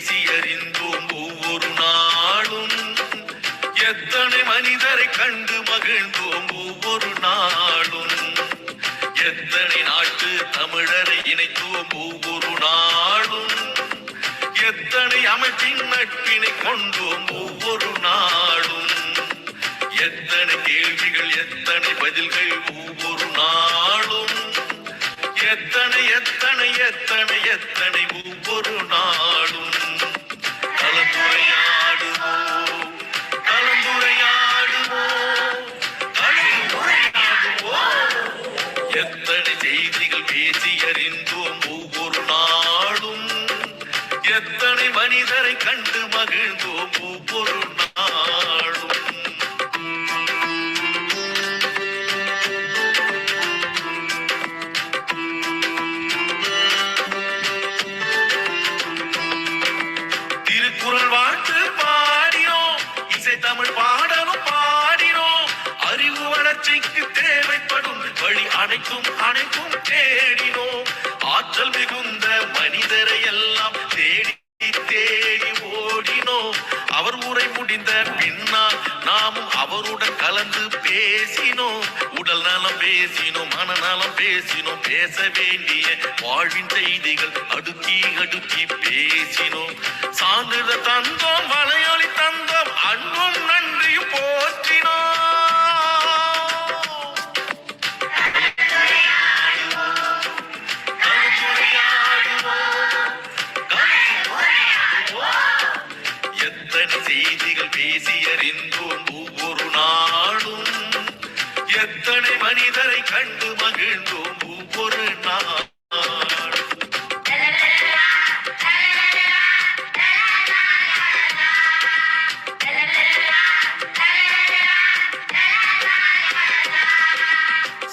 பேசி அறிந்தோம் ஒவ்வொரு நாளும். எத்தனை மனிதரை கண்டு மகிழ்ந்தோம் ஒவ்வொரு நாளும். எத்தனை நாட்டு தமிழரை இணைத்தோம் ஒவ்வொரு நாளும். எத்தனை அமைப்பின் நட்பினை கொண்டோம் ஒவ்வொரு நாளும். எத்தனை கேள்விகள் எத்தனை பதில்கள் ஒவ்வொரு நாளும். எத்தனை எத்தனை எத்தனை எத்தனை ஒவ்வொரு நாளும். கலந்துரையாடுவோம் கலந்துரையாடுவோம் கலந்துரையாடுவோம். எத்தனை செய்திகள் பேசி அறிந்தோம் ஒவ்வொரு நாளும். எத்தனை மனிதரை கண்டு மகிழ்ந்தோம் ஒவ்வொரு நாளும். திருக்குறள் வாழ்த்து பாடினோம், இசை தமிழ் பாடலும் பாடினோம். அறிவு வளர்ச்சிக்கு தேவைப்படும் வழி அனைத்தும் அனைத்தும் தேடினோம். ஆற்றல் மிகுந்த மனிதரை எல்லாம் தேடி தேடி ஓடினோம். அவர் உரை முடிந்த பின்னால் நாமும் அவருடன் கலந்து பேசினோம். உடல் நலம் பேசினோம், மனநலம் பேசினோம். பேச வேண்டிய வாழ்வின் செய்திகள் அடுக்கி அடுக்கி பேசினோம். சான்றிதழ் தந்தோம், வலையொலி தந்தோம், அன்பும் நன்றியும் போற்றினோம். எத்தனை செய்திகள் பேசி அறிந்தோம் ஒவ்வொரு நாளும். எத்தனை மனிதரை கண்டு மகிழ்ந்தோம் ஒவ்வொரு நாளும்.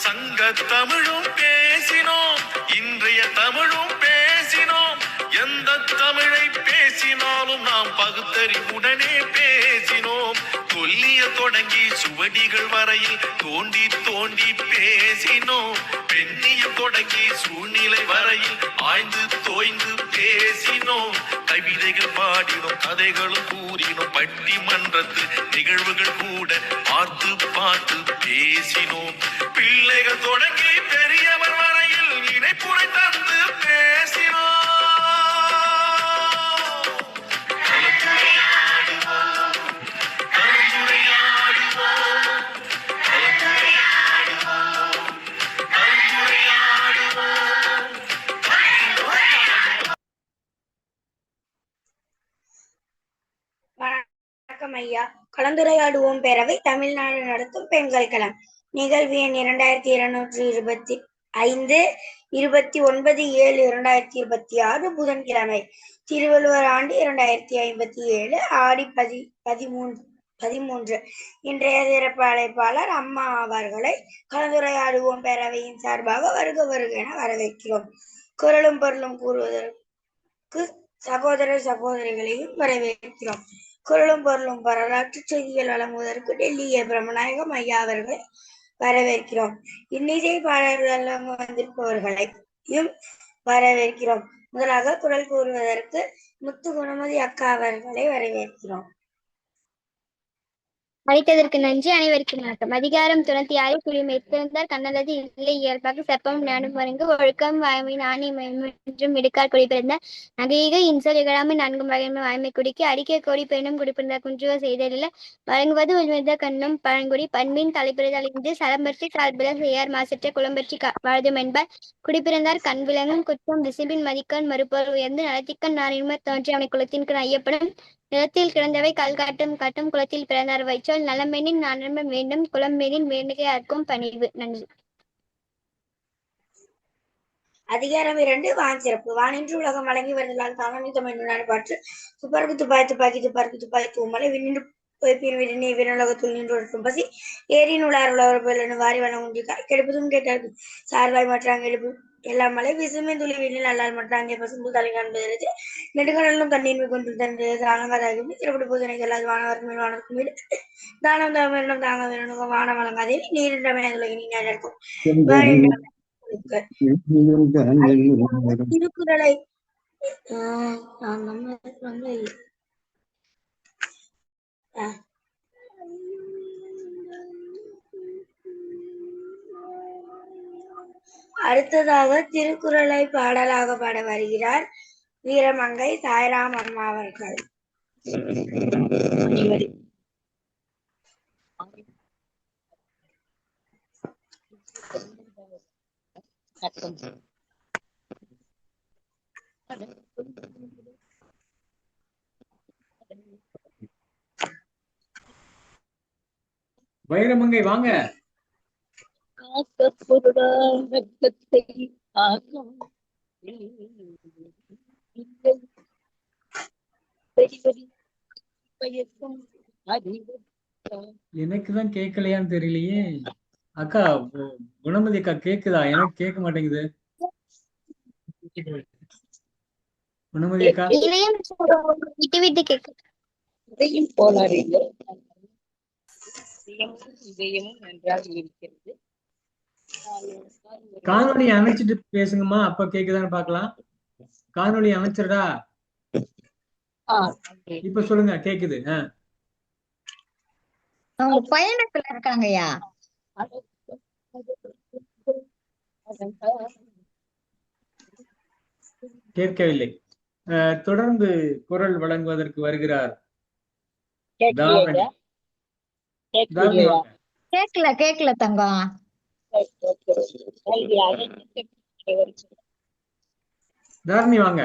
சங்க தமிழும் பேசினோம், இன்றைய தமிழும் பேசினோம். எந்த தமிழை பேசினாலும் நாம் பகுத்தறிவுடனே பேசினோம். தொல்லிய தொடங்கி சுவடிகள் வரையில் தோண்டி தோண்டி பேசினோம். பெண்ணிய தொடங்கி சூழ்நிலை வரையில் ஆய்ந்து தோய்ந்து பேசினோம். கவிதைகள் பாடினோம், கதைகளும் கூறினோம். பட்டிமன்றத்து நிகழ்வுகள் கூட பார்த்து பார்த்து பேசினோம். பிள்ளைகள் தொடங்கி பெரியவர் வரையில் இணைப்புரை தந்து பேசினோம். வணக்கம் ஐயா. கலந்துரையாடுவோம் பேரவை தமிழ்நாடு நடத்தும் பெண்கள் களம். நிகழ்வு எண் 2225, 29/7/2026, புதன்கிழமை. திருவள்ளுவர் ஆண்டு 2057, ஆடி 13. இன்றைய சிறப்பு அழைப்பாளர் அம்மா அவர்களை கலந்துரையாடுவோம் பேரவையின் சார்பாக வருக வருக என வரவேற்கிறோம். குரலும் பொருளும் கூறுவதற்கு சகோதர சகோதரிகளையும் வரவேற்கிறோம். குரலும் பொருளும் வரலாற்று செய்திகள் வழங்குவதற்கு டெல்லி பிரம்மநாயகம் ஐயா அவர்களை வரவேற்கிறோம். இன்னிசை பாடல்கள் வந்திருப்பவர்களையும் வரவேற்கிறோம். முதலாக குரல் கூறுவதற்கு முத்து குணமதி அக்கா அவர்களை வரவேற்கிறோம். அழைத்ததற்கு நன்றி. அனைவருக்கும் வணக்கம். அதிகாரம் 96, குடிமை பிறந்தார் கண்ணல்லது இல்லை இயல்பாக செப்பம் ஞானம் வழங்கு ஒழுக்கம் வாய்மை நாணி மற்றும் விடுக்கார் குடி பிறந்த நகைக இன்சொல் இகழாமை 4 வகைமை வாய்மை குடிக்கு அடிக்க கோடி பெண்ணும் குடிப்பிறந்தார் குன்றுவ செய்தலில் வழங்குவது உள்மித கண்ணும் பழங்குடி பண்பின் தலைப்பிறதழிந்து சலம்பற்றி சால்பில செய்யார் மாசற்ற குளம்பற்றி வாழ்தும் என்பார் குடிப்பிறந்தார் கண் விளங்கும் குற்றம் விசிபின் மதிக்கண் மறுப்போர் உயர்ந்து நலத்திக்கண் நானின்மர் தோன்றி அவனை குலத்திற்கு ஐயப்படும் நிலத்தில் கிடந்தவை கல் காட்டும் காட்டும் குளத்தில் பிறந்தார் வைச்சோல் நலமெனின் நன்மை வேண்டும் குளம் மீதின் வேண்டுகை அற்கும் பணிவு. நன்றி. அதிகாரம் 2, வான் சிறப்பு. வானின்று உலகம் வழங்கி வருதலால் தானமி தமிழ் பாற்று துப்பார்க்கு துப்பாய் துப்பாக்கி துப்பார்க்கு துப்பாய் தூமலை விண்ணின்று பொய்ப்பின் விடனே விண்ணுலகத்துள் நின்று ஒற்றும் பசி ஏரியின் உளார் உழவர் பெல்லனு வாரி வளம் உண்டி கெடுப்பதும் கேட்டார்க்கு சார்வாய் மற்றாங்க எடுப்பு எல்லாம் மலை விசுமே துளி வீட்டில் நல்லால் மற்றாங்கே பசும்பு தலை காண்பதற்கு நெடுங்கடலும் கண்ணீர் கொண்டு தந்து தானங்காதாகி சிறப்பு பூஜனைக்கு எல்லாது வானவர்க்கும் மேல் வானவர்க்கும் வீடு தானம் தாமரம் தாங்க வேணும் வானம் வழங்காதே நீரின்ற மேலகி நீ நடக்கும் திருக்குறளை நான் நம்ம இல்லை. அடுத்ததாக திருக்குறளை பாடலாக பாட வருகிறார் வீரமங்கை சாய்ராம் அம்மா அவர்கள். வைரமங்கை வாங்க. எனக்குதான் கேட்கலையான்னு தெரியலையே. அக்கா குணமதி அக்கா கேக்குதா? எனக்கு கேட்க மாட்டேங்குது. குணமதி அக்கா விட்டு விட்டு கேட்க காணொலி அமைச்சிட்டு பேசுங்கம்மா. அப்ப கேக்குதான்னு பாக்கலாம். காணொலி அமைச்சிருடா. இப்ப சொல்லுங்க, கேக்குது. பயணத்துல இருக்காங்கய்யா. கேட்கவில்லை. தொடர்ந்து குரல் வழங்குவதற்கு வருகிறார். கேக்கல தங்கம். தாரணி வாங்க.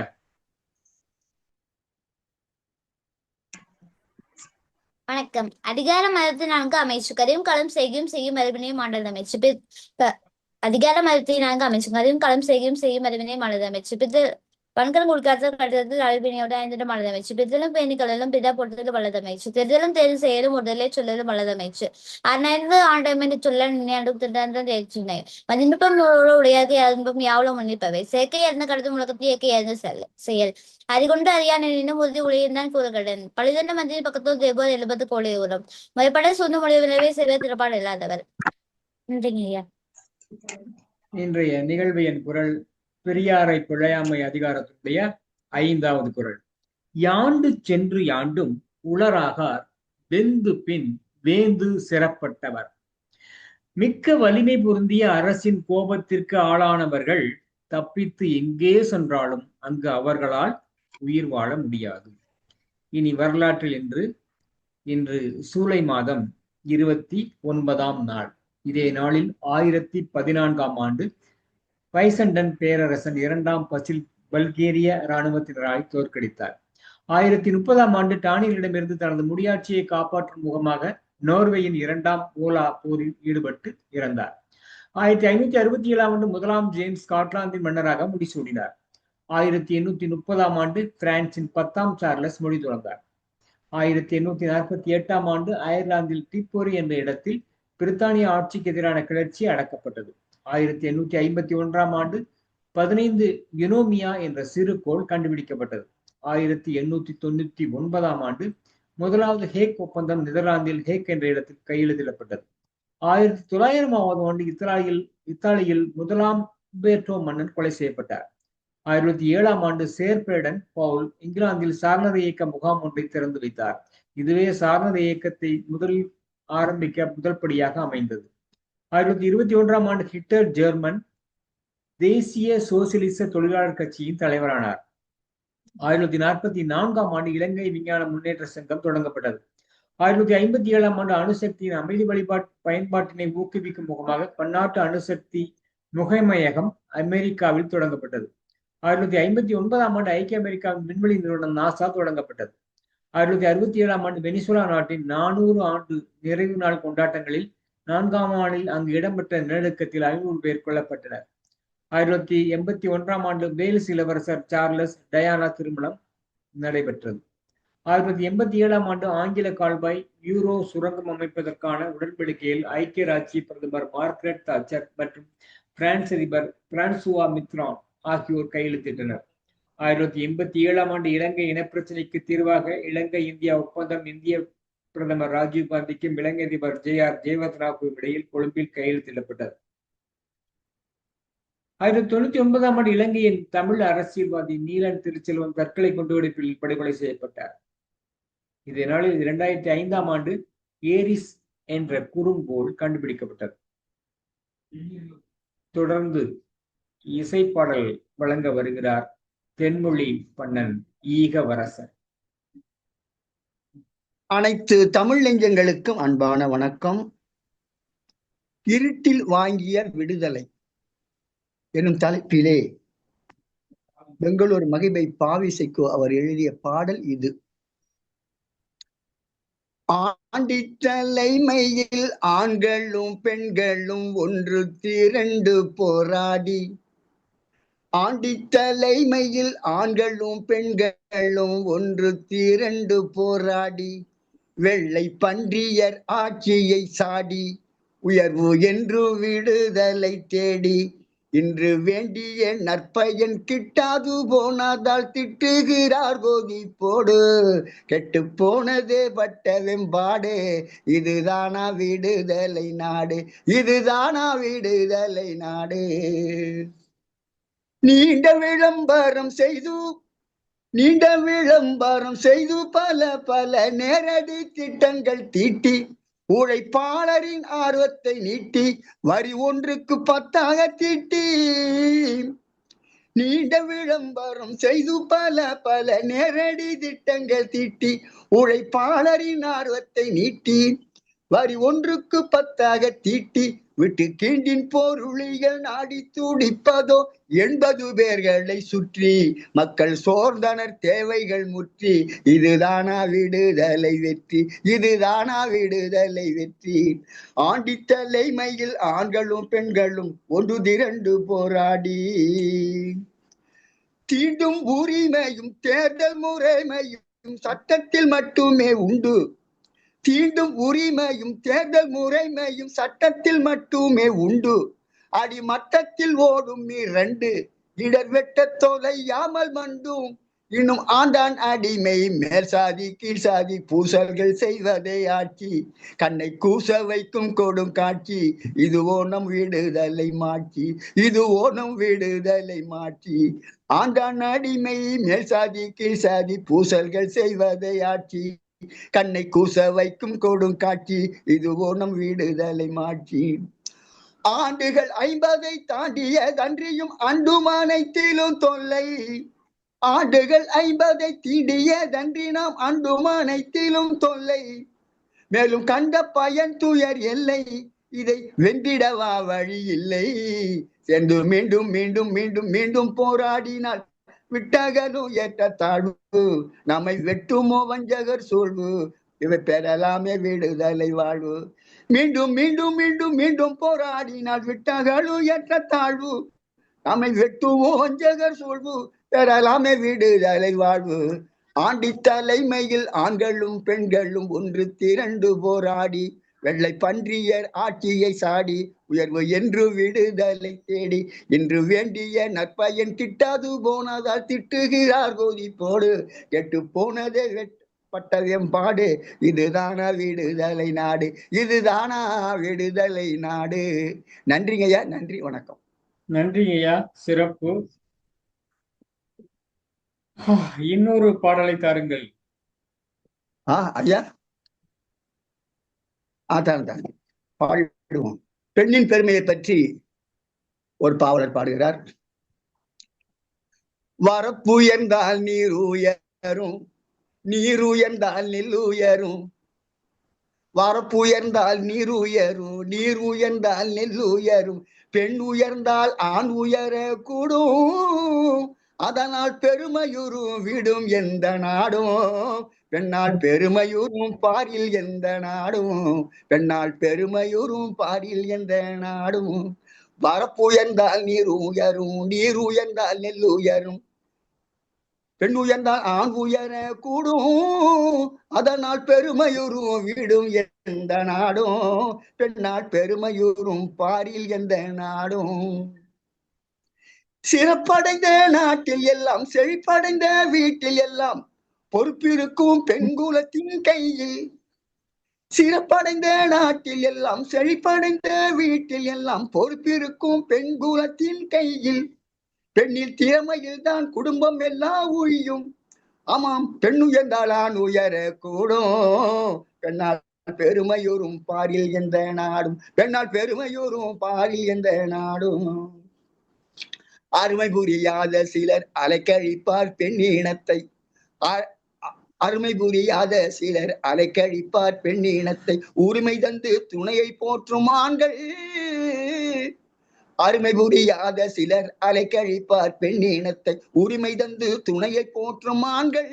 வணக்கம். அதிகார மதத்தை நான்கு அமைச்சு கதையும் களம் செய்யும் மரபினையும் ஆண்டது அமைச்சு. அதிகார மதத்தை நான்கு அமைச்சு கதையும் களம் செய்யும் மரபினையும் ஆண்டது அமைச்சு. பண்கலம் கொடுக்காத கட்டத்தில் அழிவினையோட ஐந்திடம் வல்லதமைச்சு. பித்தலும் பேணிகளிலும் பிதா பொறுத்தது வல்லதமைச்சு. தெருதலும் தேர்வு செயலும் உடலை சொல்லலும் வல்லதமைச்சு. அனைந்து ஆண்டமென்று சொல்ல நினையாண்டு திட்டம் தேய்ச்சினை மதிநுட்பம் உடையாக அன்பும் யாவலும் முன்னிப்பவை செயற்கை இறந்த கடத்து முழக்கத்தை இயற்கை இறந்த செயல் அறிகொண்டு அறியான் எனினும் உறுதி உடையந்தான் கூறுகடன் பழுதண்ட மத்திய பக்கத்தோடு தேபோர் 70 கோடி உரம் முறைப்பட சொந்த மொழி விளைவை செய்வ திறப்பாடு இல்லாதவர். நன்றிங்க ஐயா. இன்றைய நிகழ்வு என் குரல் பெரியாரை பிழையாமை அதிகாரத்துடைய 5வது குரல். யாண்டு சென்று யாண்டும் உளராகார் வெந்து பின் வேந்து சிறப்பட்டவர். மிக்க வலிமை பொருந்திய அரசின் கோபத்திற்கு ஆளானவர்கள் தப்பித்து எங்கே சென்றாலும் அங்கு அவர்களால் உயிர் வாழ முடியாது. இனி வரலாற்றில் இன்று சூலை மாதம் 29ஆம் நாள். இதே நாளில் 1014ஆம் ஆண்டு வைசண்டன் பேரரசன் 2ஆம் பசில் பல்கேரிய இராணுவத்தினராய் தோற்கடித்தார். 1030ஆம் ஆண்டு டானியரிடமிருந்து தனது முடியாட்சியை காப்பாற்றும் முகமாக நோர்வேயின் 2ஆம் ஓலா போரில் ஈடுபட்டு இறந்தார். 1567ஆம் ஆண்டு 1ஆம் ஜேம்ஸ் ஸ்காட்லாந்தின் மன்னராக முடிசூடினார். 1830ஆம் ஆண்டு பிரான்சின் 10ஆம் சார்லஸ் மொழி துறந்தார். 1848ஆம் ஆண்டு அயர்லாந்தில் டிப்போரி என்ற இடத்தில் பிரித்தானிய ஆட்சிக்கு எதிரான கிளர்ச்சி அடக்கப்பட்டது. 1851ஆம் ஆண்டு 15 யுனோமியா என்ற சிறுகோள் கண்டுபிடிக்கப்பட்டது. 1899ஆம் ஆண்டு முதலாவது ஹேக் ஒப்பந்தம் நெதர்லாந்தில் ஹேக் என்ற இடத்தில் கையெழுத்திடப்பட்டது. 1900ஆம் ஆண்டு இத்தாலியில் 1ஆம் உம்பேர்டோ மன்னன் கொலை செய்யப்பட்டார். 1907ஆம் ஆண்டு சேர்பேடன் பவுல் இங்கிலாந்தில் சாரணர் இயக்க முகாம் ஒன்றை திறந்து வைத்தார். இதுவே சாரணர் இயக்கத்தை முதலில் ஆரம்பிக்க முதல் படியாக அமைந்தது. 1921ஆம் ஆண்டு ஹிட்லர் ஜெர்மன் தேசிய சோசியலிச தொழிலாளர் கட்சியின் தலைவரானார். 1944ஆம் ஆண்டு இலங்கை விஞ்ஞான முன்னேற்ற சங்கம் தொடங்கப்பட்டது. 1957ஆம் ஆண்டு அணுசக்தியின் அமைதி பயன்பாட்டினை ஊக்குவிக்கும் முகமாக பன்னாட்டு அணுசக்தி முகமையகம் அமெரிக்காவில் தொடங்கப்பட்டது. 1959ஆம் ஆண்டு ஐக்கிய அமெரிக்காவின் விண்வெளி நிறுவனம் நாசா தொடங்கப்பட்டது. 1967ஆம் ஆண்டு வெனிசுலா நாட்டின் 400 ஆண்டு நிறைவு நாள் கொண்டாட்டங்களில் 4ஆம் ஆண்டில் அங்கு இடம்பெற்ற நிலநடுக்கத்தில் 500 பேர் கொல்லப்பட்டனர். 1981ஆம் ஆண்டு வேல்ஸ் இளவரசர் சார்லஸ் டயானா திருமணம் நடைபெற்றது. 1987ஆம் ஆண்டு ஆங்கில கால்வாய் யூரோ சுரங்கம் அமைப்பதற்கான உடன்படிக்கையில் ஐக்கிய ராஜ்ய பிரதமர் மார்கரெட் தாச்சர் மற்றும் பிரான்ஸ் அதிபர் பிரான்சுவா மித்ரான் ஆகியோர் கையெழுத்திட்டனர். 1987ஆம் ஆண்டு இலங்கை இனப்பிரச்சனைக்கு தீர்வாக இலங்கை இந்தியா ஒப்பந்தம் இந்திய பிரதமர் ராஜீவ் காந்திக்கும் இலங்கை அதிபர் JR ஜெயவர்தனாவுக்கும் இடையில் கொழும்பில் கையெழுத்திடப்பட்டது. 1999 இலங்கையின் தமிழ் அரசியல்வாதி நீலன் திருச்செல்வம் தற்கொலை குண்டுவெடிப்பில் படுகொலை செய்யப்பட்டார். இதனால் 2005 ஏரிஸ் என்ற குறுங்கோள் கண்டுபிடிக்கப்பட்டது. தொடர்ந்து இசைப்பாடல் வழங்க வருகிறார் தென்மொழி பண்ணன் ஈகவரசர். அனைத்து தமிழ் நெஞ்சங்களுக்கும் அன்பான வணக்கம். இருட்டில் வாங்கிய விடுதலை எனும் தலைப்பிலே பெங்களூர் மகிமை பாவிசைக்கோ அவர் எழுதிய பாடல் இது. ஆண்டி தலைமையில் ஆண்களும் பெண்களும் ஒன்று திரண்டு போராடி, ஆண்டி தலைமையில் ஆண்களும் பெண்களும் ஒன்று திரண்டு போராடி, வெள்ளை பன்றியர் ஆட்சியை சாடி, உயர்வு என்று விடுதலை தேடி, இன்று வேண்டிய நற்பயன் கிட்டாது போனதால் திட்டுகிறார் கோதி போடு, கெட்டு போனதே பட்ட வெம்பாடு, இதுதானா விடுதலை நாடு, இதுதானா விடுதலை நாடு. நீண்ட விளம்பரம் செய்து பல பல நேரடி திட்டங்கள் தீட்டி, உழைப்பாளரின் ஆர்வத்தை நீட்டி, வரி ஒன்றுக்கு 10 தீட்டி, நீண்ட விளம்பரம் செய்து பல பல நேரடி திட்டங்கள் தீட்டி, உழைப்பாளரின் ஆர்வத்தை நீட்டி, வரி ஒன்றுக்கு 10 தீட்டி, விட்டு கீண்டின் பொருளிகள் நாடி துடிப்பதோ 80 பேர்களை சுற்றி, மக்கள் சோர்ந்தனர் தேவைகள் முற்றி, இதுதானா விடுதலை வெற்றி, இதுதானா விடுதலை வெற்றி. ஆண்டி தலைமையில் ஆண்களும் பெண்களும் ஒன்று திரண்டு போராடி, தீண்டும் உரிமையும் தேர்தல் முறைமையும் சட்டத்தில் மட்டுமே உண்டு, தீண்டும் உரிமையும் தேர்தல் முறைமையும் சட்டத்தில் மட்டுமே உண்டு, அடிமட்டத்தில் ஓடும் நீ2 இடர் வெட்ட தொலையாமல் மண்டும், இன்னும் ஆண்டான் அடிமை மேல் சாதி கீழ் சாதி பூசல்கள் செய்வதே ஆட்சி, கண்ணை கூச வைக்கும் கொடும் காட்சி, இதுவோ நம் விடுதலை மாட்சி, இதுவோ நம் விடுதலை மாட்சி. ஆண்டான் அடிமை மேல் சாதி கீழ் சாதி பூசல்கள் செய்வதே ஆட்சி, கண்ணை கூச வைக்கும் கொடும் காட்சி, இதுவோ நம் விடுதலை மாட்சி. ஆண்டுகள் 50 தாண்டிய தன்றியும் அண்டும் அனைத்திலும் தொல்லை, ஆண்டுகள் 50 தீண்டிய தன்றி நாம் அண்டும் அனைத்திலும் தொல்லை, மேலும் கண்ட பயன் துயர் எல்லை, இதை வென்றிடவா வழி இல்லை, சென்று மீண்டும் மீண்டும் மீண்டும் மீண்டும் போராடினால் விட்டகலும் ஏற்ற தாழ்வு, நம்மை வெட்டுமோ வஞ்சகர் சூழ்வு, இவை பெறலாமே விடுதலை வாழ்வு, மீண்டும் மீண்டும் மீண்டும் மீண்டும் போராடினால் விட்டகலும் ஏற்ற தாழ்வு, நம்மை வெட்டுமோ வஞ்சகர் சூழ்வு, பெறலாமே விடுதலை வாழ்வு. ஆண்டி தலைமையில் ஆண்களும் பெண்களும் ஒன்று திரண்டு போராடி, வெள்ளை பன்றியர் ஆட்சியை சாடி, உயர்வு என்று விடுதலை தேடி, இன்று வேண்டிய நற்பயன் கிட்டாது போனதால் திட்டுகிறார் கோதி போடு, கெட்டு போனதே பட்ட வெம்பாடு, இதுதானா விடுதலை நாடு, இதுதானா விடுதலை நாடு. நன்றிங்கய்யா, நன்றி, வணக்கம். நன்றிங்கய்யா, சிறப்பு. இன்னொரு பாடலை தாருங்கள். ஐயா தான் பாடுவோம். பெண்ணின் பெருமையை பற்றி ஒரு பாவலர் பாடுகிறார். வரப்புயர்ந்தால் நீர் உயரும், நீர் உயர்ந்தால் நெல் உயரும், வரப்புயர்ந்தால் நீர் உயரும், நீர் உயர்ந்தால் நெல் உயரும், பெண் உயர்ந்தால் ஆண் உயர கூடும், அதனால் பெருமையுறும் விடும் எந்த நாடும், பெண்ணால் பெருமையுறும் பாரில் எந்த நாடும், பெண்ணால் பெருமையுறும் பாரில் எந்த நாடும். வரப்புயர்ந்தால் நீர் உயரும், நீர் உயர்ந்தால் நெல் உயரும், பெண் உயர்ந்தால் ஆண் உயர கூடும், அதனால் பெருமையுறும் விடும் எந்த நாடும், பெண்ணால் பெருமையுறும் பாரில் எந்த நாடும். சிறப்படைந்த நாட்டில் எல்லாம் செழிப்படைந்த வீட்டில் எல்லாம் பொறுப்பிருக்கும் பெண்குலத்தின் கையில், சிறப்படைந்த நாட்டில் எல்லாம் செழிப்படைந்த வீட்டில் எல்லாம் பொறுப்பிருக்கும் பெண் குலத்தின் கையில். பெண்ணில் திறமையில் தான் குடும்பம் எல்லாம் உழியும். ஆமாம், பெண் உயர்ந்தால் ஆண் உயர கூடும். பெண்ணால் பெருமையோரும் பாரில் எந்த நாடும். பெண்ணால் பெருமையோரும் பாரில் எந்த நாடும். அருமை புரியாத சிலர் அலைக்கழிப்பார் பெண்ணினத்தை. அருமை புரியாத சிலர் அலைக்கழிப்பார் பெண்ணினத்தை. உரிமை தந்து துணையை போற்றும் ஆண்கள். அருமை புரியாத சிலர் அலைக்கழிப்பார் பெண்ணினத்தை. உரிமை தந்து துணையை போற்றும் ஆண்கள்.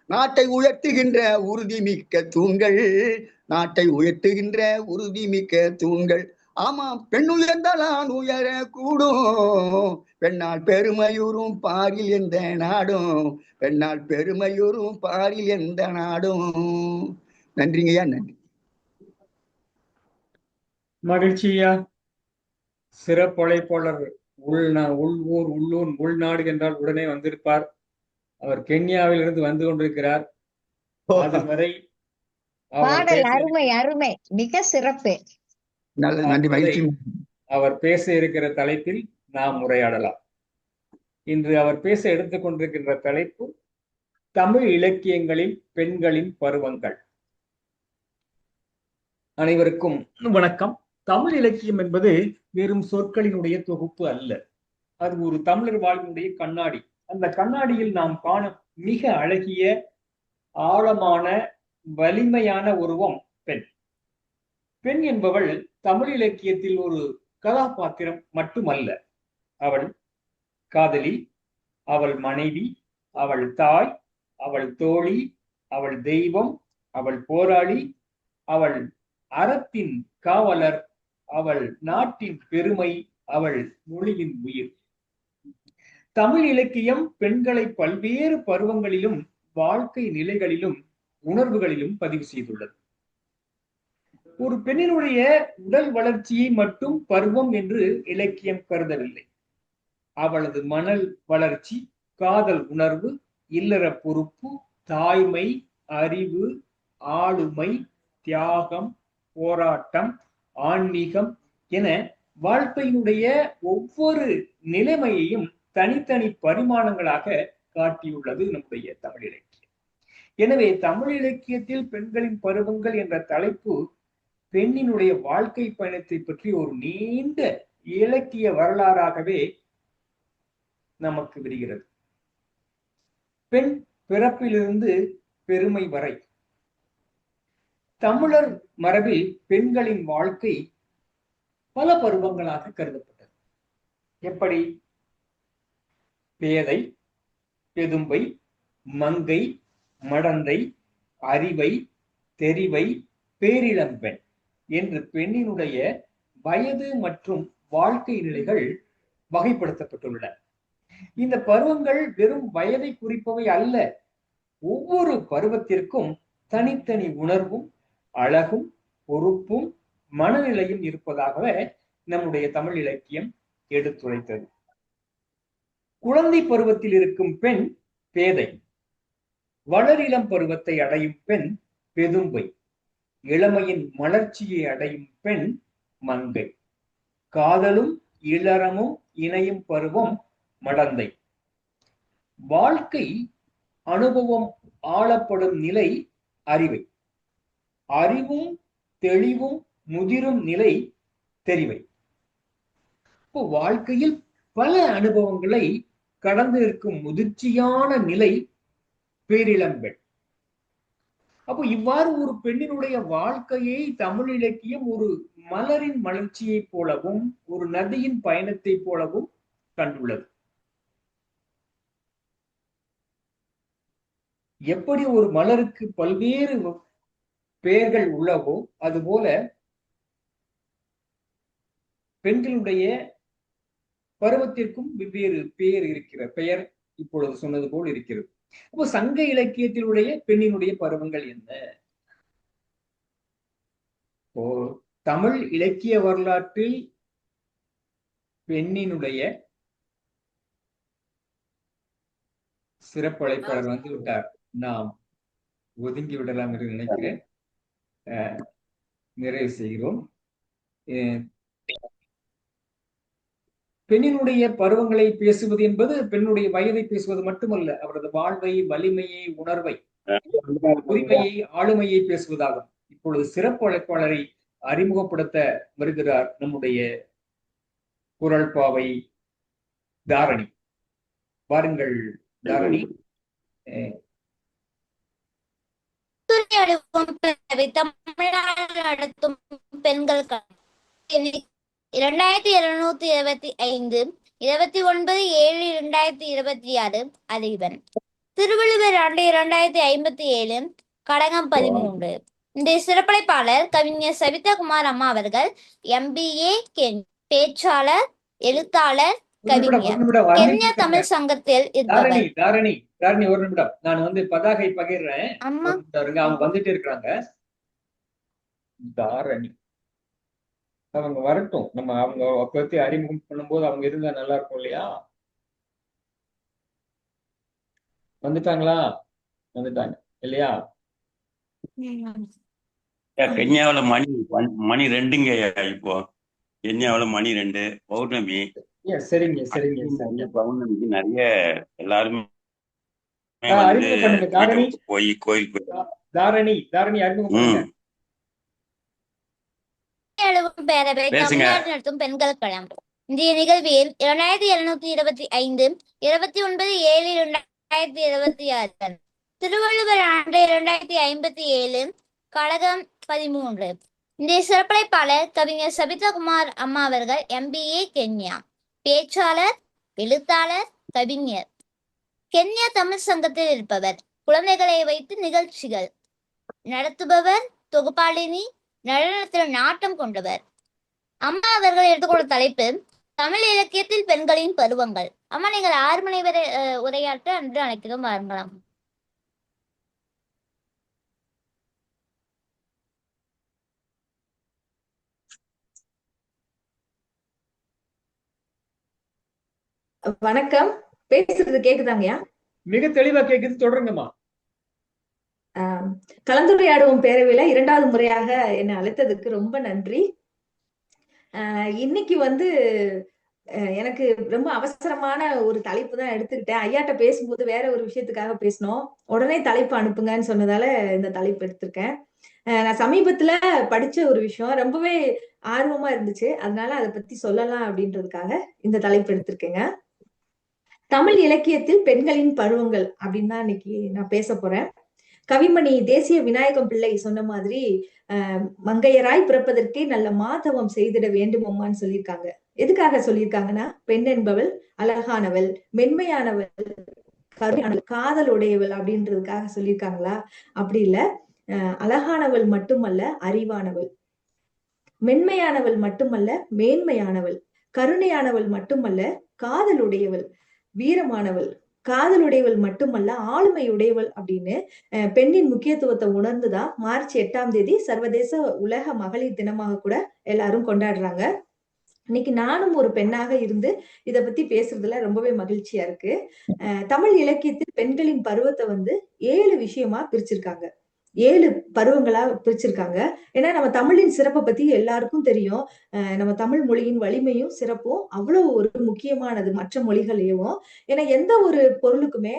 நாட்டை உயர்த்துகின்ற உறுதிமிக்க தூண்கள். நாட்டை உயர்த்துகின்ற உறுதிமிக்க தூண்கள். ஆமாம், பெண் உயர்ந்தால் ஆண் உயர கூடும். பெண்ணால் பெருமையுறும் பாரில் எந்த நாடும். பெண்ணால் பெருமையுறும் பாரில் எந்த நாடும். நன்றிங்கய்யா, நன்றி. மகிழ்ச்சியா. சிறப்புழைப்பாளர் உள்ளூர் உள்நாடு என்றால் உடனே வந்திருப்பார். அவர் கென்யாவிலிருந்து வந்து கொண்டிருக்கிறார். அதுவரை பாடல் அருமை அருமை, மிக சிறப்பு. நல்ல நன்றி, மகிழ்ச்சி. அவர் பேச இருக்கிற தலைப்பில் நாம் உரையாடலாம். இன்று அவர் பேச எடுத்துக்கொண்டிருக்கின்ற தலைப்பு தமிழ் இலக்கியங்களில் பெண்களின் பருவங்கள். அனைவருக்கும் வணக்கம். தமிழ் இலக்கியம் என்பது வெறும் சொற்களினுடைய தொகுப்பு அல்ல. அது ஒரு தமிழர் வாழ்வினுடைய கண்ணாடி. அந்த கண்ணாடியில் நாம் காணும் மிக அழகிய, ஆழமான, வலிமையான உருவம் பெண். பெண் என்பவள் தமிழ் இலக்கியத்தில் ஒரு கதாபாத்திரம் மட்டுமல்ல. அவள் காதலி, அவள் மனைவி, அவள் தாய், அவள் தோழி, அவள் தெய்வம், அவள் போராளி, அவள் அறத்தின் காவலர், அவள் நாட்டின் பெருமை, அவள் மொழியின் உயிர். தமிழ் இலக்கியம் பெண்களை பல்வேறு பருவங்களிலும் வாழ்க்கை நிலைகளிலும் உணர்வுகளிலும் பதிவு செய்துள்ளது. ஒரு பெண்ணினுடைய உடல் வளர்ச்சியை மட்டும் பருவம் என்று இலக்கியம் கருதவில்லை. அவளது மனல் வளர்ச்சி, காதல் உணர்வு, இல்லற பொறுப்பு, தாய்மை, அறிவு, ஆளுமை, தியாகம், போராட்டம், ஆன்மீகம் என வாழ்க்கையினுடைய ஒவ்வொரு நிலைமையையும் தனித்தனி பரிமாணங்களாக காட்டியுள்ளது நம்முடைய தமிழ் இலக்கியம். எனவே தமிழ் இலக்கியத்தில் பெண்களின் பருவங்கள் என்ற தலைப்பு பெண்ணினுடைய வாழ்க்கை பயணத்தை பற்றி ஒரு நீண்ட இலக்கிய வரலாறாகவே நமக்கு விரிகிறது. பெண் பிறப்பிலிருந்து பெருமை வரை தமிழர் மரபில் பெண்களின் வாழ்க்கை பல பருவங்களாக கருதப்பட்டது. எப்படி? பேதை, பெதும்பை, மங்கை, மடந்தை, அறிவை, தெரிவை, பேரிளம்பெண் என்று பெண்ணினுடைய வயது மற்றும் வாழ்க்கை நிலைகள் வகைப்படுத்தப்பட்டுள்ளன. இந்த பருவங்கள் வெறும் வயதை குறிப்பவை அல்ல. ஒவ்வொரு பருவத்திற்கும் தனித்தனி உணர்வும், அழகும், பொறுப்பும், மனநிலையும் இருப்பதாகவே நம்முடைய தமிழ் இலக்கியம் எடுத்துரைத்தது. குழந்தை பருவத்தில் இருக்கும் பெண் பேதை, வளரிளம் பருவத்தை அடையும் பெண் பெதும்பை, இளமையின் மலர்ச்சியை அடையும் பெண் மங்கை, காதலும் இளரமும் இணையும் பருவம் மடந்தை, வாழ்க்கை அனுபவம் ஆளப்படும் நிலை அறிவை, அறிவும் தெளிவும் முதிரும் நிலை தெரிவை. இப்போ வாழ்க்கையில் பல அனுபவங்களை கடந்து இருக்கும் முதிர்ச்சியான நிலை பேரிளம்பெண். அப்போ இவ்வாறு ஒரு பெண்ணினுடைய வாழ்க்கையை தமிழ் இலக்கியம் ஒரு மலரின் மலர்ச்சியை போலவும் ஒரு நதியின் பயணத்தை போலவும் கண்டுள்ளது. எப்படி ஒரு மலருக்கு பல்வேறு பெயர்கள் உள்ளவோ அதுபோல பெண்களுடைய பருவத்திற்கும் வெவ்வேறு பெயர் இப்பொழுது சொன்னது போல் இருக்கிறது. அப்போ சங்க இலக்கியத்தினுடைய பெண்ணினுடைய பருவங்கள் என்ன? தமிழ் இலக்கிய வரலாற்றில் பெண்ணினுடைய சிறப்பழைப்பாளர் வந்து விட்டார். நாம் ஒதுங்கி விடலாம் என்று நினைக்கிறேன். நிறைவு செய்கிறோம். பெண்ணினுடைய பருவங்களை பேசுவது என்பது பெண்ணுடைய வயதை பேசுவது மட்டுமல்ல, அவரது வாழ்வை, வலிமையை, உணர்வை, உரிமையை, ஆளுமையை பேசுவதாகும். இப்பொழுது சிறப்பு அழைப்பாளரை அறிமுகப்படுத்த வருகிறார் நம்முடைய குரல் பாவை தாரணி. வாருங்கள் தாரணி. தமிழ்நாடு நடத்தும் பெண்கள் 2725 29/7/2026 அதிபன். திருவள்ளுவர் ஆண்டு 2057 கடகம் 13. இந்த சிறப்பழைப்பாளர் கவிஞர் சவிதாகுமார் அம்மா அவர்கள் MBA பேச்சாளர், எழுத்தாளர், கவிஞர், கென்யா தமிழ் சங்கத்தில் இருந்தவர். தாரணி ஒரு நிமிடம், நான் பதாகை பகிர்றேன். அம்மா அவங்க வந்துட்டு இருக்கிறாங்க. தாரணி அவங்க வரட்டும், நம்ம அவங்க பத்தி அறிமுகம் பண்ணும்போது அவங்க இருந்தா நல்லா இருக்கும் இல்லையா? வந்துட்டாங்களா? வந்துட்டாங்க இல்லையா? கென்யாவில மணி 2ங்க. இப்போ கென்யாவில மணி 2 பௌர்ணமி. சரிங்க. பௌர்ணமிக்கு நிறைய எல்லாருமே போய் கோயில் தாரணி அறிமுகம் பண்ணுங்க. பேரவை தமிழ்நாடு நடத்தும் பெண்கள் களம். இந்திய நிகழ்வில் 2725 29/7/2026 திருவள்ளுவர் ஆண்டு 2057 கடகம் 13. இந்த சிறப்பழைப்பாளர் கவிஞர் சபிதாகுமார் அம்மா அவர்கள் MBA கென்யா பேச்சாளர், எழுத்தாளர், கவிஞர், கென்யா தமிழ் சங்கத்தில் இருப்பவர், குழந்தைகளை வைத்து நிகழ்ச்சிகள் நடத்துபவர், தொகுப்பாளினி, நடனத்தில் நாட்டம் கொண்டவர். அம்மா அவர்கள் எடுத்துக்கொண்ட தலைப்பு தமிழ் இலக்கியத்தில் பெண்களின் பருவங்கள். அம்மா, நீங்கள் 6 மணி வரை உரையாற்ற அன்று அனைத்திலும் வாருங்களாம். வணக்கம். பேசுறது கேக்குதாங்கய்யா? மிக தெளிவா கேக்குது, தொடருங்கம்மா. கலந்துரையாடுவோம் பேரவையில 2வது முறையாக என்னை அழைத்ததுக்கு ரொம்ப நன்றி. இன்னைக்கு எனக்கு ரொம்ப அவசரமான ஒரு தலைப்பு தான் எடுத்துக்கிட்டேன். ஐயாட்ட பேசும்போது வேற ஒரு விஷயத்துக்காக பேசணும், உடனே தலைப்பு அனுப்புங்கன்னு சொன்னதால இந்த தலைப்பு எடுத்திருக்கேன். நான் சமீபத்துல படிச்ச ஒரு விஷயம் ரொம்பவே ஆர்வமா இருந்துச்சு, அதனால அதை பத்தி சொல்லலாம் அப்படின்றதுக்காக இந்த தலைப்பு எடுத்திருக்கேங்க. தமிழ் இலக்கியத்தில் பெண்களின் பருவங்கள் அப்படின்னு தான் இன்னைக்கு நான் பேச போறேன். கவிமணி தேசிய விநாயகம் பிள்ளை சொன்ன மாதிரி மங்கையராய் பிறப்பதற்கே நல்ல மாதவம் செய்திட வேண்டுமம்மான்னு சொல்லியிருக்காங்க. எதுக்காக சொல்லியிருக்காங்கன்னா, பெண் என்பவள் அழகானவள், மென்மையானவள், கருணையானவள், காதல் உடையவள் அப்படின்றதுக்காக சொல்லியிருக்காங்களா? அப்படி இல்ல. அழகானவள் மட்டுமல்ல, அறிவானவள், மென்மையானவள் மட்டுமல்ல, மேன்மையானவள், கருணையானவள் மட்டுமல்ல, காதல் உடையவள், வீரமானவள், காதலுடையவள் மட்டுமல்ல, ஆளுமை உடையவள் அப்படின்னு பெண்ணின் முக்கியத்துவத்தை உணர்ந்துதான் மார்ச் 8ஆம் தேதி சர்வதேச உலக மகளிர் தினமாக கூட எல்லாரும் கொண்டாடுறாங்க. இன்னைக்கு நானும் ஒரு பெண்ணாக இருந்து இத பத்தி பேசுறதுல ரொம்பவே மகிழ்ச்சியா இருக்கு. தமிழ் இலக்கியத்தில் பெண்களின் பருவத்தை 7 விஷயமா பிரிச்சிருக்காங்க, 7 பருவங்களா பிரிச்சிருக்காங்க. ஏன்னா நம்ம தமிழின் சிறப்பை பத்தி எல்லாருக்கும் தெரியும். நம்ம தமிழ் மொழியின் வலிமையும் சிறப்பும் அவ்வளவு ஒரு முக்கியமானது மற்ற மொழிகளையும். ஏன்னா எந்த ஒரு பொருளுக்குமே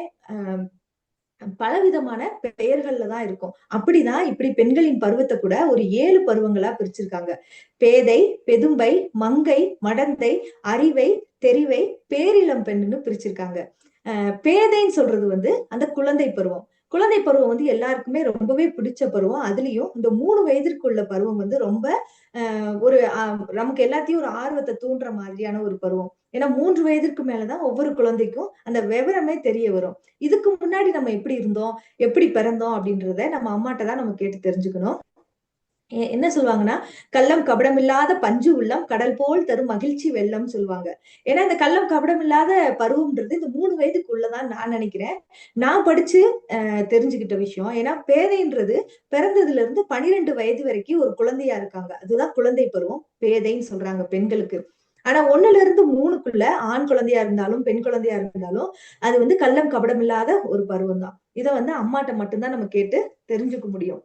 பலவிதமான பெயர்கள்ல தான் இருக்கும். அப்படிதான் இப்படி பெண்களின் பருவத்தை கூட ஒரு 7 பருவங்களா பிரிச்சிருக்காங்க. பேதை, பெதும்பை, மங்கை, மடந்தை, அறிவை, தெரிவை, பேரிளம் பெண்ணுன்னு பிரிச்சிருக்காங்க. பேதைன்னு சொல்றது அந்த குழந்தை பருவம். குழந்தை பருவம் எல்லாருக்குமே ரொம்பவே பிடிச்ச பருவம். அதுலயும் இந்த 3 வயதிற்குள்ள பருவம் ரொம்ப ஒரு நமக்கு எல்லாத்தையும் ஒரு ஆர்வத்தை தூண்டுற மாதிரியான ஒரு பருவம். ஏன்னா 3 வயதிற்கு மேலதான் ஒவ்வொரு குழந்தைக்கும் அந்த விவரமே தெரிய வரும். இதுக்கு முன்னாடி நம்ம எப்படி இருந்தோம், எப்படி பிறந்தோம் அப்படின்றத நம்ம அம்மாட்ட தான் நம்ம கேட்டு தெரிஞ்சுக்கணும். என்ன சொல்லுவாங்கன்னா, கள்ளம் கபடம் இல்லாத பஞ்சு உள்ளம் கடல் போல் தரும் மகிழ்ச்சி வெள்ளம் சொல்லுவாங்க. ஏன்னா இந்த கள்ளம் கபடம் இல்லாத பருவம்ன்றது இந்த 3 வயதுக்குள்ளதான் நான் நினைக்கிறேன். நான் படிச்சு தெரிஞ்சுக்கிட்ட விஷயம். ஏன்னா பேதைன்றது பிறந்ததுல இருந்து 12 வயது வரைக்கும் ஒரு குழந்தையா இருக்காங்க. அதுதான் குழந்தை பருவம், பேதைன்னு சொல்றாங்க பெண்களுக்கு. ஆனா 1ல இருந்து 3க்குள்ள ஆண் குழந்தையா இருந்தாலும் பெண் குழந்தையா இருந்தாலும் அது கள்ளம் கபடம் இல்லாத ஒரு பருவம் தான். இதை அம்மாட்ட மட்டும்தான் நம்ம கேட்டு தெரிஞ்சுக்க முடியும்.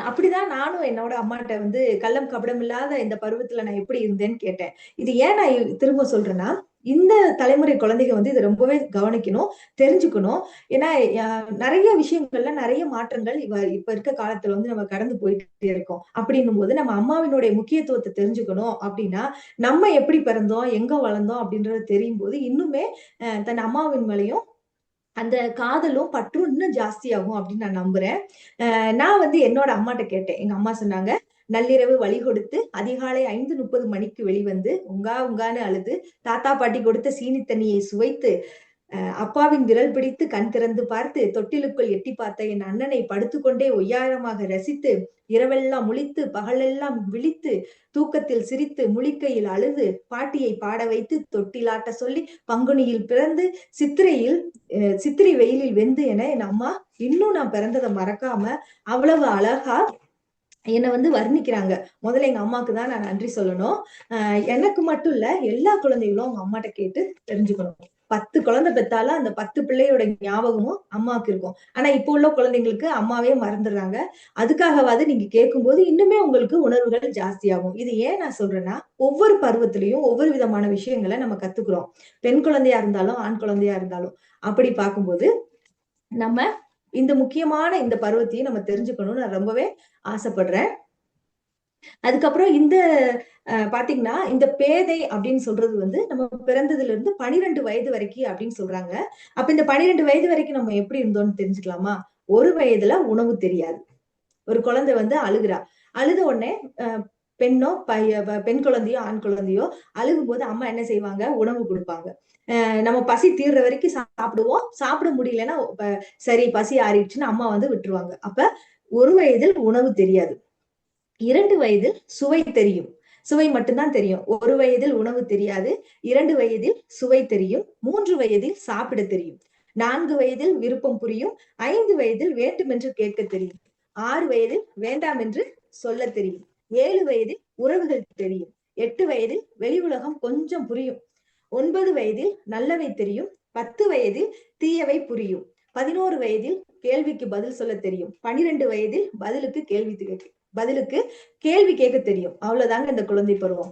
அப்படிதான் நானும் என்னோட அம்மாட்ட வந்து கள்ளம் கபடம் இல்லாத இந்த பருவத்துல நான் எப்படி இருந்தேன்னு கேட்டேன். இது ஏன் நான் திரும்ப சொல்றேன்னா, இந்த தலைமுறை குழந்தைங்க வந்து இதை ரொம்பவே கவனிக்கணும், தெரிஞ்சுக்கணும். ஏன்னா நிறைய விஷயங்கள்ல நிறைய மாற்றங்கள் இப்ப இருக்க காலத்துல வந்து நம்ம கடந்து போயிட்டே இருக்கோம். அப்படின்னும் போது நம்ம அம்மாவினுடைய முக்கியத்துவத்தை தெரிஞ்சுக்கணும் அப்படின்னா, நம்ம எப்படி பிறந்தோம், எங்க வளர்ந்தோம் அப்படின்றது தெரியும் போது இன்னுமே தன் அம்மாவின் மேலையும் அந்த காதலும் பற்றும் இன்னும் ஜாஸ்தியாகும் அப்படின்னு நான் நம்புறேன். நான் வந்து என்னோட அம்மாட்ட கேட்டேன். எங்க அம்மா சொன்னாங்க, நள்ளிரவு வழி கொடுத்து அதிகாலை 5:30 மணிக்கு வெளிவந்து உங்கான்னு அழுது தாத்தா பாட்டி கொடுத்த சீனி தண்ணியை சுவைத்து அப்பாவின் விரல் பிடித்து கண் திறந்து பார்த்து தொட்டிலுக்குள் எட்டி பார்த்த என் அண்ணனை படுத்துக்கொண்டே ஒய்யாரமாக ரசித்து இரவெல்லாம் முழித்து பகலெல்லாம் விழித்து தூக்கத்தில் சிரித்து முழிக்கையில் அழுது பாட்டியை பாட வைத்து தொட்டிலாட்ட சொல்லி பங்குனியில் பிறந்து சித்திரை வெயிலில் வெந்து என என் அம்மா இன்னும் நான் பிறந்ததை மறக்காம அவ்வளவு அழகா என்னை வந்து வர்ணிக்கிறாங்க. முதல்ல எங்க அம்மாக்கு தான் நான் நன்றி சொல்லணும். எனக்கு மட்டும் இல்ல, எல்லா குழந்தைகளும் அவங்க அம்மாட்ட கேட்டு தெரிஞ்சுக்கணும். 10 குழந்தை பெத்தாலும் அந்த 10 பிள்ளையோட ஞாபகமும் அம்மாவுக்கு இருக்கும். ஆனா இப்போ உள்ள குழந்தைங்களுக்கு அம்மாவே மறந்துடுறாங்க. அதுக்காகவாது நீங்க கேட்கும்போது இன்னுமே உங்களுக்கு உணர்வுகள் ஜாஸ்தியாகும். இது ஏன் நான் சொல்றேன்னா, ஒவ்வொரு பருவத்திலையும் ஒவ்வொரு விதமான விஷயங்களை நம்ம கத்துக்கிறோம். பெண் குழந்தையா இருந்தாலும் ஆண் குழந்தையா இருந்தாலும். அப்படி பார்க்கும்போது நம்ம இந்த முக்கியமான இந்த பருவத்தையும் நம்ம தெரிஞ்சுக்கணும்னு நான் ரொம்பவே ஆசைப்படுறேன். அதுக்கப்புறம் இந்த பாத்தீங்கன்னா இந்த பேதை அப்படின்னு சொல்றது வந்து நம்ம பிறந்ததுல இருந்து 12 வயது வரைக்கும் அப்படின்னு சொல்றாங்க. அப்ப இந்த 12 வயது வரைக்கும் நம்ம எப்படி இருந்தோம்னு தெரிஞ்சுக்கலாமா? 1 வயதுல உணவு தெரியாது. ஒரு குழந்தை வந்து அழுகுறா, அழுத உடனே பெண் குழந்தையோ ஆண் குழந்தையோ அழுகும் போது அம்மா என்ன செய்வாங்க? உணவு கொடுப்பாங்க. நம்ம பசி தீர்ற வரைக்கும் சாப்பிடுவோம். சாப்பிட முடியலன்னா சரி பசி ஆறிடுச்சுன்னு அம்மா வந்து விட்டுருவாங்க. அப்ப 1 வயதில் உணவு தெரியாது. 2 வயதில் சுவை தெரியும். சுவை மட்டும்தான் தெரியும். 1 வயதில் உணவு தெரியாது. 2 வயதில் சுவை தெரியும். 3 வயதில் சாப்பிட தெரியும். 4 வயதில் விருப்பம் புரியும். 5 வயதில் வேண்டும் என்று கேட்க தெரியும். 6 வயதில் வேண்டாம் என்று சொல்ல தெரியும். 7 வயதில் உறவுகள் தெரியும். 8 வயதில் வெளி உலகம் கொஞ்சம் புரியும். 9 வயதில் நல்லவை தெரியும். 10 வயதில் தீயவை புரியும். 11 வயதில் கேள்விக்கு பதில் சொல்ல தெரியும். 12 வயதில் பதிலுக்கு கேள்வி கேட்க தெரியும். அவ்வளவுதாங்க இந்த குழந்தை பருவம்.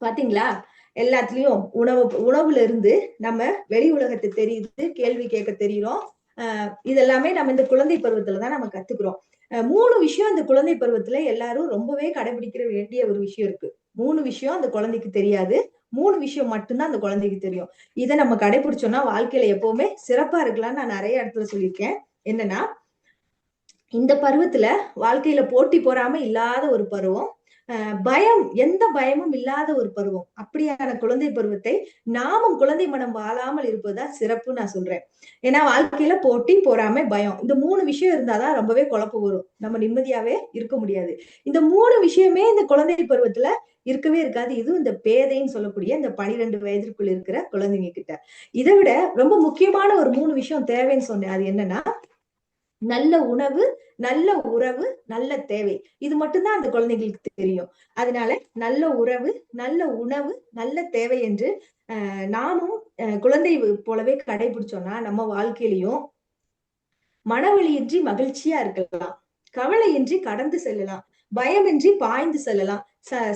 பாத்தீங்களா? எல்லாத்துலயும் உணவுல இருந்து நம்ம வெளி உலகத்தை தெரியுது, கேள்வி கேட்க தெரியும். இதெல்லாமே நம்ம இந்த குழந்தை பருவத்துலதான் நம்ம கத்துக்கிறோம். 3 விஷயம் இந்த குழந்தை பருவத்துல எல்லாரும் ரொம்பவே கடைபிடிக்கிற வேண்டிய ஒரு விஷயம் இருக்கு. 3 விஷயம் அந்த குழந்தைக்கு தெரியாது. 3 விஷயம் மட்டும்தான் அந்த குழந்தைக்கு தெரியும். இதை நம்ம கடைபிடிச்சோம்னா வாழ்க்கையில எப்பவுமே சிறப்பா இருக்கலாம்னு நான் நிறைய இடத்துல சொல்லியிருக்கேன். என்னன்னா, இந்த பருவத்துல வாழ்க்கையில போட்டி போறாம இல்லாத ஒரு பருவம், எந்த பயமும் இல்லாத ஒரு பருவம். அப்படியான குழந்தை பருவத்தை நாமும் குழந்தை மனம் வாழாமல் இருப்பதா சிறப்பு நான் சொல்றேன். ஏன்னா வாழ்க்கையில போட்டி பொறாமை பயம் இந்த 3 விஷயம் இருந்தாதான் ரொம்பவே குழப்பம் வரும். நம்ம நிம்மதியாவே இருக்க முடியாது. இந்த 3 விஷயமே இந்த குழந்தை பருவத்துல இருக்கவே இருக்காது. இதுவும் இந்த பேதைன்னு சொல்லக்கூடிய இந்த 12 வயதிற்குள் இருக்கிற குழந்தைங்க கிட்ட. இதை விட ரொம்ப முக்கியமான ஒரு 3 விஷயம் தேவைன்னு சொன்னேன். அது என்னன்னா, நல்ல உணவு, நல்ல உறவு, நல்ல தேவை. இது மட்டும்தான் அந்த குழந்தைகளுக்கு தெரியும். அதனால நல்ல உறவு, நல்ல உணவு, நல்ல தேவை என்று நாமும் குழந்தை போலவே கடைபிடிச்சோம்னா நம்ம வாழ்க்கையிலையும் மனவழியின்றி மகிழ்ச்சியா இருக்கலாம், கவலையின்றி கடந்து செல்லலாம், பயமின்றி பாய்ந்து செல்லலாம்,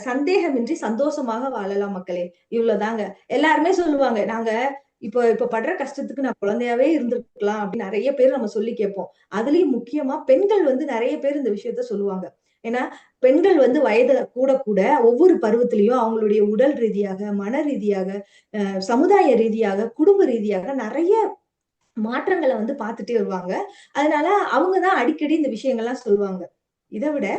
சந்தேகமின்றி சந்தோஷமாக வாழலாம். மக்களே, இவ்வளவுதாங்க. எல்லாருமே சொல்லுவாங்க, நாங்க இப்ப படுற கஷ்டத்துக்கு நான் குழந்தையாவே இருந்திருக்கலாம் அப்படின்னு நிறைய பேர் நம்ம சொல்லி கேட்போம். அதுலயும் முக்கியமா பெண்கள் வந்து நிறைய பேர் இந்த விஷயத்த சொல்லுவாங்க. ஏன்னா பெண்கள் வந்து வயது கூட கூட ஒவ்வொரு பருவத்திலையும் அவங்களுடைய உடல் ரீதியாக, மன ரீதியாக, சமுதாய ரீதியாக, குடும்ப ரீதியாக நிறைய மாற்றங்களை வந்து பார்த்துட்டே வருவாங்க. அதனால அவங்கதான் அடிக்கடி இந்த விஷயங்கள்லாம் சொல்லுவாங்க. இதை விட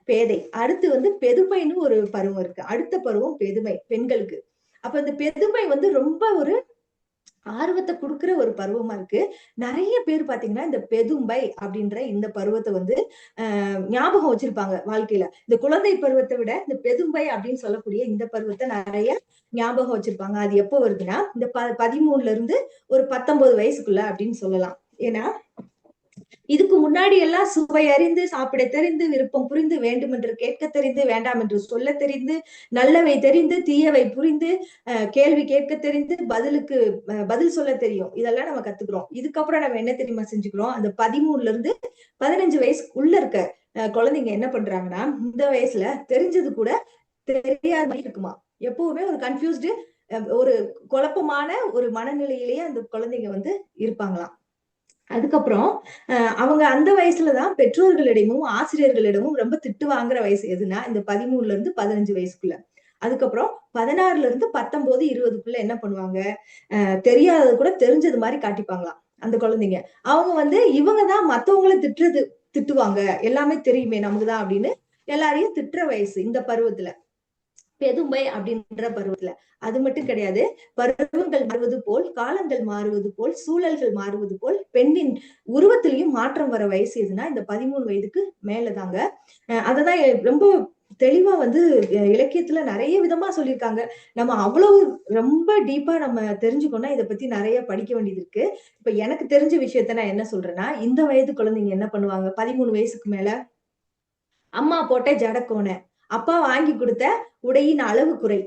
பேதை அடுத்து வந்து பெதுமைன்னு ஒரு பருவம் இருக்கு. அடுத்த பருவம் பெதுமை பெண்களுக்கு. அப்ப இந்த பெதுமை வந்து ரொம்ப ஒரு ஆர்வத்தை கொடுக்கிற ஒரு பருவமா இருக்கு. நிறைய பேர் பாத்தீங்கன்னா இந்த பெதும்பை அப்படின்ற இந்த பருவத்தை வந்து ஞாபகம் வச்சிருப்பாங்க வாழ்க்கையில. இந்த குழந்தை பருவத்தை விட இந்த பெதும்பை அப்படின்னு சொல்லக்கூடிய இந்த பருவத்தை நிறைய ஞாபகம் வச்சிருப்பாங்க. அது எப்போ வருதுன்னா இந்த 13ல இருந்து ஒரு 19 வயசுக்குள்ள அப்படின்னு சொல்லலாம். ஏன்னா இதுக்கு முன்னாடி எல்லாம் சுவை அறிந்து, சாப்பிட தெரிந்து, விருப்பம் புரிந்து, வேண்டும் என்று கேட்க தெரிந்து, வேண்டாம் என்று சொல்ல தெரிந்து, நல்லவை தெரிந்து, தீயவை புரிந்து, கேள்வி கேட்க தெரிந்து, பதில் சொல்ல தெரியும். இதெல்லாம் நம்ம கத்துக்கிறோம். இதுக்கப்புறம் நம்ம என்ன தெரியுமா செஞ்சுக்கிறோம்? அந்த 13ல இருந்து 15 வயசுக்குள்ள இருக்க குழந்தைங்க என்ன பண்றாங்கன்னா இந்த வயசுல தெரிஞ்சது கூட தெரியாத மாதிரி இருக்குமா. எப்பவுமே ஒரு கன்ஃபியூஸ்டு, ஒரு குழப்பமான ஒரு மனநிலையிலேயே அந்த குழந்தைங்க வந்து இருப்பாங்களாம். அதுக்கப்புறம் அவங்க அந்த வயசுலதான் பெற்றோர்களிடமும் ஆசிரியர்களிடமும் ரொம்ப திட்டு வாங்குற வயசு எதுனா இந்த 13ல இருந்து 15 வயசுக்குள்ள. அதுக்கப்புறம் 16ல இருந்து 19, 20க்குள்ள என்ன பண்ணுவாங்க, தெரியாதது கூட தெரிஞ்சது மாதிரி காட்டிப்பாங்களாம் அந்த குழந்தைங்க. அவங்க வந்து இவங்கதான் மத்தவங்களை திட்டுவாங்க, எல்லாமே தெரியுமே நமக்குதான் அப்படின்னு எல்லாரையும் திட்டுற வயசு இந்த பருவத்துல, பெதும்பை அப்படின்ற பருவத்துல. அது மட்டும் கிடையாது, பருவங்கள் மாறுவது போல், காலங்கள் மாறுவது போல், சூழல்கள் மாறுவது போல் பெண்ணின் உருவத்திலையும் மாற்றம் வர வயசு எதுனா இந்த 13 வயதுக்கு மேலதாங்க. அததான் ரொம்ப தெளிவா வந்து இலக்கியத்துல நிறைய விதமா சொல்லியிருக்காங்க. நம்ம அவ்வளவு ரொம்ப டீப்பா நம்ம தெரிஞ்சுக்கணும்னா இதை பத்தி நிறைய படிக்க வேண்டியது இருக்கு. இப்ப எனக்கு தெரிஞ்ச விஷயத்த நான் என்ன சொல்றேன்னா, இந்த வயது குழந்தைங்க என்ன பண்ணுவாங்க, 13 வயசுக்கு மேல அம்மா போட்ட ஜடக்கோண, அப்பா வாங்கி கொடுத்த உடையின் அளவு குறை,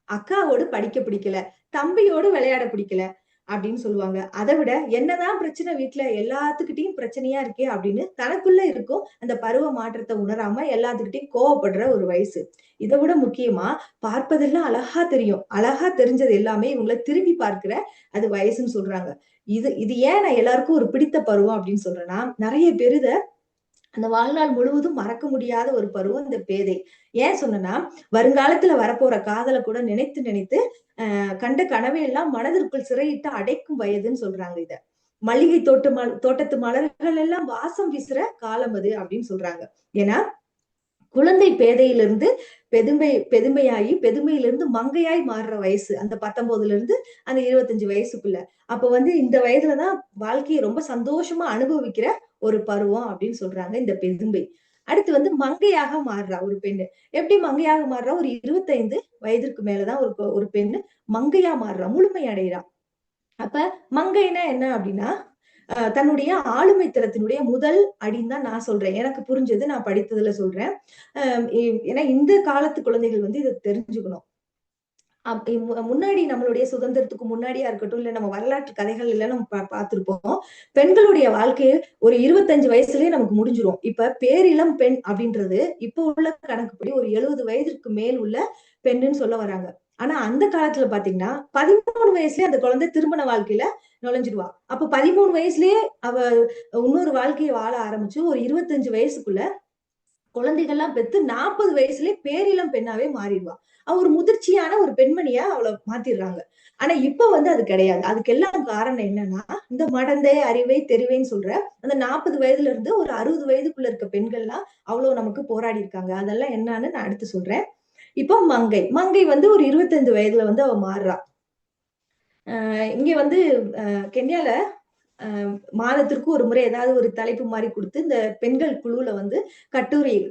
அக்காவோடு படிக்க பிடிக்கல, தம்பியோடு விளையாட பிடிக்கல அப்படின்னு சொல்லுவாங்க. அதை விட என்னதான் பிரச்சனை வீட்டுல, எல்லாத்துக்கிட்டையும் பிரச்சனையா இருக்கே அப்படின்னு தனக்குள்ள இருக்கும் அந்த பருவ மாற்றத்தை உணராம எல்லாத்துக்கிட்டையும் கோவப்படுற ஒரு வயசு. இதை விட முக்கியமா பார்ப்பதெல்லாம் அழகா தெரியும், அழகா தெரிஞ்சது எல்லாமே இவங்களை திரும்பி பார்க்கிற அது வயசுன்னு சொல்றாங்க. இது ஏன் நான் எல்லாருக்கும் ஒரு பிடித்த பருவம் அப்படின்னு சொல்றேன்னா, நிறைய பேரு இத அந்த வாழ்நாள் முழுவதும் மறக்க முடியாத ஒரு பருவம் இந்த பேதை. ஏன் சொன்னா, வருங்காலத்துல வரப்போற காதலை கூட நினைத்து நினைத்து கண்ட கனவை எல்லாம் மனதிற்குள் சிறையிட்டு அடைக்கும் வயதுன்னு சொல்றாங்க இத. மல்லிகை தோட்டத்து மலர்கள் எல்லாம் வாசம் வீசுற காலம் அது அப்படின்னு சொல்றாங்க. ஏன்னா குழந்தை பேதையிலிருந்து பெதுமையாகி பெதுமையிலிருந்து மங்கையாய் மாறுற வயசு அந்த 19ல இருந்து அந்த 25 வயசுக்குள்ள. அப்ப வந்து இந்த வயதுலதான் வாழ்க்கையை ரொம்ப சந்தோஷமா அனுபவிக்கிற ஒரு பருவம் அப்படின்னு சொல்றாங்க இந்த பெதும்பை. அடுத்து வந்து மங்கையாக மாறுறா ஒரு பெண்ணு. எப்படி மங்கையாக மாறுறா, ஒரு 25 வயதிற்கு மேலதான் ஒரு பெண்ணு மங்கையா மாறுறா, முழுமை அடைகிறா. அப்ப மங்கைனா என்ன அப்படின்னா, தன்னுடைய ஆளுமை திறத்தினுடைய முதல் அடின்னு தான் நான் சொல்றேன். எனக்கு புரிஞ்சது, நான் படித்ததுல சொல்றேன். ஏன்னா இந்த காலத்து குழந்தைகள் வந்து இதை தெரிஞ்சுக்கணும். முன்னாடி நம்மளுடைய சுதந்திரத்துக்கு முன்னாடியா இருக்கட்டும், இல்ல நம்ம வரலாற்று கதைகள் எல்லாம் நம்ம பார்த்திருப்போம். பெண்களுடைய வாழ்க்கையை ஒரு 25 வயசுலயே நமக்கு முடிஞ்சிரும். இப்ப பேரிளம் பெண் அப்படின்றது இப்ப உள்ள கணக்குப்படி ஒரு 70 வயதிற்கு மேல் உள்ள பெண்ணுன்னு சொல்ல வராங்க. ஆனா அந்த காலத்துல பாத்தீங்கன்னா 13 வயசுலயே அந்த குழந்தை திருமண வாழ்க்கையில நுழைஞ்சிடுவா. அப்ப 13 வயசுலயே அவ இன்னொரு வாழ்க்கையை வாழ ஆரம்பிச்சு ஒரு 25 வயசுக்குள்ள குழந்தைகள்லாம் பெத்து 40 வயசுலயே பேரிளம் பெண்ணாவே மாறிடுவா. அவ ஒரு முதிர்ச்சியான ஒரு பெண்மணியா அவளை மாத்திடுறாங்க. ஆனா இப்ப வந்து அது கிடையாது. அதுக்கெல்லாம் காரணம் என்னன்னா, இந்த மடந்தை அறிவை தெரிவைன்னு சொல்ற அந்த 40 வயதுல இருந்து ஒரு 60 வயதுக்குள்ள இருக்க பெண்கள்லாம் அவ்வளவு நமக்கு போராடி இருக்காங்க. அதெல்லாம் என்னன்னு நான் அடுத்து சொல்றேன். இப்போ மங்கை வந்து ஒரு 25 வயதுல வந்து அவ மாறுறா. இங்க வந்து கென்யால மாதத்திற்கு ஒரு முறை ஏதாவது ஒரு தலைப்பு மாதிரி கொடுத்து இந்த பெண்கள் குழுல வந்து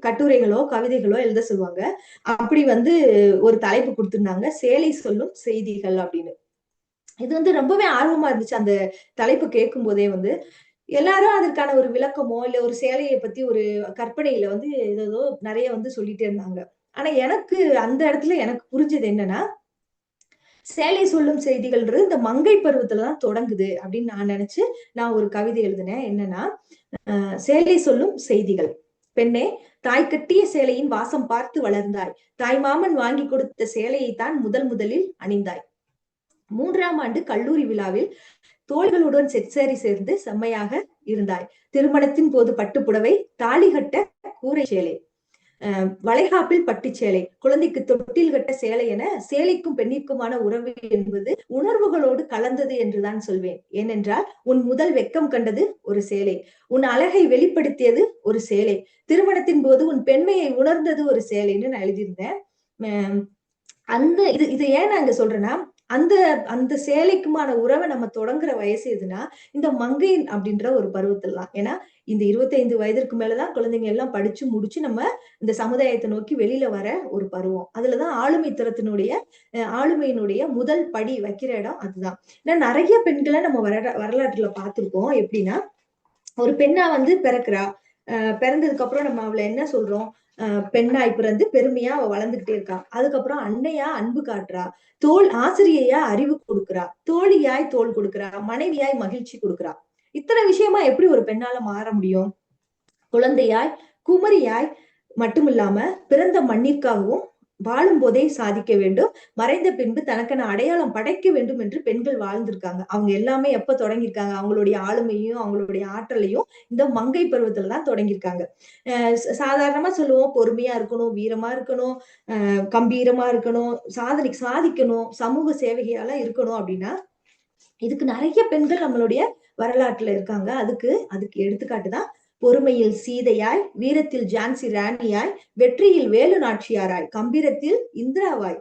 கட்டுரைகளோ கவிதைகளோ எழுத சொல்லுவாங்க. அப்படி வந்து ஒரு தலைப்பு கொடுத்திருந்தாங்க, சேலை சொல்லும் செய்திகள் அப்படின்னு. இது வந்து ரொம்பவே ஆர்வமா இருந்துச்சு. அந்த தலைப்பு கேட்கும் போதே வந்து எல்லாரும் அதற்கான ஒரு விளக்கமோ இல்ல ஒரு சேலையை பத்தி ஒரு கற்பனையில வந்து ஏதோ நிறைய வந்து சொல்லிட்டே இருந்தாங்க. ஆனா எனக்கு அந்த இடத்துல எனக்கு புரிஞ்சது என்னன்னா, சேலை சொல்லும் செய்திகள்ன்றது இந்த மங்கை பருவத்துலதான் தொடங்குது அப்படின்னு நான் நினைச்சு நான் ஒரு கவிதை எழுதினேன். என்னன்னா, சேலை சொல்லும் செய்திகள். பெண்ணே, தாய் கட்டிய சேலையின் வாசம் பார்த்து வளர்ந்தாய். தாய் மாமன் வாங்கி கொடுத்த சேலையைத்தான் முதலில் அணிந்தாய். 3ஆம் ஆண்டு கல்லூரி விழாவில் தோள்களுடன் செட்சேரி சேர்ந்து செம்மையாக இருந்தாய். திருமணத்தின் போது பட்டுப்புடவை, தாலி கட்ட கூரை சேலை, வளைகாப்பில் பட்டு சேலை, குழந்தைக்கு தொட்டில் கட்ட சேலை என சேலைக்கும் பெண்ணிற்குமான உறவு என்பது உணர்வுகளோடு கலந்தது என்றுதான் சொல்வேன். ஏனென்றால் உன் முதல் வெக்கம் கண்டது ஒரு சேலை, உன் அழகை வெளிப்படுத்தியது ஒரு சேலை, திருமணத்தின் போது உன் பெண்மையை உணர்ந்தது ஒரு சேலைன்னு நான் எழுதியிருந்தேன். அந்த இது ஏன் நான் இங்க சொல்றேன்னா, அந்த சேலைக்குமான உறவை நம்ம தொடங்குற வயசு எதுனா இந்த மங்கை அப்படின்ற ஒரு பருவத்துல தான். ஏன்னா இந்த 25 வயதிற்கு மேலதான் குழந்தைங்க எல்லாம் படிச்சு முடிச்சு நம்ம இந்த சமுதாயத்தை நோக்கி வெளியில வர ஒரு பருவம். அதுலதான் ஆளுமையினுடைய முதல் படி வைக்கிற இடம் அதுதான். ஏன்னா நிறைய பெண்களை நம்ம வரலாற்றுல பார்த்திருக்கோம். எப்படின்னா, ஒரு பெண்ணா வந்து பிறக்கிறா, பிறந்ததுக்கு அப்புறம் நம்ம அவளை என்ன சொல்றோம், பெண்ணாய் பிறந்து பெருமையா அவ வளர்ந்துகிட்டே இருக்கா. அதுக்கப்புறம் அன்னையா அன்பு காட்டுறா, ஆசிரியையா அறிவு கொடுக்குறா, தோழியாய் தோள் கொடுக்குறா, மனைவியாய் மகிழ்ச்சி கொடுக்குறா. இத்தனை விஷயமா எப்படி ஒரு பெண்ணால மாற முடியும்? குழந்தையாய் குமரியாய் மட்டுமில்லாம பிறந்த மண்ணிற்காகவும் வாழும் போதே சாதிக்க வேண்டும், மறைந்த பின்பு தனக்கான அடையாளம் படைக்க வேண்டும் என்று பெண்கள் வாழ்ந்திருக்காங்க. அவங்க எல்லாமே எப்ப தொடங்கியிருக்காங்க? அவங்களுடைய ஆளுமையும் அவங்களுடைய ஆற்றலையும் இந்த மங்கை பருவத்துலதான் தொடங்கியிருக்காங்க. சாதாரணமா சொல்லுவோம், பொறுமையா இருக்கணும், வீரமா இருக்கணும், கம்பீரமா இருக்கணும், சாதிக்கணும், சமூக சேவையால இருக்கணும் அப்படின்னா இதுக்கு நிறைய பெண்கள் நம்மளுடைய வரலாற்றுல இருக்காங்க. அதுக்கு எடுத்துக்காட்டு தான் பொறுமையில் சீதையாய், வீரத்தில் ஜான்சி ராணியாய், வெற்றியில் வேலு நாச்சியாராய், கம்பீரத்தில் இந்திராவாய்,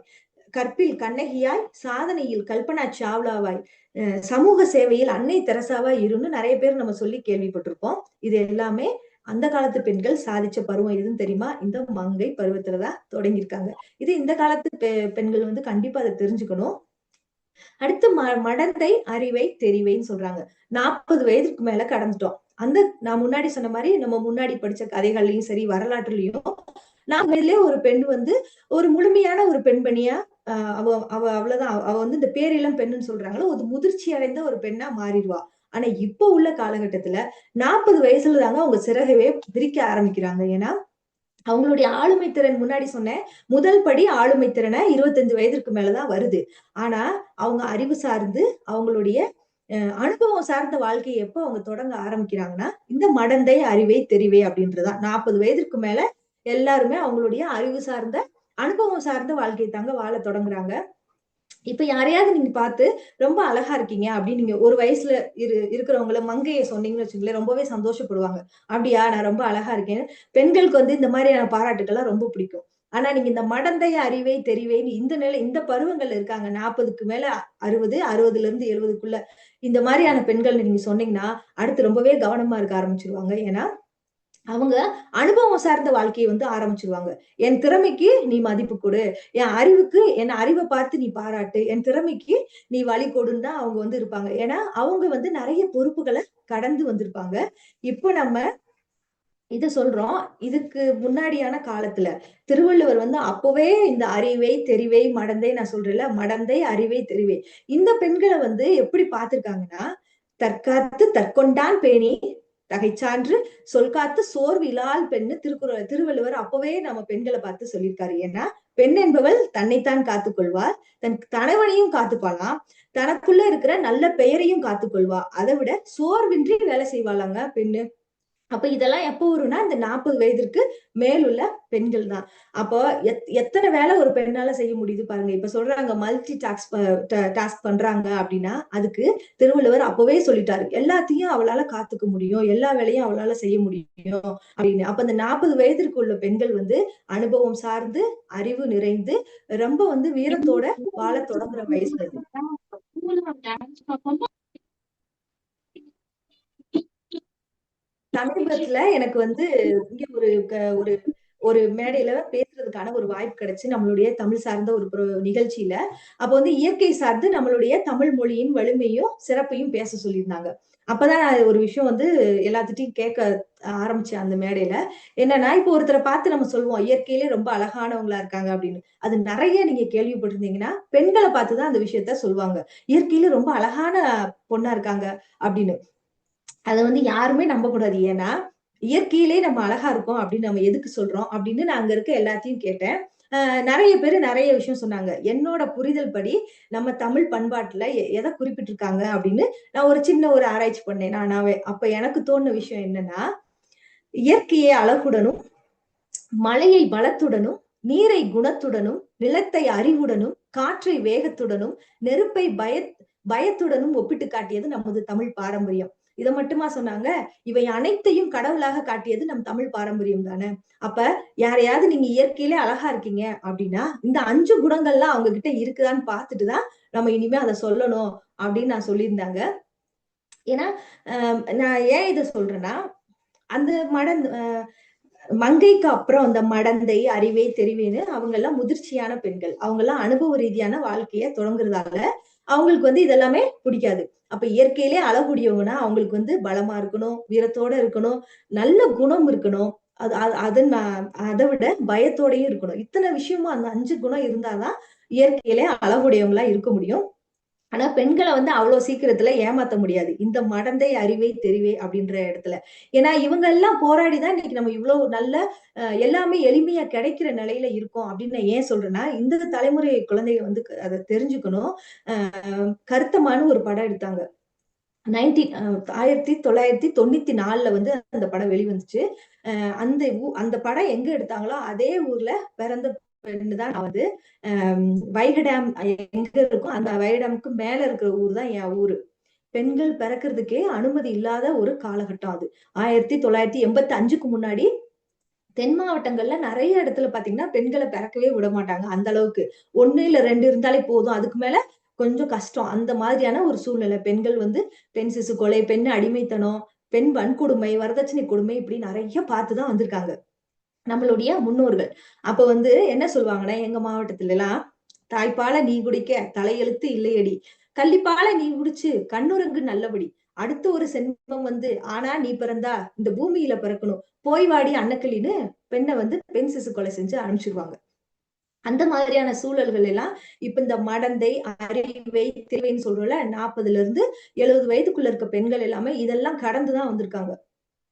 கற்பில் கண்ணகியாய், சாதனையில் கல்பனா சாவ்லாவாய், சமூக சேவையில் அன்னை தெரசாவாய் இருன்னு நிறைய பேர் நம்ம சொல்லி கேள்விப்பட்டிருப்போம். இது எல்லாமே அந்த காலத்து பெண்கள் சாதிச்ச பருவம் எதுன்னு தெரியுமா? இந்த மங்கை பருவத்துலதான் தொடங்கியிருக்காங்க. இது இந்த காலத்து பெண்கள் வந்து கண்டிப்பா அதை தெரிஞ்சுக்கணும். அடுத்து மடந்தை அறிவை தெரிவைன்னு சொல்றாங்க. 40 வயதுக்கு மேல கடந்துட்டோம். நான் முன்னாடி சொன்ன மாதிரி நம்ம முன்னாடி படிச்ச கதைகள்லயும் சரி, வரலாற்றுலயும் 40 வயதுலயே ஒரு பெண் வந்து ஒரு முழுமையான ஒரு பெண்மணியா அவ்வளவுதான். அவ வந்து இந்த பேரிளம் பெண்ணுன்னு சொல்றாங்களோ, ஒரு முதிர்ச்சி அடைந்த ஒரு பெண்ணா மாறிடுவா. ஆனா இப்ப உள்ள காலகட்டத்துல 40 வயசுல தாங்க அவங்க சிறகவே விரிக்க ஆரம்பிக்கிறாங்க. ஏன்னா அவங்களுடைய ஆளுமை திறன், முன்னாடி சொன்னேன், முதல் படி ஆளுமை திறனை 25 வயதிற்கு மேலதான் வருது. ஆனா அவங்க அறிவு சார்ந்து அவங்களுடைய அனுபவம் சார்ந்த வாழ்க்கையை எப்ப அவங்க தொடங்க ஆரம்பிக்கிறாங்கன்னா இந்த மடந்தை அறிவை தெரிவை அப்படின்றதுதான். 40 வயதிற்கு மேல எல்லாருமே அவங்களுடைய அறிவு சார்ந்த அனுபவம் சார்ந்த வாழ்க்கையை தாங்க வாழ தொடங்குறாங்க. இப்ப யாரையாவது நீங்க பார்த்து ரொம்ப அழகா இருக்கீங்க அப்படின்னு நீங்க ஒரு வயசுல இருக்கிறவங்கள மங்கைய சொன்னீங்கன்னு வச்சுங்களேன், ரொம்பவே சந்தோஷப்படுவாங்க. அப்படியா, நான் ரொம்ப அழகா இருக்கேன். பெண்களுக்கு வந்து இந்த மாதிரியான பாராட்டுக்கள்லாம் ரொம்ப பிடிக்கும். ஆனா நீங்க இந்த மடந்தைய அறிவை தெரிவைன்னு இந்த பருவங்கள்ல இருக்காங்க, 40க்கு மேல 60, 60ல இருந்து 70க்குள்ள இந்த மாதிரியான பெண்கள் நீங்க சொன்னீங்கன்னா அடுத்து ரொம்பவே கவனமா இருக்க ஆரம்பிச்சிருவாங்க. ஏன்னா அவங்க அனுபவம் சார்ந்த வாழ்க்கையை வந்து ஆரம்பிச்சிருவாங்க. என் திறமைக்கு நீ மதிப்பு கொடு, என் அறிவுக்கு என் அறிவை பார்த்து நீ பாராட்டு, என் திறமைக்கு நீ வழி கொடுன்னு தான் அவங்க வந்து இருப்பாங்க. ஏன்னா அவங்க வந்து நிறைய பொறுப்புகளை கடந்து வந்திருப்பாங்க. இப்போ நம்ம இத சொல்றோம். இதுக்கு முன்னாடியான காலத்துல திருவள்ளுவர் வந்து அப்பவே இந்த அறிவை தெரிவை மடந்தை, நான் சொல்றேன்ல, மடந்தை அறிவை தெரிவை, இந்த பெண்களை வந்து எப்படி பார்த்திருக்காங்கன்னா, தற்காத்து தற்கொண்டான் பேணி தகைச்சான்று சொல்காத்து சோர்விலால் பெண்ணு திருவள்ளுவர் அப்பவே நம்ம பெண்களை பார்த்து சொல்லியிருக்காரு. ஏன்னா பெண் என்பவள் தன்னைத்தான் காத்துக்கொள்வாள், தன் கணவனையும் காத்துப்பாளாம், தனக்குள்ள இருக்கிற நல்ல பெயரையும் காத்துக்கொள்வா, அதை விட சோர்வின்றி வேலை செய்வாளாங்க பெண்ணு. அப்ப இதெல்லாம் எப்ப வரும்னா இந்த 40 வயதிற்கு மேலுள்ள பெண்கள் தான். அப்போ எத்தனை வேலை ஒரு பெண்ணால செய்ய முடியுது பாருங்க. இப்ப சொல்றாங்க மல்டி டாஸ்க் பண்றாங்க அப்படின்னா அதுக்கு திருவள்ளுவர் அப்பவே சொல்லிட்டாரு, எல்லாத்தையும் அவளால காத்துக்க முடியும், எல்லா வேலையும் அவளால செய்ய முடியும் அப்படின்னு. அப்ப இந்த 40 வயதிற்கு உள்ள பெண்கள் வந்து அனுபவம் சார்ந்து அறிவு நிறைந்து ரொம்ப வந்து வீரத்தோட வாழ தொடங்குற வயசுல இது. சமீபத்துல எனக்கு வந்து இங்க ஒரு ஒரு மேடையில பேசுறதுக்கான ஒரு வாய்ப்பு கிடைச்சு, நம்மளுடைய தமிழ் சார்ந்த ஒரு நிகழ்ச்சியில. அப்ப வந்து இயற்கை சார்ந்து நம்மளுடைய தமிழ் மொழியின் வலிமையும் சிறப்பையும் பேச சொல்லியிருந்தாங்க. அப்பதான் நான் ஒரு விஷயம் வந்து எல்லாத்துட்டையும் கேட்க ஆரம்பிச்சேன் அந்த மேடையில. என்னன்னா, இப்போ ஒருத்தரை பார்த்து நம்ம சொல்லுவோம் இயற்கையிலே ரொம்ப அழகானவங்களா இருக்காங்க அப்படின்னு. அது நிறைய நீங்க கேள்விப்பட்டிருந்தீங்கன்னா பெண்களை பார்த்துதான் அந்த விஷயத்த சொல்லுவாங்க, இயற்கையில ரொம்ப அழகான பொண்ணா இருக்காங்க அப்படின்னு. அதை வந்து யாருமே நம்ப கூடாது. ஏன்னா இயற்கையிலே நம்ம அழகா இருக்கோம் அப்படின்னு நம்ம எதுக்கு சொல்றோம் அப்படின்னு நான் அங்க இருக்க எல்லாத்தையும் கேட்டேன். நிறைய பேரு நிறைய விஷயம் சொன்னாங்க. என்னோட புரிதல் படி நம்ம தமிழ் பண்பாட்டுல எதை குறிப்பிட்டிருக்காங்க அப்படின்னு நான் ஒரு சின்ன ஒரு ஆராய்ச்சி பண்ணேன் நானாவே. அப்ப எனக்கு தோணுன விஷயம் என்னன்னா, இயற்கையை அழகுடனும், மழையை பலத்துடனும், நீரை குணத்துடனும், நிலத்தை அறிவுடனும், காற்றை வேகத்துடனும், நெருப்பை பயத்துடனும் ஒப்பிட்டு காட்டியது நமது தமிழ் பாரம்பரியம். இதை மட்டுமா சொன்னாங்க, இவை அனைத்தையும் கடவுளாக காட்டியது நம் தமிழ் பாரம்பரியம் தானே. அப்ப யாரையாவது நீங்க இயற்கையிலே அழகா இருக்கீங்க அப்படின்னா இந்த 5 குணங்கள்லாம் அவங்க கிட்ட இருக்குதான்னு பார்த்துட்டுதான் நம்ம இனிமே அதை சொல்லணும் அப்படின்னு நான் சொல்லியிருந்தாங்க. ஏன்னா நான் ஏன் இதை சொல்றேன்னா, அந்த மங்கைக்கு அப்புறம் அந்த மடந்தை அறிவை தெரிவேன்னு அவங்க எல்லாம் முதிர்ச்சியான பெண்கள், அவங்க எல்லாம் அனுபவ ரீதியான வாழ்க்கைய தொடங்குறதால அவங்களுக்கு வந்து இதெல்லாமே பிடிக்காது. அப்ப இயற்கையிலே அழகுடையவங்கன்னா அவங்களுக்கு வந்து பலமா இருக்கணும், வீரத்தோட இருக்கணும், நல்ல குணம் இருக்கணும், அதை விட பயத்தோடயும் இருக்கணும். இத்தனை விஷயமும் அந்த 5 குணம் இருந்தாதான் இயற்கையிலே அழகுடையவங்களா இருக்க முடியும். ஆனா பெண்களை வந்து அவ்வளவு சீக்கிரத்துல ஏமாத்த முடியாது இந்த மடந்தை அறிவை தெரிவே அப்படின்ற இடத்துல. ஏன்னா இவங்க எல்லாம் போராடிதான் இன்னைக்கு நம்ம இவ்வளவு நல்ல எல்லாமே எளிமையா கிடைக்கிற நிலையில இருக்கோம் அப்படின்னு நான் ஏன் சொல்றேன்னா, இந்த தலைமுறை குழந்தைங்க வந்து அதை தெரிஞ்சுக்கணும். கருத்தமான ஒரு படம் எடுத்தாங்க 1994 வந்து அந்த படம் வெளிவந்துச்சு. அந்த படம் எங்க எடுத்தாங்களோ அதே ஊர்ல பிறந்த பெண்ணு தான் நான் வந்து வைகை டேம் எங்க இருக்கும் அந்த வைகை டேமுக்கு மேல இருக்கிற ஊர் தான் என் ஊரு. பெண்கள் பிறக்கிறதுக்கே அனுமதி இல்லாத ஒரு காலகட்டம் அது. 1985க்கு முன்னாடி தென் மாவட்டங்கள்ல நிறைய இடத்துல பாத்தீங்கன்னா பெண்களை பிறக்கவே விட மாட்டாங்க. அந்த அளவுக்கு 1 இல்ல 2 இருந்தாலே போதும். அதுக்கு மேல கொஞ்சம் கஷ்டம். அந்த மாதிரியான ஒரு சூழ்நிலை. பெண்கள் வந்து பெண் சிசு கொலை, பெண் அடிமைத்தனம், பெண் வன்கொடுமை, வரதட்சணை கொடுமை இப்படி நிறைய பார்த்துதான் வந்திருக்காங்க நம்மளுடைய முன்னோர்கள். அப்ப வந்து என்ன சொல்லுவாங்கன்னா, எங்க மாவட்டத்துல எல்லாம் தாய்ப்பால நீ குடிக்க தலையெழுத்து இல்லையடி, கள்ளிப்பால நீ குடிச்சு கண்ணுறங்கு நல்லபடி, அடுத்த ஒரு செல்வம் வந்து ஆனா நீ பிறந்தா இந்த பூமியில பிறக்கணும், போய் வாடி அன்னக்கிளின்னு பெண்ணை வந்து பெண் சிசு கொலை செஞ்சு அனுப்பிச்சிருவாங்க. அந்த மாதிரியான சூழல்கள் எல்லாம் இப்ப இந்த மடந்தை அறிவை தேவைன்னு சொல்றோம்ல, 40ல இருந்து 70 வயதுக்குள்ள இருக்க பெண்கள் எல்லாமே இதெல்லாம் கடந்துதான் வந்திருக்காங்க.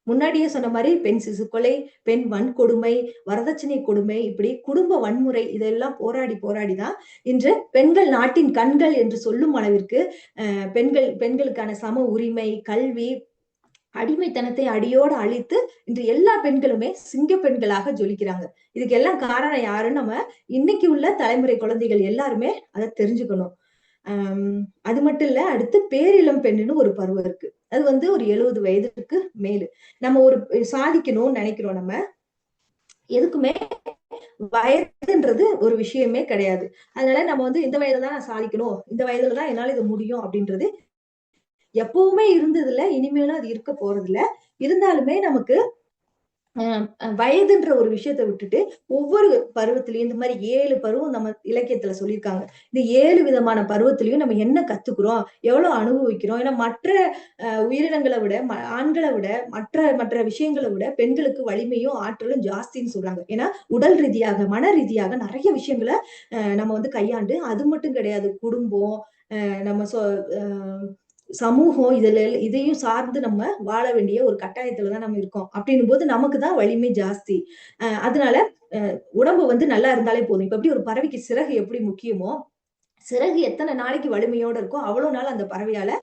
முன்னாடியே சொன்ன மாதிரி பெண் சிசு கொலை, பெண் வன்கொடுமை, வரதட்சணை கொடுமை, இப்படி குடும்ப வன்முறை இதெல்லாம் போராடிதான் இன்று பெண்கள் நாட்டின் கண்கள் என்று சொல்லும் அளவிற்கு பெண்களுக்கான சம உரிமை, கல்வி, அடிமைத்தனத்தை அடியோடு அழித்து இன்று எல்லா பெண்களுமே சிங்க பெண்களாக ஜொலிக்கிறாங்க. இதுக்கு எல்லாம் காரணம் யாருன்னு நம்ம இன்னைக்கு உள்ள தலைமுறை குழந்தைகள் எல்லாருமே அதை தெரிஞ்சுக்கணும். அது மட்டும் இல்ல, அடுத்து பேரிளம் பெண்ணுன்னு ஒரு பருவம் இருக்கு. அது வந்து ஒரு 70 வயதுக்கு மேலு. நம்ம ஒரு சாதிக்கணும்னு நினைக்கிறோம். நம்ம எதுக்குமே வயதுன்றது ஒரு விஷயமே கிடையாது. அதனால நம்ம வந்து இந்த வயதுல தான் நான் சாதிக்கணும், இந்த வயதுலதான் என்னால இது முடியும் அப்படின்றது எப்பவுமே இருந்ததுல, இனிமேலும் அது இருக்க போறது இல்ல. இருந்தாலுமே நமக்கு வயதுன்ற ஒரு விஷயத்தை விட்டுட்டு ஒவ்வொரு பருவத்திலையும் இந்த மாதிரி 7 பருவம் நம்ம இலக்கியத்துல சொல்லியிருக்காங்க. இந்த 7 விதமான பருவத்திலையும் நம்ம என்ன கத்துக்கிறோம், எவ்வளவு அனுபவிக்கிறோம். ஏன்னா மற்ற உயிரினங்களை விட, ஆண்களை விட, மற்ற விஷயங்களை விட பெண்களுக்கு வலிமையும் ஆற்றலும் ஜாஸ்தின்னு சொல்றாங்க. ஏன்னா உடல் ரீதியாக, மன ரீதியாக நிறைய விஷயங்களை நம்ம வந்து கையாண்டு, அது மட்டும் கிடையாது, குடும்பம், நம்ம சமூகம் இதையும் சார்ந்து நம்ம வாழ வேண்டிய ஒரு கட்டாயத்துலதான் நம்ம இருக்கோம். அப்படின்னும் போது நமக்கு தான் வலிமை ஜாஸ்தி. அதனால உடம்பு வந்து நல்லா இருந்தாலே போதும். இப்ப எப்படி ஒரு பறவைக்கு சிறகு எப்படி முக்கியமோ, சிறகு எத்தனை நாளைக்கு வலிமையோட இருக்கோ அவ்வளவு நாள் அந்த பறவையால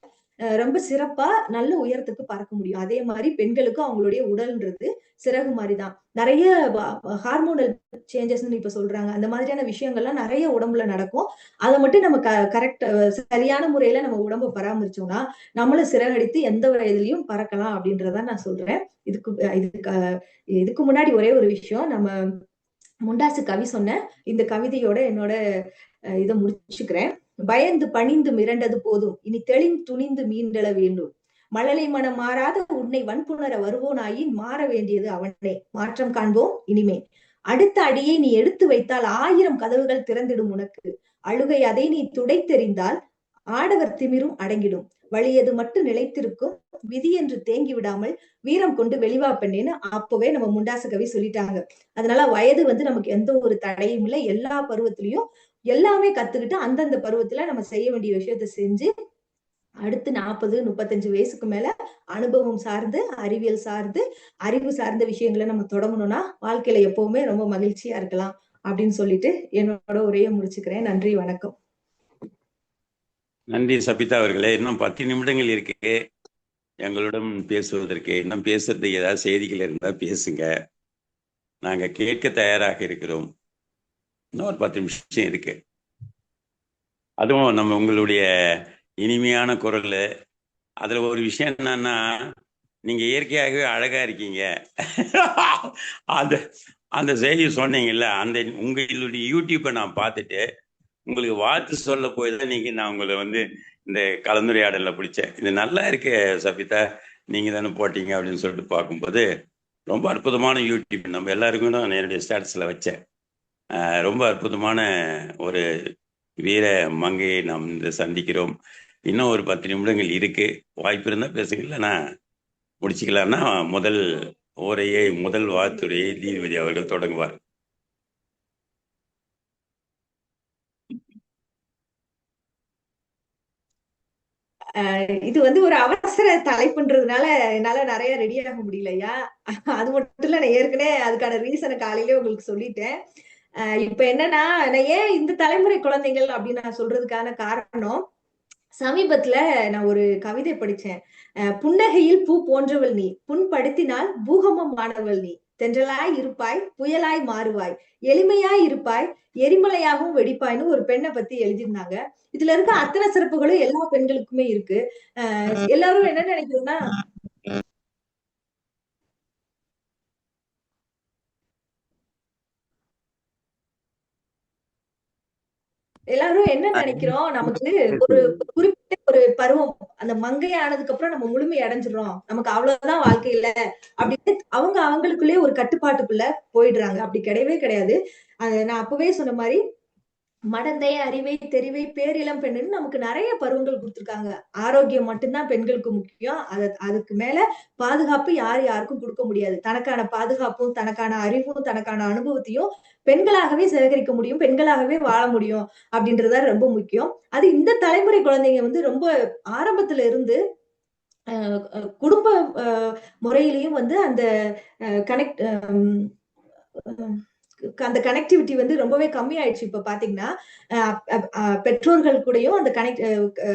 ரொம்ப சிறப்பா நல்ல உயரத்துக்கு பறக்க முடியும். அதே மாதிரி பெண்களுக்கும் அவங்களுடைய உடல்ன்றது சிறகு மாதிரிதான். நிறைய ஹார்மோனல் சேஞ்சஸ்ன்னு இப்ப சொல்றாங்க. அந்த மாதிரியான விஷயங்கள்லாம் நிறைய உடம்புல நடக்கும். அதை மட்டும் நம்ம கரெக்ட் சரியான முறையில நம்ம உடம்பை பராமரிச்சோம்னா நம்மளும் சிறகடித்து எந்த வயதுலயும் பறக்கலாம் அப்படின்றத நான் சொல்றேன். இதுக்கு முன்னாடி ஒரே ஒரு விஷயம், நம்ம முண்டாசு கவி சொன்ன இந்த கவிதையோட என்னோட இதை முடிச்சுக்கிறேன். பயந்து பணிந்து மிரண்டது போதும், இனி துணிந்து மீண்டெழ வேண்டும். மழலை மனம் மாறாத உன்னை வன்புணர வருவோனாயின் மாற வேண்டியது அவனே. மாற்றம் காண்போம் இனிமே. அடுத்த அடியை நீ எடுத்து வைத்தால் 1000 கதவுகள் திறந்திடும் உனக்கு. அழுகை அதை நீ துடைத்தெறிந்தால் ஆடவர் திமிரும் அடங்கிடும். வழியது மட்டும் நிலைத்திருக்கும், விதி என்று தேங்கி விடாமல் வீரம் கொண்டு வெளிவா பெண்ணேன்னு அப்பவே நம்ம முண்டாசு கவி சொல்லிட்டாங்க. அதனால வயது வந்து நமக்கு எந்த ஒரு தடையும் இல்லை. எல்லா பருவத்திலையும் எல்லாமே கத்துக்கிட்டு அந்தந்த பருவத்துல நம்ம செய்ய வேண்டிய விஷயத்த செஞ்சு அடுத்து 40-35 வயசுக்கு மேல அனுபவம் சார்ந்து, அறிவியல் சார்ந்து, அறிவு சார்ந்த விஷயங்களை நம்ம தொடங்கணும்னா வாழ்க்கையில எப்பவுமே ரொம்ப மகிழ்ச்சியா இருக்கலாம் அப்படின்னு சொல்லிட்டு என்னோட உரையை முடிச்சுக்கிறேன். நன்றி, வணக்கம். நன்றி சபிதா அவர்களே. இன்னும் 10 நிமிடங்கள் இருக்கு எங்களுடன் பேசுவதற்கு. இன்னும் பேசுறதுக்கு ஏதாவது செய்திகள் இருந்தா பேசுங்க, நாங்க கேட்க தயாராக இருக்கிறோம். இன்னும் ஒரு 10 நிமிஷம் இருக்கு. அதுவும் நம்ம உங்களுடைய இனிமையான குரல். அதுல ஒரு விஷயம் என்னன்னா, நீங்க இயற்கையாகவே அழகா இருக்கீங்க. அந்த செய்தி சொன்னீங்கல்ல, அந்த உங்களுடைய யூடியூப்பை நான் பார்த்துட்டு உங்களுக்கு வாழ்த்து சொல்ல போய் தான் நான் உங்களை வந்து இந்த கலந்துரையாடல பிடிச்சேன். இது நல்லா இருக்கு சபிதா, நீங்க தானே போட்டீங்க அப்படின்னு சொல்லிட்டு பார்க்கும்போது ரொம்ப அற்புதமான யூடியூப். நம்ம எல்லாருக்கும் தான் என்னுடைய ஸ்டேட்டஸ்ல வச்சேன். ரொம்ப அற்புதமான ஒரு வீர மங்கையை நாம் சந்திக்கிறோம். இன்னும் ஒரு 10 நிமிடங்கள் இருக்கு. வாய்ப்பு இருந்தா பேசுங்க, இல்லைன்னா முடிச்சுக்கலாம்னா முதல் வாழ்த்துரையை நீதிபதி அவர்கள் தொடங்குவார். இது வந்து ஒரு அவசர தலைப்புன்றதுனால என்னால நிறைய ரெடி ஆக முடியலையா. அது மட்டும் இல்ல, நான் ஏற்கனவே அதுக்கான ரீசனை காலையிலே உங்களுக்கு சொல்லிட்டேன். இப்ப என்னன்னா, நான் ஏன் இந்த தலைமுறை குழந்தைகள் அப்படின்னு நான் சொல்றதுக்கான காரணம், சமீபத்துல நான் ஒரு கவிதை படிச்சேன். புன்னகையில் பூ போன்றவள் நீ, புண்படுத்தினால் பூகம்பம் ஆனவள் நீ, தென்றலாய் இருப்பாய் புயலாய் மாறுவாய், எளிமையாய் இருப்பாய் எரிமலையாகவும் வெடிப்பாய்ன்னு ஒரு பெண்ணை பத்தி எழுதியிருந்தாங்க. இதுல இருக்க அத்தனை சிறப்புகளும் எல்லா பெண்களுக்குமே இருக்கு. எல்லாரும் என்ன நினைக்கிறோம்னா, எல்லாரும் என்ன நினைக்கிறோம், நமக்கு ஒரு குறிப்பிட்ட ஒரு பருவம், அந்த மங்கை ஆனதுக்கு அப்புறம் நம்ம முழுமை அடைஞ்சிடறோம், நமக்கு அவ்வளவுதான் வாழ்க்கையில அப்படின்னு அவங்களுக்குள்ளேயே ஒரு கட்டுப்பாட்டுக்குள்ள போயிடுறாங்க. அப்படி கிடையவே கிடையாது. நான் அப்பவே சொன்ன மாதிரி மடந்தை, அறிவை, தெரிவை, பேரிளம் பெண்ணுன்னு நமக்கு நிறைய பருவங்கள் கொடுத்திருக்காங்க. ஆரோக்கியம் மட்டும்தான் பெண்களுக்கு முக்கியம். அதுக்கு மேல பாதுகாப்பு யாருக்கும் கொடுக்க முடியாது. தனக்கான பாதுகாப்பும், தனக்கான அறிவும், தனக்கான அனுபவத்தையும் பெண்களாகவே சேகரிக்க முடியும், பெண்களாகவே வாழ முடியும் அப்படின்றதுதான் ரொம்ப முக்கியம். அது இந்த தலைமுறை குழந்தைங்க வந்து ரொம்ப ஆரம்பத்துல இருந்து குடும்ப முறையிலையும் வந்து அந்த கனெக்ட் அந்த கனெக்டிவிட்டி வந்து ரொம்பவே கம்மி ஆயிடுச்சு. இப்ப பாத்தீங்கன்னா பெற்றோர்கள் கூடயும் அந்த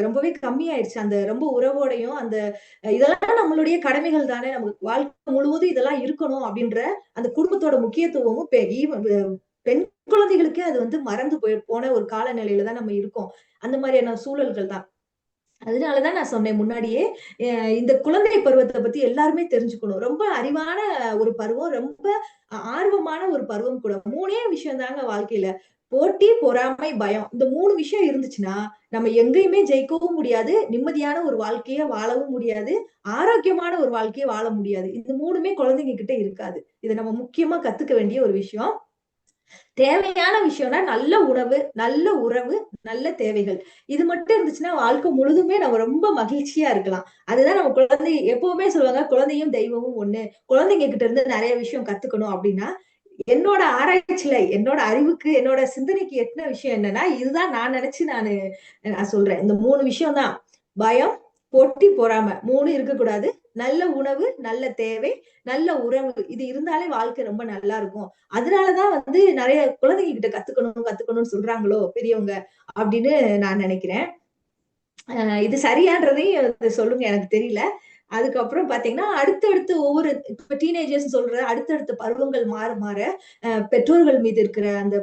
ரொம்பவே கம்மி ஆயிடுச்சு. அந்த ரொம்ப உறவோடையும் அந்த இதெல்லாம் நம்மளுடைய கடமைகள் தானே, நமக்கு வாழ்க்கை முழுவதும் இதெல்லாம் இருக்கணும் அப்படின்ற அந்த குடும்பத்தோட முக்கியத்துவமும் பெண் குழந்தைகளுக்கே அது வந்து மறந்து போன ஒரு காலநிலையில தான் நம்ம இருக்கோம். அந்த மாதிரியான சூழல்கள் தான். அதனாலதான் நான் சொன்னேன் முன்னாடியே, இந்த குழந்தை பருவத்தை பத்தி எல்லாருமே தெரிஞ்சுக்கணும். ரொம்ப அறிவான ஒரு பருவம், ரொம்ப ஆர்வமான ஒரு பருவம் கூட. 3 விஷயம் தாங்க வாழ்க்கையில. போட்டி, பொறாமை, பயம். இந்த 3 விஷயம் இருந்துச்சுன்னா நம்ம எங்கேயுமே ஜெயிக்கவும் முடியாது, நிம்மதியான ஒரு வாழ்க்கைய வாழவும் முடியாது, ஆரோக்கியமான ஒரு வாழ்க்கைய வாழ முடியாது. இந்த 3மே குழந்தைங்க கிட்ட இருக்காது. இதை நம்ம முக்கியமா கத்துக்க வேண்டிய ஒரு விஷயம். தேவையான விஷயம்னா நல்ல உணவு, நல்ல உறவு, நல்ல தேவைகள். இது மட்டும் இருந்துச்சுன்னா வாழ்க்கை முழுதுமே நம்ம ரொம்ப மகிழ்ச்சியா இருக்கலாம். அதுதான் நம்ம குழந்தை எப்பவுமே சொல்லுவாங்க, குழந்தையும் தெய்வமும் ஒண்ணு. குழந்தைங்க கிட்ட இருந்து நிறைய விஷயம் கத்துக்கணும் அப்படின்னா, என்னோட ஆராய்ச்சியில, என்னோட அறிவுக்கு, என்னோட சிந்தனைக்கு எத்தனை விஷயம் என்னன்னா, இதுதான் நான் நினைச்சு நான் சொல்றேன். இந்த 3 விஷயம் தான். பயம், போட்டி, பொறாமை 3 இருக்கக்கூடாது. நல்ல உணவு, நல்ல தேவை, நல்ல உறவு, இது இருந்தாலே வாழ்க்கை ரொம்ப நல்லா இருக்கும். அதனாலதான் வந்து நிறைய குழந்தைங்க கிட்ட கத்துக்கணும்னு சொல்றாங்களோ பெரியவங்க அப்படின்னு நான் நினைக்கிறேன். இது சரியான்றதையும் சொல்லுங்க, எனக்கு தெரியல. அதுக்கப்புறம் பாத்தீங்கன்னா அடுத்தடுத்து ஒவ்வொரு இப்ப டீனேஜர்ஸ் சொல்ற அடுத்தடுத்த பருவங்கள் மாற பெற்றோர்கள் மீது இருக்கிற அந்த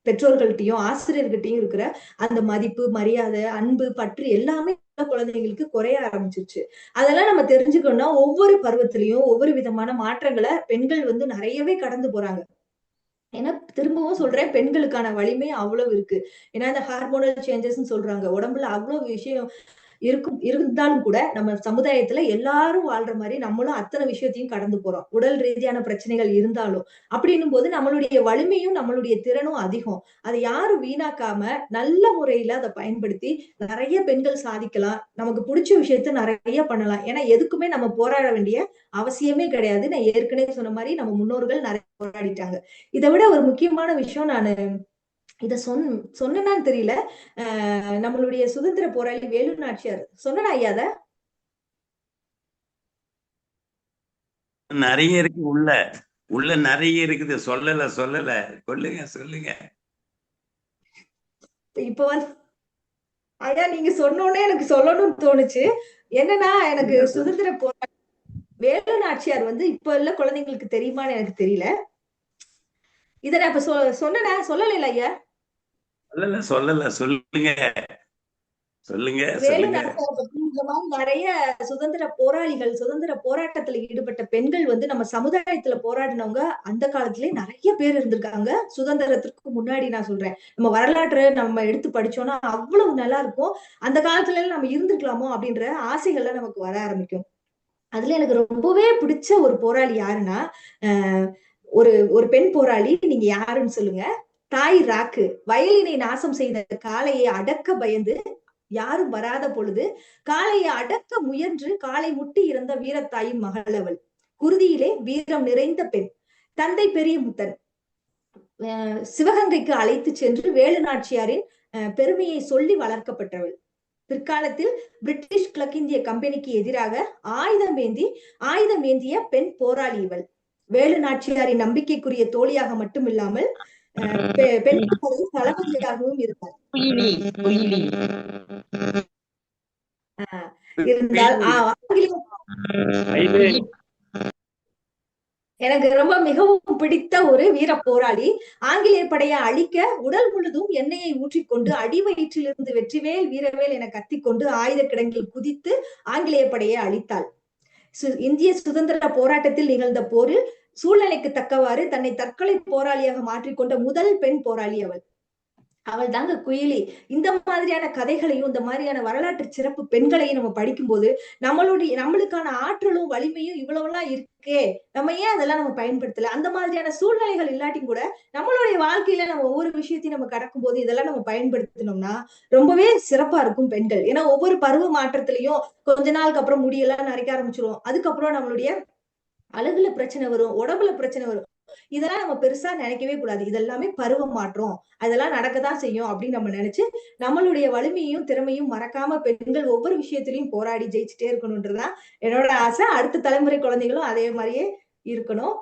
பெற்றோர்கள்ட்டையும் ஆசிரியர்கிட்டையும் இருக்கிற அந்த மதிப்பு, மரியாதை, அன்பு, பற்று எல்லாமே குழந்தைங்களுக்கு குறைய ஆரம்பிச்சிருச்சு. அதெல்லாம் நம்ம தெரிஞ்சுக்கணும்னா ஒவ்வொரு பருவத்திலையும் ஒவ்வொரு விதமான மாற்றங்களை பெண்கள் வந்து நிறையவே கடந்து போறாங்க. ஏன்னா திரும்பவும் சொல்றேன், பெண்களுக்கான வலிமை அவ்வளவு இருக்கு. ஏன்னா இந்த ஹார்மோனல் சேஞ்சஸ் சொல்றாங்க, உடம்புல அவ்வளவு விஷயம் இருந்தாலும் கூட நம்ம சமுதாயத்துல எல்லாரும் வாழ்ற மாதிரி நம்மளும் அத்தனை விஷயத்தையும் கடந்து போறோம். உடல் ரீதியான பிரச்சனைகள் இருந்தாலும் அப்படின்னும் போது நம்மளுடைய வலிமையும் நம்மளுடைய திறனும் அதிகம். அதை யாரும் வீணாக்காம நல்ல முறையில அதை பயன்படுத்தி நிறைய பெண்கள் சாதிக்கலாம். நமக்கு பிடிச்ச விஷயத்த நிறைய பண்ணலாம். ஏன்னா எதுக்குமே நம்ம போராட வேண்டிய அவசியமே கிடையாது. நான் ஏற்கனவே சொன்ன மாதிரி நம்ம முன்னோர்கள் நிறைய போராடிட்டாங்க. இதை விட ஒரு முக்கியமான விஷயம், நான் இத சொன்னான்னு தெரியல, நம்மளுடைய சுதந்திர போராளி வேலு நாச்சியார் சொன்னா ஐயா அத நிறைய இருக்கு, உள்ள நிறைய இருக்குது. சொல்லல சொல்லுங்க. இப்ப வந்து ஐயா நீங்க சொன்னோன்னே எனக்கு சொல்லணும்னு தோணுச்சு. என்னன்னா, எனக்கு சுதந்திர போராளி வேலு நாச்சியார் வந்து இப்ப உள்ள குழந்தைங்களுக்கு தெரியுமான்னு எனக்கு தெரியல. இத நான் இப்ப சொல்லல ஐயா. சொல்லல சொல்லுங்க. வேலு நாச்சியார் பத்தி இந்த மாதிரி நிறைய சுதந்திர போராளிகள், சுதந்திர போராட்டத்துல ஈடுபட்ட பெண்கள் வந்து நம்ம சமுதாயத்துல போராடினவங்க அந்த காலத்திலேயே நிறைய பேர் இருந்திருக்காங்க. சுதந்திரத்திற்கு முன்னாடி நான் சொல்றேன், நம்ம வரலாற்றை நம்ம எடுத்து படிச்சோம்னா அவ்வளவு நல்லா இருக்கும். அந்த காலத்துல நம்ம இருந்திருக்கலாமோ அப்படின்ற ஆசைகள்லாம் நமக்கு வர ஆரம்பிக்கும். அதுல எனக்கு ரொம்பவே பிடிச்ச ஒரு போராளி யாருன்னா, ஒரு பெண் போராளி. நீங்க யாருன்னு சொல்லுங்க. தாய் ராக்கு. வயலினை நாசம் செய்த காளையை அடக்க பயந்து யாரும் வராத பொழுது காளையை அடக்க முயன்று காளை முட்டி இறந்த வீரத்தாயின் மகள் அவள். குருதியிலே வீரம் நிறைந்த பெண். தந்தை பெரிய முத்தன் சிவகங்கைக்கு அழைத்து சென்று வேலு நாச்சியாரின் பெருமையை சொல்லி வளர்க்கப்பட்டவள். பிற்காலத்தில் பிரிட்டிஷ் கிழக்கிந்திய கம்பெனிக்கு எதிராக ஆயுதம் ஏந்திய பெண் போராளி இவள். வேலு நாச்சியாரின் நம்பிக்கைக்குரிய தோழியாக மட்டுமில்லாமல் பெண்களின் தளபதியாகவும் இருந்தார். இருந்தால் எனக்கு ரொம்ப மிகவும் பிடித்த ஒரு வீர போராளி. ஆங்கிலேய படையை அழிக்க உடல் முழுதும் எண்ணெயை ஊற்றிக்கொண்டு அடி வயிற்றிலிருந்து வெற்றிவேல் வீரவேல் என கத்திக்கொண்டு ஆயுத கிடங்கில் குதித்து ஆங்கிலேய படையை அழித்தாள். இந்திய சுதந்திர போராட்டத்தில் நிகழ்ந்த போரில் சூழ்நிலைக்கு தக்கவாறு தன்னை தற்கொலை போராளியாக மாற்றிக்கொண்ட முதல் பெண் போராளி அவள் தாங்க குயிலி. இந்த மாதிரியான கதைகளையும் இந்த மாதிரியான வரலாற்று சிறப்பு பெண்களையும் நம்ம படிக்கும்போது நம்மளுக்கான ஆற்றலும் வலிமையும் இவ்வளவுலாம் இருக்கே, நம்ம ஏன் அதெல்லாம் நம்ம பயன்படுத்தல? அந்த மாதிரியான சூழ்நிலைகள் இல்லாட்டியும் கூட நம்மளுடைய வாழ்க்கையில நம்ம ஒவ்வொரு விஷயத்தையும் நம்ம கடக்கும் போது இதெல்லாம் நம்ம பயன்படுத்தினோம்னா ரொம்பவே சிறப்பா இருக்கும் பெண்கள். ஏன்னா ஒவ்வொரு பருவ மாற்றத்திலையும் கொஞ்ச நாளுக்கு அப்புறம் முடியெல்லாம் நரைக்க ஆரம்பிச்சிரும். அதுக்கப்புறம் நம்மளுடைய அழகுல பிரச்சனை வரும், உடம்புல பிரச்சனை வரும். இதெல்லாம் நம்ம பெருசா நினைக்கவே கூடாது. இதெல்லாமே பருவ மாற்றம், அதெல்லாம் நடக்கதான் செய்யும் அப்படின்னு நம்ம நினைச்சு நம்மளுடைய வலிமையும் திறமையும் மறக்காம பெண்கள் ஒவ்வொரு விஷயத்திலையும் போராடி ஜெயிச்சுட்டே இருக்கணும்ன்றதுதான் என்னோட ஆசை. அடுத்த தலைமுறை குழந்தைகளும் அதே மாதிரியே இருக்கணும்.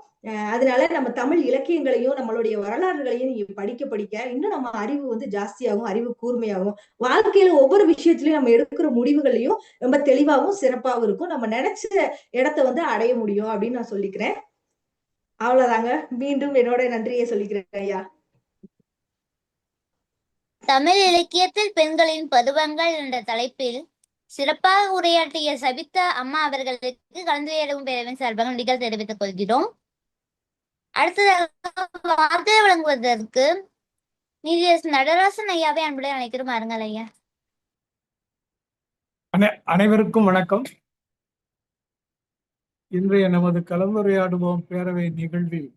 அதனால நம்ம தமிழ் இலக்கியங்களையும் நம்மளுடைய வரலாறுகளையும் படிக்க படிக்க இன்னும் நம்ம அறிவு ஜாஸ்தியாகும், அறிவு கூர்மையாகும். வாழ்க்கையில ஒவ்வொரு விஷயத்திலயும் நம்ம எடுக்கிற முடிவுகளையும் ரொம்ப தெளிவாகவும் சிறப்பாகவும் இருக்கும். நம்ம நினைச்ச இடத்தை அடைய முடியும் அப்படின்னு நான் சொல்லிக்கிறேன். அவ்வளவுதாங்க. மீண்டும் என்னோட நன்றியை சொல்லிக்கிறேன் ஐயா. தமிழ் இலக்கியத்தில் பெண்களின் பருவங்கள் என்ற தலைப்பில் சிறப்பாக உரையாற்றிய சபிதா அம்மா அவர்களுக்கு கலந்துரையாடும் பேரவையின் சார்பாக நன்றிகள் தெரிவித்துக் கொள்கிறோம். அடுத்ததாக வார்த்தை வழங்குவதற்கு நீதியரசர் நடராசன் ஐயாவை அன்புடன் அழைக்கிறோம். அருங்கள் ஐயா. அனைவருக்கும் வணக்கம். இன்றைய நமது கலந்துரையாடுவோம் பேரவை நிகழ்வில்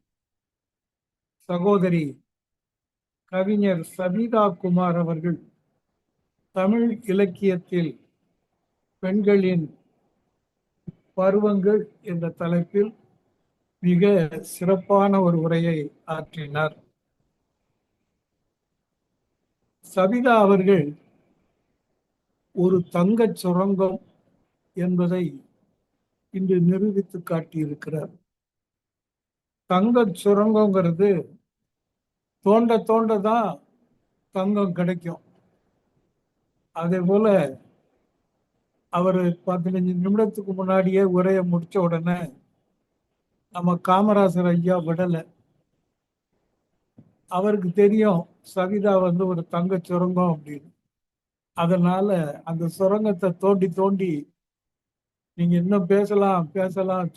சகோதரி கவிஞர் சபிதா குமார் அவர்கள் தமிழ் இலக்கியத்தில் பெண்களின் பருவங்கள் என்ற தலைப்பில் மிக சிறப்பான ஒரு உரையை ஆற்றினார். சபிதா அவர்கள் ஒரு தங்கச் சுரங்கம் என்பதை இன்று நிரூபித்து காட்டியிருக்கிறார். தங்கச் சுரங்கங்கிறது தோண்ட தோண்டதான் தங்கம் கிடைக்கும். அதே போல அவர் 15 நிமிடத்துக்கு முன்னாடியே உரையை முடிச்ச உடனே நம்ம காமராசர் ஐயா விடல. அவருக்கு தெரியும் சபிதா ஒரு தங்கச் சுரங்கம் அப்படின்னு. அதனால அந்த சுரங்கத்தை தோண்டி தோண்டி நீங்க இன்னும் பேசலாம்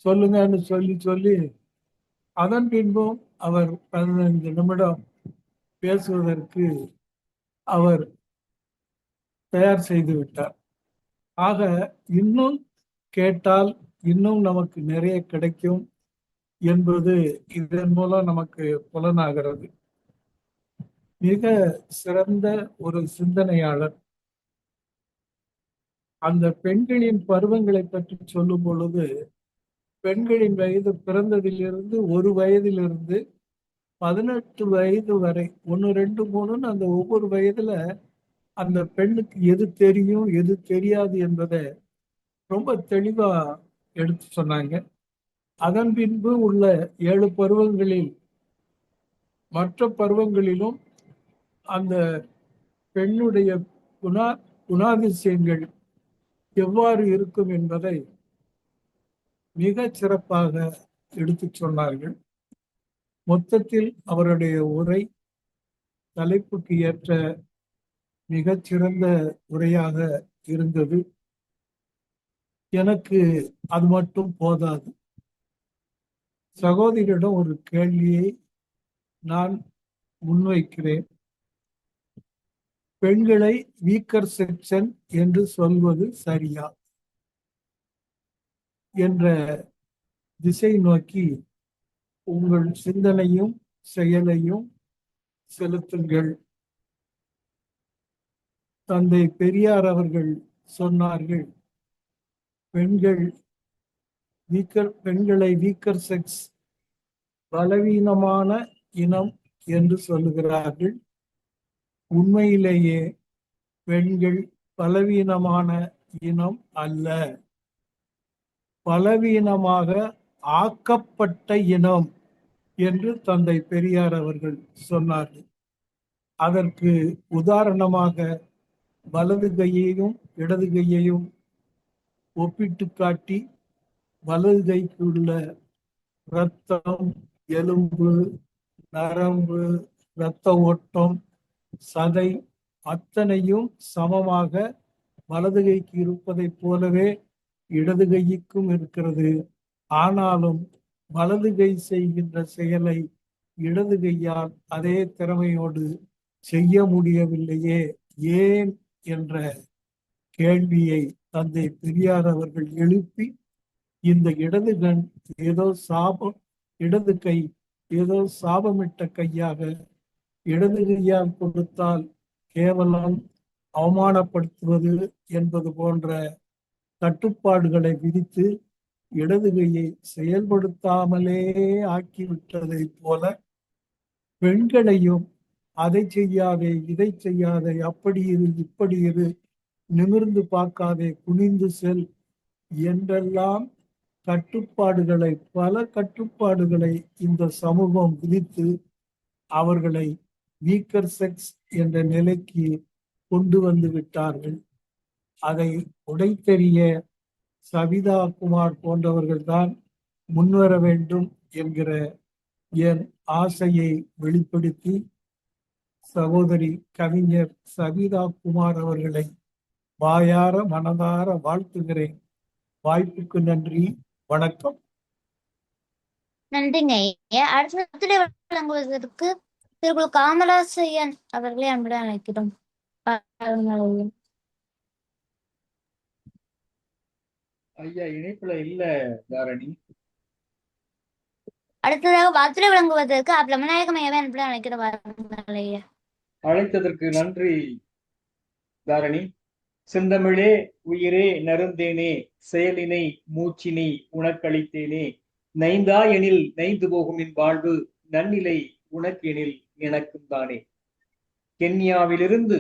சொல்லுங்கன்னு சொல்லி அதன் பின்பும் அவர் 15 நிமிடம் பேசுவதற்கு அவர் தயார் செய்து விட்டார். ஆக இன்னும் கேட்டால் இன்னும் நமக்கு நிறைய கிடைக்கும் என்பது இதன் மூலம் நமக்கு புலனாகிறது. மிக சிறந்த ஒரு சிந்தனையாளர். அந்த பெண்களின் பருவங்களை பற்றி சொல்லும் பொழுது பெண்களின் வயது பிறந்ததிலிருந்து 1 வயதிலிருந்து 18 வயது வரை 1, 2, 3 அந்த ஒவ்வொரு வயதுல அந்த பெண்ணுக்கு எது தெரியும் எது தெரியாது என்பதை ரொம்ப தெளிவா எடுத்து சொன்னாங்க. அதன் பின்பு உள்ள 7 பருவங்களில் மற்ற பருவங்களிலும் அந்த பெண்ணுடைய குணாதிசயங்கள் எவ்வாறு இருக்கும் என்பதை மிக சிறப்பாக எடுத்து சொன்னார்கள். மொத்தத்தில் அவருடைய உரை தலைப்புக்கு ஏற்ற மிகச்சிறந்த உரையாக இருந்தது. எனக்கு அது மட்டும் போதாது. சகோதரியிடம் ஒரு கேள்வியை நான் முன்வைக்கிறேன். பெண்களை வீக்கர் செக்ஷன் என்று சொல்வது சரியா என்ற திசை நோக்கி உங்கள் சிந்தனையும் செயலையும் செலுத்துங்கள். தந்தை பெரியார் அவர்கள் சொன்னார்கள், பெண்களை வீக்கர் செக்ஸ், பலவீனமான இனம் என்று சொல்லுகிறார்கள். உண்மையிலேயே பெண்கள் பலவீனமான இனம் அல்ல, பலவீனமாக ஆக்கப்பட்ட இனம் என்று தந்தை பெரியார் அவர்கள் சொன்னார்கள். அதற்கு உதாரணமாக வலது கையையும் இடது கையையும் ஒப்பிட்டு காட்டி வலது கைக்கு உள்ள இரத்தம், எலும்பு, நரம்பு, இரத்த ஓட்டம், சதை அத்தனையும் சமமாக வலது கைக்கு இருப்பதைப் போலவே இடது கைக்கும் இருக்கிறது. ஆனாலும் வலது கை செய்கின்ற செயலை இடது கையால் அதே திறமையோடு செய்ய முடியவில்லையே, ஏன் என்ற கேள்வியை தந்தை பெரியார் அவர்கள் எழுப்பி, இந்த இடது கண் ஏதோ சாபம், இடது கை ஏதோ சாபமிட்ட கையாக, இடது கையால் கொடுத்தால் கேவலம் அவமானப்படுத்துவது என்பது போன்ற கட்டுப்பாடுகளை விதித்து இடது கையை செயல்படுத்தாமலே ஆக்கிவிட்டதை போல பெண்களையும் அதை செய்யாதே, இதை செய்யாதே, அப்படி இரு, இப்படி இரு, நிமிர்ந்து பார்க்காதே, குனிந்து செல் என்றெல்லாம் கட்டுப்பாடுகளை, பல கட்டுப்பாடுகளை இந்த சமூகம் விதித்து அவர்களை வீக்கர் செக்ஸ் என்ற நிலைக்கு கொண்டு வந்து விட்டார்கள். அதை உடைத்தெறிய சபிதா குமார் போன்றவர்கள் தான் முன்வர வேண்டும் என்கிற என் ஆசையை வெளிப்படுத்தி சகோதரி கவிஞர் சபிதா குமார் அவர்களை வாயார மனதார வாழ்த்துகிறேன். வாய்ப்புக்கு நன்றி, வணக்கம். நன்றிங்க ஐயா. அடுத்த வழங்குவதற்கு திரு காமராசையன் அவர்களை அன்புடன் அழைக்கிறோம். ஐயா இணைப்புல இல்ல தாரணி. அடுத்ததாக வாழ்த்துரை வழங்குவதற்கு அப்ளமநாயகம் ஐயாவை அன்புடன் அழைக்கிறோம் ஐயா. அழைத்ததற்கு நன்றி தாரணி. செந்தமிழே உயிரே நருந்தேனே, செயலினை மூச்சினை உனக்களித்தேனே, நைந்தா எனில் நைந்து போகும் என் வாழ்வு, நன்னிலை உனக்கெனில் எனக்கும் தானே. கென்யாவிலிருந்து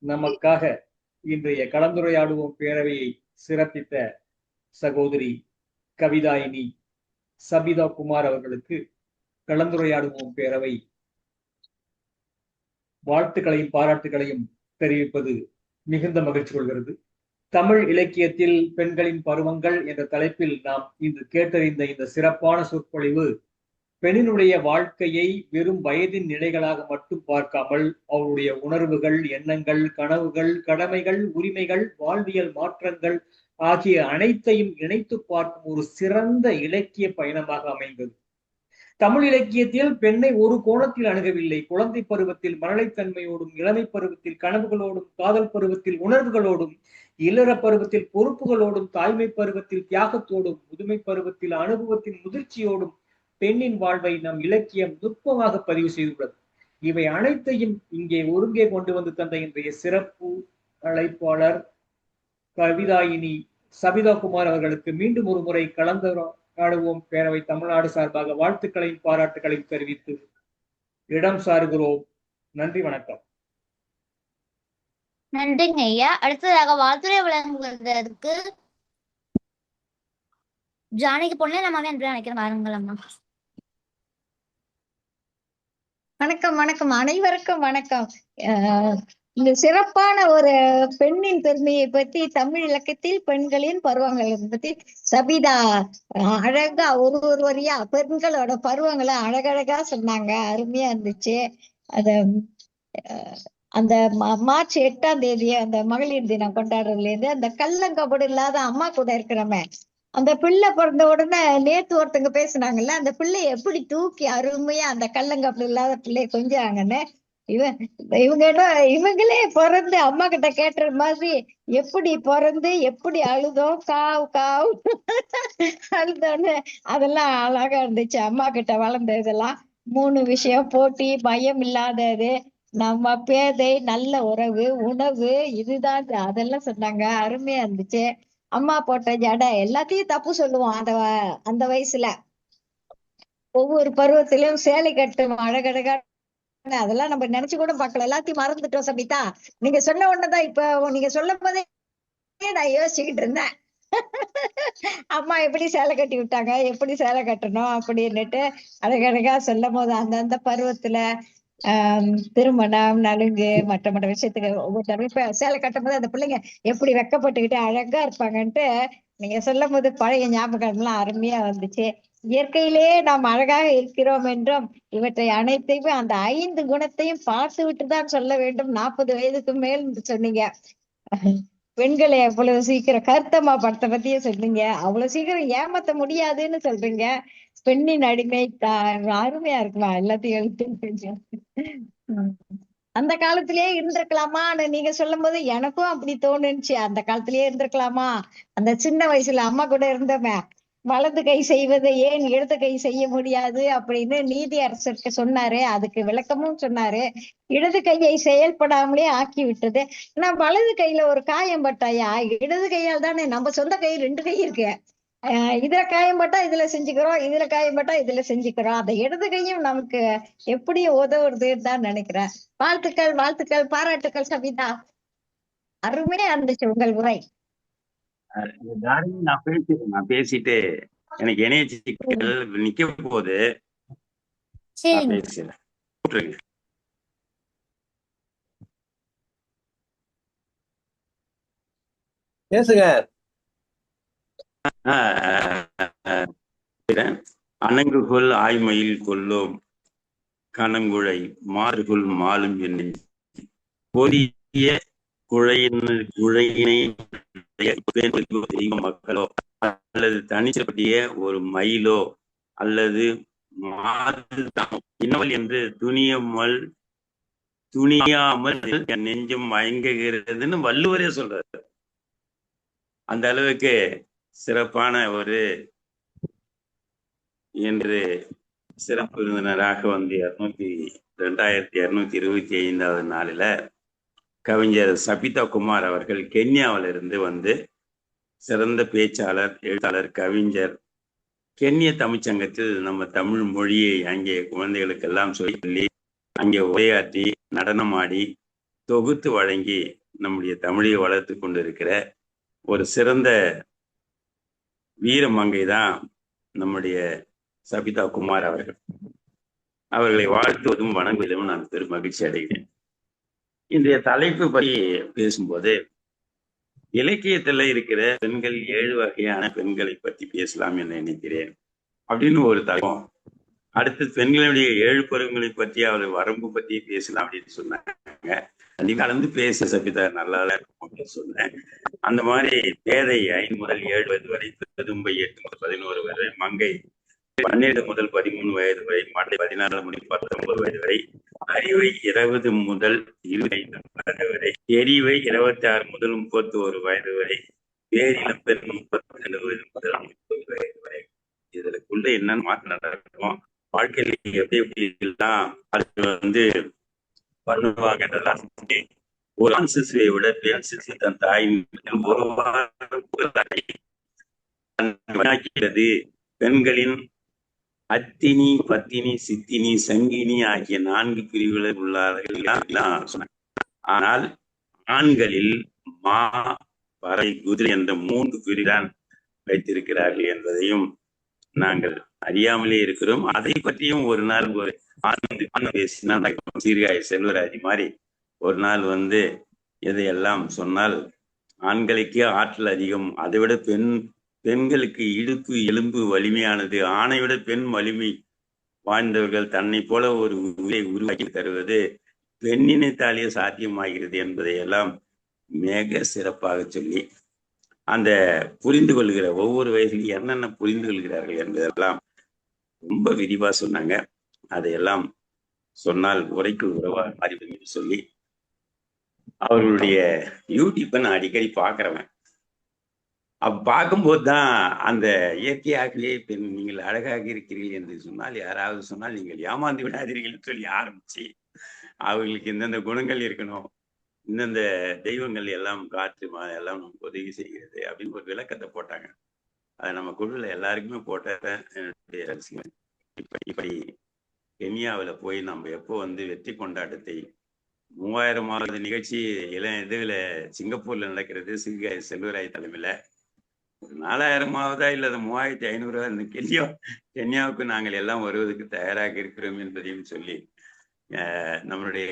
நமக்காக இன்றைய கலந்துரையாடுவோம் பேரவையை சிறப்பித்த சகோதரி கவிதாயினி சபிதா குமார் அவர்களுக்கு கலந்துரையாடுவோம் பேரவை வாழ்த்துக்களையும் பாராட்டுகளையும் தெரிவிப்பது மிகுந்த மகிழ்ச்சி கொள்கிறது. தமிழ் இலக்கியத்தில் பெண்களின் பருவங்கள் என்ற தலைப்பில் நாம் இன்று கேட்டறிந்த இந்த சிறப்பான சொற்பொழிவு பெண்ணினுடைய வாழ்க்கையை வெறும் வயதின் நிலைகளாக மட்டும் பார்க்காமல் அவருடைய உணர்வுகள், எண்ணங்கள், கனவுகள், கடமைகள், உரிமைகள், வாழ்வியல் மாற்றங்கள் ஆகிய அனைத்தையும் இணைத்து பார்க்கும் ஒரு சிறந்த இலக்கிய பயணமாக அமைந்தது. தமிழ் இலக்கியத்தில் பெண்ணை ஒரு கோணத்தில் அணுகவில்லை. குழந்தை பருவத்தில் மழலைத்தன்மையோடும், இளமை பருவத்தில் கனவுகளோடும், காதல் பருவத்தில் உணர்வுகளோடும், இல்லற பருவத்தில் பொறுப்புகளோடும், தாய்மை பருவத்தில் தியாகத்தோடும், முதுமை பருவத்தில் அனுபவத்தின் முதிர்ச்சியோடும் பெண்ணின் வாழ்வை நம் இலக்கியம் நுட்பமாக பதிவு செய்துள்ளது. இவை அனைத்தையும் இங்கே ஒருங்கே கொண்டு வந்து தந்த இன்றைய சிறப்பு அழைப்பாளர் கவிதாயினி சபிதா குமார் அவர்களுக்கு மீண்டும் ஒரு முறை கலந்துரையாடுவோம் பேரவை தமிழ்நாடு சார்பாக வாழ்த்துக்களையும் பாராட்டுகளையும் தெரிவித்து இடம் சாருகிறோம். நன்றி, வணக்கம். நன்றிங்க ஐயா. அடுத்ததாக வாழ்த்துரை வழங்குவதற்கு ஜானகி பொண்ணு நம்மாவே அன்பு நினைக்கிறேன். வாருங்கள் அம்மா. வணக்கம் வணக்கம், அனைவருக்கும் வணக்கம். இந்த சிறப்பான ஒரு பெண்ணின் பெருமையை பத்தி, தமிழ் இலக்கியத்தில் பெண்களின் பருவங்களை பத்தி சபிதா அழகா ஒரு வரியா பெண்களோட பருவங்களை அழகழகா சொன்னாங்க. அருமையா இருந்துச்சு. அத அந்த மார்ச் 8ஆம் தேதி அந்த மகளிர் தினம் கொண்டாடுறதுல இருந்து அந்த கள்ளங்கபடு இல்லாத அம்மா கூட இருக்கிறமே, அந்த பிள்ளை பிறந்த உடனே நேத்து ஒருத்தங்க பேசுனாங்கல்ல, அந்த பிள்ளைய எப்படி தூக்கி அருமையா அந்த கள்ளங்கபடு இல்லாத பிள்ளைய கொஞ்சாங்கன்னு, இவங்களே பிறந்து அம்மா கிட்ட கேட்டுற மாதிரி எப்படி பிறந்து எப்படி அழுதோம், காவு காவு அழுதோன்னு அதெல்லாம் அழகா இருந்துச்சு. அம்மா கிட்ட வளர்ந்த இதெல்லாம் 3 விஷயம்: போட்டி, பயம் இல்லாதது, நம்ம பேதை, நல்ல உறவு, உணவு, இதுதான் அதெல்லாம் சொன்னாங்க. அருமையா இருந்துச்சு. அம்மா போட்ட ஜடை, எல்லாத்தையும் தப்பு சொல்லுவோம் அந்த வயசுல. ஒவ்வொரு பருவத்திலும் சேலை கட்டும் அழகழகா அதெல்லாம் நம்ம நினைச்சு கூட பார்க்கல, எல்லாத்தையும் மறந்துட்டோம் சபிதா. நீங்க சொன்ன உடனேதான் இப்ப நீங்க சொல்லும் போதே நான் யோசிச்சுக்கிட்டு இருந்தேன். அம்மா எப்படி சேலை கட்டி விட்டாங்க, எப்படி சேலை கட்டணும் அப்படின்னுட்டு அழகழகா சொல்லும் போது அந்தந்த பருவத்துல திருமணம், நலுங்கு, மற்ற மற்ற விஷயத்துக்கு ஒவ்வொரு தடவை இப்ப சேலை கட்டும் போது அந்த பிள்ளைங்க எப்படி வெக்கப்பட்டுக்கிட்டு அழகா இருப்பாங்கன்ட்டு நீங்க சொல்லும் போது பழைய ஞாபகம் எல்லாம் அருமையா வந்துச்சு. இயற்கையிலே நாம் அழகாக இருக்கிறோம் என்றும் இவற்றை அனைத்தையுமே அந்த 5 குணத்தையும் பார்த்து விட்டுதான் சொல்ல வேண்டும். 40 வயதுக்கு மேல் சொன்னீங்க. பெண்களை அவ்வளவு சீக்கிரம் கருத்தம்மா படத்தை பத்தியே சொன்னீங்க. அவ்வளவு சீக்கிரம் ஏமாத்த முடியாதுன்னு சொல்றீங்க. பெண்ணின் அடிமை அருமையா இருக்குமா எல்லாத்தையும் எழுத்து. அந்த காலத்திலேயே இருந்திருக்கலாமான்னு நீங்க சொல்லும் போது எனக்கும் அப்படி தோணுச்சு. அந்த காலத்திலேயே இருந்திருக்கலாமா, அந்த சின்ன வயசுல அம்மா கூட இருந்தோமே, வலது கை செய்வதை ஏன் இடது கை செய்ய முடியாது அப்படின்னு நீதி அரசருக்கு சொன்னாரு. அதுக்கு விளக்கமும் சொன்னாரு. இடது கையை செயல்படாமலே ஆக்கி விட்டது. நான் வலது கையில ஒரு காயம் பட்டாயா, இடது கையால் தானே, நம்ம சொந்த கை 2 கை இருக்கு. இதுல காயம் பட்டா இதுல செஞ்சுக்கிறோம், இதுல காயம் பட்டா இதுல செஞ்சுக்கிறோம். அந்த இடது கையும் நமக்கு எப்படி உதவுறதுன்னு தான் நினைக்கிறேன். வாழ்த்துக்கள், வாழ்த்துக்கள், பாராட்டுக்கள் சபிதா. அருமையா இருந்துச்சு உங்கள் உரை. நான் பேசிட்டு எனக்கு இணைய நிக்க போகுது. சரிங்க. பேசுறேன். பேசுங்க. அணங்குகொள் ஆய்மையில் கொல்லோம் கணங்குழை மாறுகொள் மாலும் என்னை பொரிய குழையினை மக்களோ அல்லது தனிச்சப்பட்டிய ஒரு மயிலோ அல்லது மாறு என்று துணியாமல் என் நெஞ்சம் மயங்குகிறதுன்னு வள்ளுவரே சொல்றாரு. அந்த அளவுக்கு சிறப்பான ஒரு என்று சிறப்பு விருந்தினராக வந்து 2225வது நாளில கவிஞர் சபிதா குமார் அவர்கள் கென்யாவிலிருந்து வந்து சிறந்த பேச்சாளர், எழுத்தாளர், கவிஞர், கென்ய தமிழ்ச்சங்கத்தில் நம்ம தமிழ் மொழியை அங்கே குழந்தைகளுக்கெல்லாம் சொல்லி அங்கே உரையாற்றி நடனமாடி தொகுத்து வழங்கி நம்முடைய தமிழை வளர்த்து கொண்டிருக்கிற ஒரு சிறந்த வீரமங்கை தான் நம்முடைய சபிதா குமார் அவர்கள். அவர்களை வாழ்த்துவதும் வணங்குவதும் நான் பெரும் மகிழ்ச்சி அடைகிறேன். இன்றைய தலைப்பு பற்றி பேசும்போது இலக்கியத்துல இருக்கிற பெண்கள் 7 வகையான பெண்களை பற்றி பேசலாம் என்று நினைக்கிறேன் அப்படின்னு ஒரு தலைப்போம். அடுத்து பெண்களுடைய 7 பருவங்களை பற்றி அவர் வரம்பு பற்றி பேசலாம் அப்படின்னு சொன்னாங்க. கலந்து பேச சபிதா நல்லா இருக்கும் சொன்னேன். அந்த மாதிரி பேதை 5 முதல் 7 வயது வரை, பெரும்பை 8 முதல் 11 வரை, மங்கை 12 முதல் 13 வயது வரை, மடை 16 முதல் 19 வயது வரை, அறிவை 20 முதல் 25 வயது வரை, எரிவை 26 முதல் 31 வயது வரை, பேரிளம் பெண் 32 வயது முதல் 30 வயது வரை. இதற்குள்ள என்னன்னு மாற்றம் நடக்கும், வாழ்க்கையில எப்படி எப்படி எல்லாம் அது வந்து பண்ணுவாங்கன்றதெல்லாம் ஒரு ஆண் சிசுவை விட பெண் சிசு தன் தாயின் ஒரு பெண்களின் அத்தினி, பத்தினி, சித்தினி, சங்கினி ஆகிய 4 பிரிவுகளில் உள்ளார்கள் சொன்னாங்க. ஆனால் ஆண்களில் மா, பறை, குதிரை என்ற 3 பிரிவுதான் வைத்திருக்கிறார்கள் என்பதையும் நாங்கள் அறியாமலே இருக்கிறோம். அதை பற்றியும் ஒரு நாள் ஒரு பேசினா சீர்காழி செல்வராஜ் மாதிரி ஒரு நாள் வந்து எதையெல்லாம் சொன்னால் ஆண்களுக்கே ஆற்றல் அதிகம், அதை விட பெண்களுக்கு இடுப்பு எலும்பு வலிமையானது, ஆணை விட பெண் வலிமை வாழ்ந்தவர்கள் தன்னை போல ஒரு உயிரை உருவாக்கி தருவது பெண்ணினைத்தாலேயே சாத்தியமாகிறது என்பதையெல்லாம் மிக சிறப்பாக சொல்லி அந்த புரிந்து கொள்கிற ஒவ்வொரு வயதிலும் என்னென்ன புரிந்து கொள்கிறார்கள் என்பதெல்லாம் ரொம்ப விரிவா சொன்னாங்க. அதையெல்லாம் சொன்னால் உரைக்குள் உறவாக மாறிவிடும் என்று சொல்லி அவர்களுடைய யூடியூப்பை நான் அடிக்கடி பார்க்கிறவன். பார்க்கும்போது தான் அந்த இயற்கையாகவே பெண் நீங்கள் அழகாக இருக்கிறீர்கள் என்று சொன்னால், யாராவது சொன்னால் நீங்கள் ஏமாந்து விடாதீர்கள் சொல்லி ஆரம்பிச்சு அவர்களுக்கு இந்தந்த குணங்கள் இருக்கணும், இந்தந்த தெய்வங்கள் எல்லாம் காற்று எல்லாம் நமக்கு உதவி செய்கிறது அப்படின்னு ஒரு விளக்கத்தை போட்டாங்க. அதை நம்ம குழுல எல்லாருக்குமே போட்ட என்னுடைய ரசிகன் இப்படி கென்யாவில் போய் நம்ம எப்போ வந்து வெற்றி கொண்டாட்டத்தை 3000வது நிகழ்ச்சி இதுல சிங்கப்பூர்ல நடக்கிறது செல்வராய் தலைமையில 4000ஆவதா இல்ல 3500 இந்த கென்யாவுக்கு நாங்கள் எல்லாம் வருவதற்கு தயாராக இருக்கிறோம் என்பதையும் சொல்லி நம்மளுடைய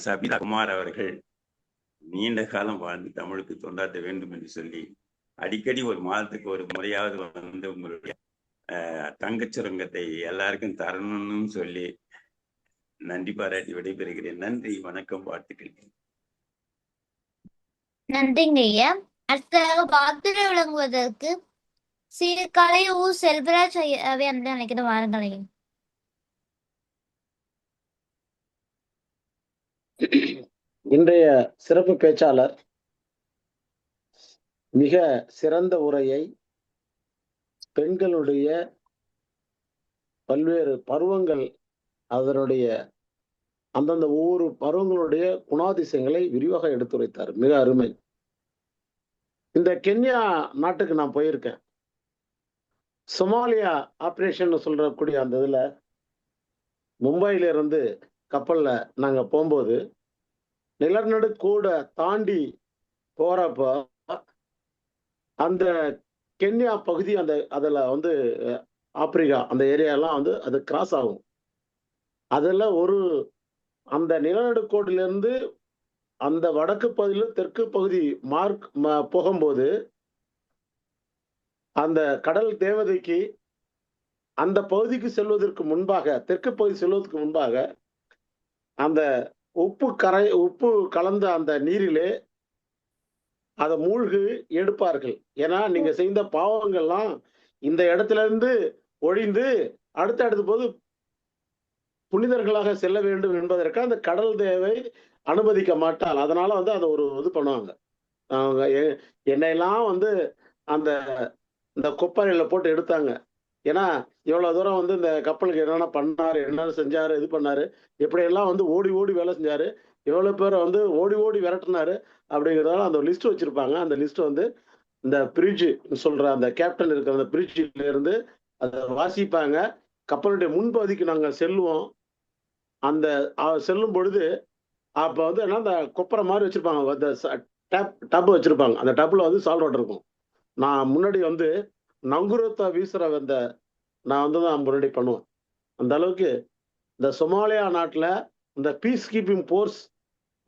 சபிதா குமார் அவர்கள் நீண்ட காலம் வாழ்ந்து தமிழுக்கு தொண்டாற்ற வேண்டும் என்று சொல்லி அடிக்கடி ஒரு மாதத்துக்கு ஒரு முறையாவது வந்து உங்களுடைய தங்கச் சுரங்கத்தை எல்லாருக்கும் தரணும்னு சொல்லி நன்றி பாராட்டி விடைபெறுகிறேன். நன்றி, வணக்கம், வாழ்த்துக்கள். நன்றிங்க ஐயா. அடுத்ததாக பாத்திர விளங்குவதற்கு சீர்காழி செல்வராஜ் ஐயாவே அந்த நினைக்கிறேன். வாருங்கள் ஐயா. இன்றைய சிறப்பு பேச்சாளர் மிக சிறந்த உரையை பெண்களுடைய பல்வேறு பருவங்கள், அதனுடைய அந்தந்த ஒவ்வொரு பருவங்களுடைய குணாதிசயங்களை விரிவாக எடுத்துரைத்தார். மிக அருமை. இந்த கென்யா நாட்டுக்கு நான் போயிருக்கேன். சொமாலியா ஆப்ரேஷன் சொல்றக்கூடிய அந்த இதுல மும்பையில இருந்து கப்பல்ல நாங்க போகும்போது நிலநடுக்கோட தாண்டி போறப்ப அந்த கென்யா பகுதி அதுல வந்து ஆப்பிரிக்கா அந்த ஏரியாலாம் வந்து அது கிராஸ் ஆகும். அதுல அந்த நிலநடுக்கோட்டில இருந்து அந்த வடக்கு பகுதியில தெற்கு பகுதி போகும்போது அந்த கடல் தேவதைக்கு அந்த பகுதிக்கு செல்வதற்கு முன்பாக, தெற்கு பகுதி செல்வதற்கு முன்பாக அந்த உப்பு கலந்த அந்த நீரிலே அதை மூழ்கி எடுப்பார்கள். ஏன்னா நீங்க செய்த பாவங்கள்லாம் இந்த இடத்துல இருந்து ஒழிந்து அடுத்த போது புனிதர்களாக செல்ல வேண்டும் என்பதற்கு அந்த கடல் தேவை அனுமதிக்க மாட்டாள். அதனால வந்து அதை ஒரு இது பண்ணுவாங்க. என்னையெல்லாம் வந்து இந்த கொப்பரையில போட்டு எடுத்தாங்க. ஏன்னா இவ்வளவு தூரம் வந்து இந்த கப்பலுக்கு என்னென்ன பண்ணாரு, என்னென்ன செஞ்சாரு, இது பண்ணாரு, எப்படியெல்லாம் வந்து ஓடி ஓடி வேலை செஞ்சாரு, எவ்வளவு பேரை வந்து ஓடி ஓடி விரட்டினாரு அப்படிங்கிறதால அந்த லிஸ்ட் வச்சிருப்பாங்க. அந்த லிஸ்ட் வந்து இந்த பிரிட்ஜ் சொல்ற அந்த கேப்டன் இருக்கிற அந்த பிரிட்ஜில இருந்து அதை வாசிப்பாங்க. கப்பலுடைய முன்பகுதிக்கு நாங்க செல்லுவோம். அந்த செல்லும் பொழுது அப்ப வந்து என்ன அந்த கொப்பரை மாதிரி வச்சிருப்பாங்க, அந்த டப் வச்சிருப்பாங்க. அந்த டப்ல வந்து சால்ட் வாட்டர் இருக்கும். நான் முன்னாடி வந்து நங்குரத்தை வீசுற நான் வந்து தான் முன்னாடி பண்ணுவேன். அந்த அளவுக்கு இந்த சொமாலியா நாட்டுல இந்த பீஸ் கீப்பிங் போர்ஸ்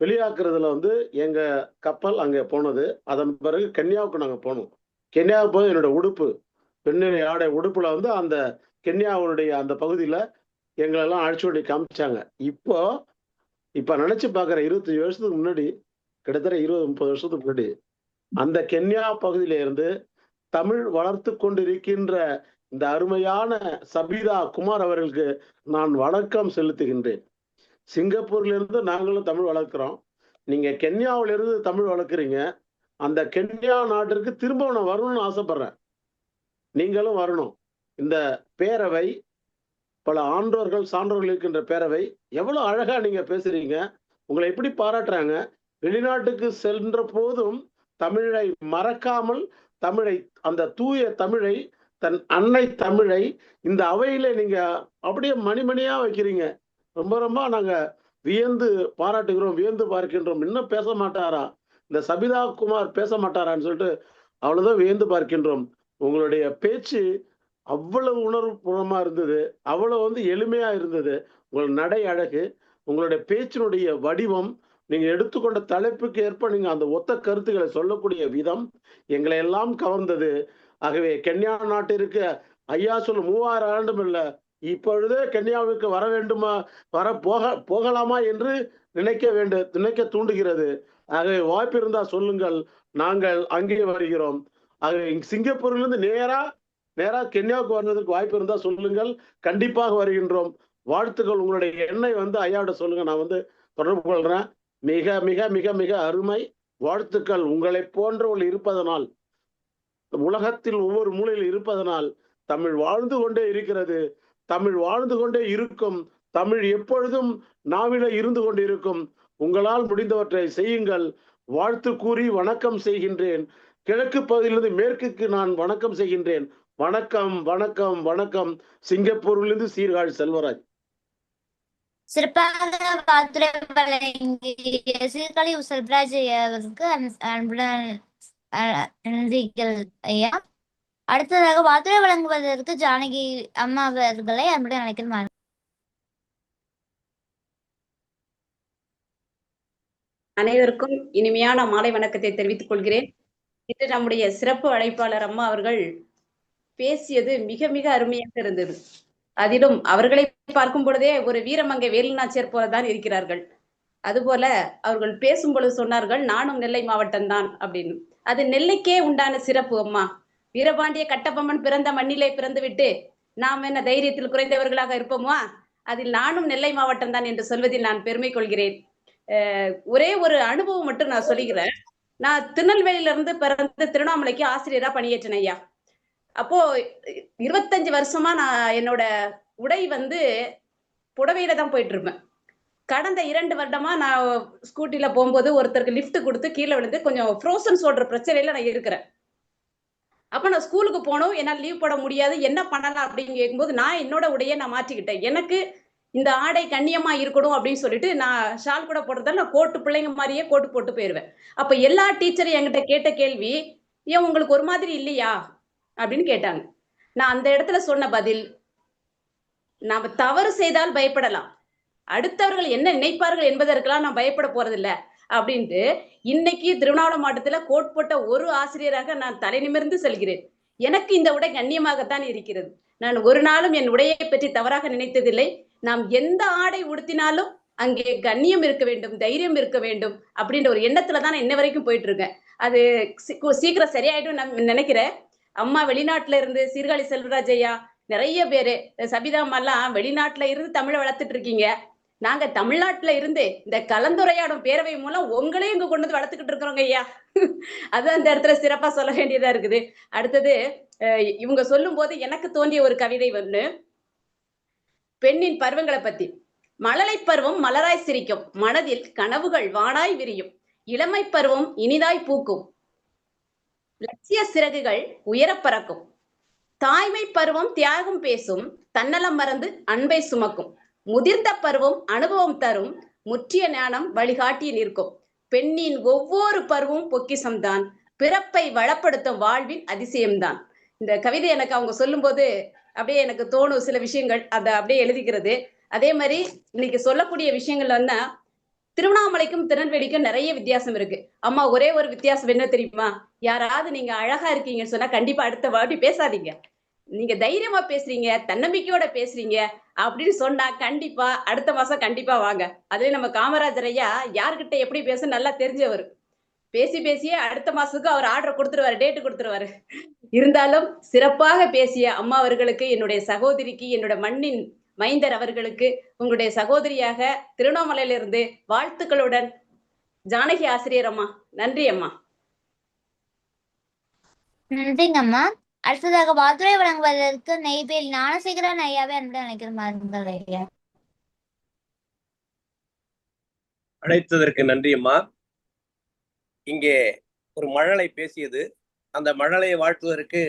வெளியாக்குறதுல வந்து எங்க கப்பல் அங்கே போனது. அதன் பிறகு கென்யாவுக்கு நாங்க போனோம். கென்யாவுக்கு போய் என்னோட உடுப்பு, பெண்ணின் ஆடை உடுப்புல வந்து அந்த கென்யாவுடைய அந்த பகுதியில எங்களெல்லாம் அழைச்சு ஓடி காமிச்சாங்க. இப்ப நினைச்சு பாக்குற 25 வருஷத்துக்கு முன்னாடி, கிட்டத்தட்ட 20-30 வருஷத்துக்கு முன்னாடி அந்த கென்யா பகுதியில இருந்து தமிழ் வளர்த்து கொண்டிருக்கின்ற இந்த அருமையான சபிதா குமார் அவர்களுக்கு நான் வணக்கம் செலுத்துகின்றேன். சிங்கப்பூர்ல இருந்து நாங்களும் தமிழ் வளர்க்கிறோம். நீங்க கென்யாவில இருந்து தமிழ் வளர்க்குறீங்க. அந்த கென்யா நாட்டிற்கு திரும்ப நான் வரணும்னு ஆசைப்படுறேன். நீங்களும் வரணும். இந்த பேரவை, பல ஆன்றோர்கள் சான்றோர்கள் இருக்கின்ற பேரவை, எவ்வளவு அழகா நீங்க பேசுறீங்க. உங்களை எப்படி பாராட்டுறாங்க. வெளிநாட்டுக்கு சென்ற போதும் தமிழை மறக்காமல், தமிழை, அந்த தூய தமிழை, தன் அன்னை தமிழை இந்த அவையில நீங்க அப்படியே மணிமணியா வைக்கிறீங்க. ரொம்ப ரொம்ப நாங்க வியந்து பாராட்டுகிறோம், வியந்து பார்க்கின்றோம். இன்னும் பேச மாட்டாரா இந்த சபிதா குமார், பேச மாட்டாரான்னு சொல்லிட்டு அவ்வளவுதான் வியந்து பார்க்கின்றோம். உங்களுடைய பேச்சு அவ்வளவு உணர்வுபூர்வமா இருந்தது, அவ்வளவு வந்து எளிமையா இருந்தது. உங்கள் நடை அழகு, உங்களுடைய பேச்சினுடைய வடிவம், நீங்க எடுத்துக்கொண்ட தலைப்புக்கு ஏற்ப நீங்க அந்த ஒத்த கருத்துக்களை சொல்லக்கூடிய விதம் எங்களை எல்லாம் கவர்ந்தது. ஆகவே கென்யா நாட்டிற்கு ஐயா சொல்ல 3000 ஆண்டும் இல்லை, இப்பொழுதே கென்யாவுக்கு வர வேண்டுமா, போகலாமா என்று நினைக்க தூண்டுகிறது. ஆகவே வாய்ப்பு இருந்தா சொல்லுங்கள், நாங்கள் அங்கே வருகிறோம். ஆகவே சிங்கப்பூரிலிருந்து நேரா கென்யாவுக்கு வருவதற்கு வாய்ப்பு இருந்தா சொல்லுங்கள், கண்டிப்பாக வருகின்றோம். வாழ்த்துக்கள். உங்களுடைய எண்ணெய் வந்து ஐயாவோட சொல்லுங்க, நான் வந்து தொடர்பு கொள்றேன். மிக மிக மிக மிக அருமை. வாழ்த்துக்கள். உங்களை போன்றவர்கள் இருப்பதனால், உலகத்தில் ஒவ்வொரு மூலையில் இருப்பதனால் தமிழ் வாழ்ந்து கொண்டே இருக்கிறது, தமிழ் வாழ்ந்து கொண்டே இருக்கும், தமிழ் எப்பொழுதும் நாவில இருந்து கொண்டு இருக்கும். உங்களால் முடிந்தவற்றை செய்யுங்கள். வாழ்த்து கூறி வணக்கம் செய்கின்றேன். கிழக்கு பகுதியிலிருந்து மேற்குக்கு நான் வணக்கம் செய்கின்றேன். வணக்கம் வணக்கம் வணக்கம். சிங்கப்பூரிலிருந்து சீர்காழி செல்வராஜ். சிறப்பாக வாழ்த்துரை வழங்கிய சீர்காழி செல்வராஜ் அவருக்கு அன்புடன் நன்றிகள் ஐயா. அடுத்ததாக வாழ்த்துரை வழங்குவதற்கு ஜானகி அம்மா அவர்களை அன்புடன் அழைக்கிறேன். அனைவருக்கும் இனிமையான மாலை வணக்கத்தை தெரிவித்துக் கொள்கிறேன். இன்று நம்முடைய சிறப்பு அழைப்பாளர் அம்மா அவர்கள் பேசியது மிக மிக அருமையாக இருந்தது. அதிலும் அவர்களை பார்க்கும் பொழுதே ஒரு வீரமங்கை வேலுநாச்சியார் போலதான் இருக்கிறார்கள். அதுபோல அவர்கள் பேசும் பொழுது சொன்னார்கள், நானும் நெல்லை மாவட்டம் தான் அப்படின்னு. அது நெல்லைக்கே உண்டான சிறப்பு அம்மா. வீரபாண்டிய கட்டபொம்மன் பிறந்த மண்ணிலே பிறந்து விட்டு நாம் என்ன தைரியத்தில் குறைந்தவர்களாக இருப்போமா? அதில் நானும் நெல்லை மாவட்டம் தான் என்று சொல்வதில் நான் பெருமை கொள்கிறேன். ஒரே ஒரு அனுபவம் மட்டும் நான் சொல்லிக்கிறேன். நான் திருநெல்வேலியில இருந்து பிறந்து திருவண்ணாமலைக்கு ஆசிரியரா பணியேற்றினேன் ஐயா. அப்போ 25 வருஷமா நான் என்னோட உடை புடவையில தான் போயிட்டு இருப்பேன். கடந்த 2 வருடமா நான் ஸ்கூட்டில போகும்போது ஒருத்தருக்கு லிஃப்ட் கொடுத்து கீழே விழுந்து கொஞ்சம் ஃப்ரோசன் சொல்ற பிரச்சனையில நான் இருக்கிறேன். அப்ப நான் ஸ்கூலுக்கு போனோம், என்னால் லீவ் போட முடியாது, என்ன பண்ணலாம் அப்படின்னு கேட்கும்போது நான் என்னோட உடையை நான் மாற்றிக்கிட்டேன். எனக்கு இந்த ஆடை கண்ணியமா இருக்கணும் அப்படின்னு சொல்லிட்டு நான் ஷால் கூட போடுறதால நான் கோட்டு பிள்ளைங்க மாதிரியே கோட்டு போட்டு போயிருவேன். அப்ப எல்லா டீச்சரும் என்கிட்ட கேட்ட கேள்வி, ஏன் உங்களுக்கு ஒரு மாதிரி இல்லையா அப்படின்னு கேட்டாங்க. நான் அந்த இடத்துல சொன்ன பதில், நாம தவறு செய்தால் பயப்படலாம், அடுத்தவர்கள் என்ன நினைப்பார்கள் என்பதற்கெல்லாம் நான் பயப்பட போறதில்லை அப்படின்ட்டு இன்னைக்கு திருவண்ணாமலை மாவட்டத்துல கோட் போட்ட ஒரு ஆசிரியராக நான் தலை நிமிர்ந்து செல்கிறேன். எனக்கு இந்த உடை கண்ணியமாகத்தான் இருக்கிறது. நான் ஒரு நாளும் என் உடையை பற்றி தவறாக நினைத்ததில்லை. நாம் எந்த ஆடை உடுத்தினாலும் அங்கே கண்ணியம் இருக்க வேண்டும், தைரியம் இருக்க வேண்டும் அப்படின்ற ஒரு எண்ணத்துலதான் நான் இன்ன வரைக்கும் போயிட்டு இருக்கேன். அது சீக்கிரம் சரியாயிடும் நான் நினைக்கிறேன். அம்மா வெளிநாட்டுல இருந்து சீர்காழி செல்வராஜ் ஐயா நிறைய பேரு சபிதாமெல்லாம் வெளிநாட்டுல இருந்து தமிழை வளர்த்துட்டு இருக்கீங்க. நாங்க தமிழ்நாட்டுல இருந்து இந்த கலந்துரையாடும் பேரவை மூலம் உங்களையும் இங்க கொண்டு வந்து வளர்த்துக்கிட்டு இருக்கிறோங்க ஐயா. அது அந்த இடத்துல சிறப்பா சொல்ல வேண்டியதா இருக்குது. அடுத்தது இவங்க சொல்லும் போது எனக்கு தோன்றிய ஒரு கவிதை பெண்ணின் பருவங்களை பத்தி. மழலை பருவம் மலராய் சிரிக்கும், மனதில் கனவுகள் வானாய் விரியும், இளமை பருவம் இனிதாய் பூக்கும், லட்சிய சிறகுகள் உயர பறக்கும், தாய்மை பருவம் தியாகம் பேசும், தன்னலம் மறந்து அன்பை சுமக்கும், முதிர்ந்த பருவம் அனுபவம் தரும், முற்றிய ஞானம் வழிகாட்டி நிற்கும், பெண்ணின் ஒவ்வொரு பருவம் பொக்கிசம்தான், பிறப்பை வளப்படுத்தும் வாழ்வின் அதிசயம்தான். இந்த கவிதை எனக்கு அவங்க சொல்லும் போது அப்படியே எனக்கு தோணும் சில விஷயங்கள், அதை அப்படியே எழுதிக்கிறது. அதே மாதிரி இன்னைக்கு சொல்லக்கூடிய விஷயங்கள் திருவண்ணாமலைக்கும் திருநெல்வேலிக்கும் நிறைய வித்தியாசம் இருக்கு. அம்மா ஒரே ஒரு வித்தியாசம் என்ன தெரியுமா? யாராவது நீங்க அழகா இருக்கீங்கன்னு சொன்னா கண்டிப்பா அடுத்த வாட்டி பேசாதீங்க. நீங்க தைரியமா பேசுறீங்க, தன்னம்பிக்கையோட பேசுறீங்க அப்படின்னு சொன்னா கண்டிப்பா அடுத்த மாசம் கண்டிப்பா வாங்க. அதுவே நம்ம காமராஜர் ஐயா யாருக்கிட்ட எப்படி பேச நல்லா தெரிஞ்சவர். பேசி பேசியே அடுத்த மாசத்துக்கு அவர் ஆர்டர் கொடுத்துருவாரு, டேட்டு கொடுத்துருவாரு. இருந்தாலும் சிறப்பாக பேசிய அம்மா அவர்களுக்கு, என்னுடைய சகோதரிக்கு, என்னோட மண்ணின் மைந்தர் அவர்களுக்கு, உங்களுடைய சகோதரியாக திருவண்ணாமலையிலிருந்து வாழ்த்துக்களுடன் ஜானகி ஆசிரியர் அம்மா. நன்றி அம்மா. நன்றிங்க அம்மா. அடுத்ததாக வாழ்த்துரை வழங்குவதற்கு நெய்வேலி ஞானசேகரன் ஐயாவே அன்புடன் அழைக்கிறேன் ஐயா. அழைத்ததற்கு நன்றி அம்மா. இங்கே ஒரு மழலை பேசியது, அந்த மழலையை வாழ்த்துவதற்கு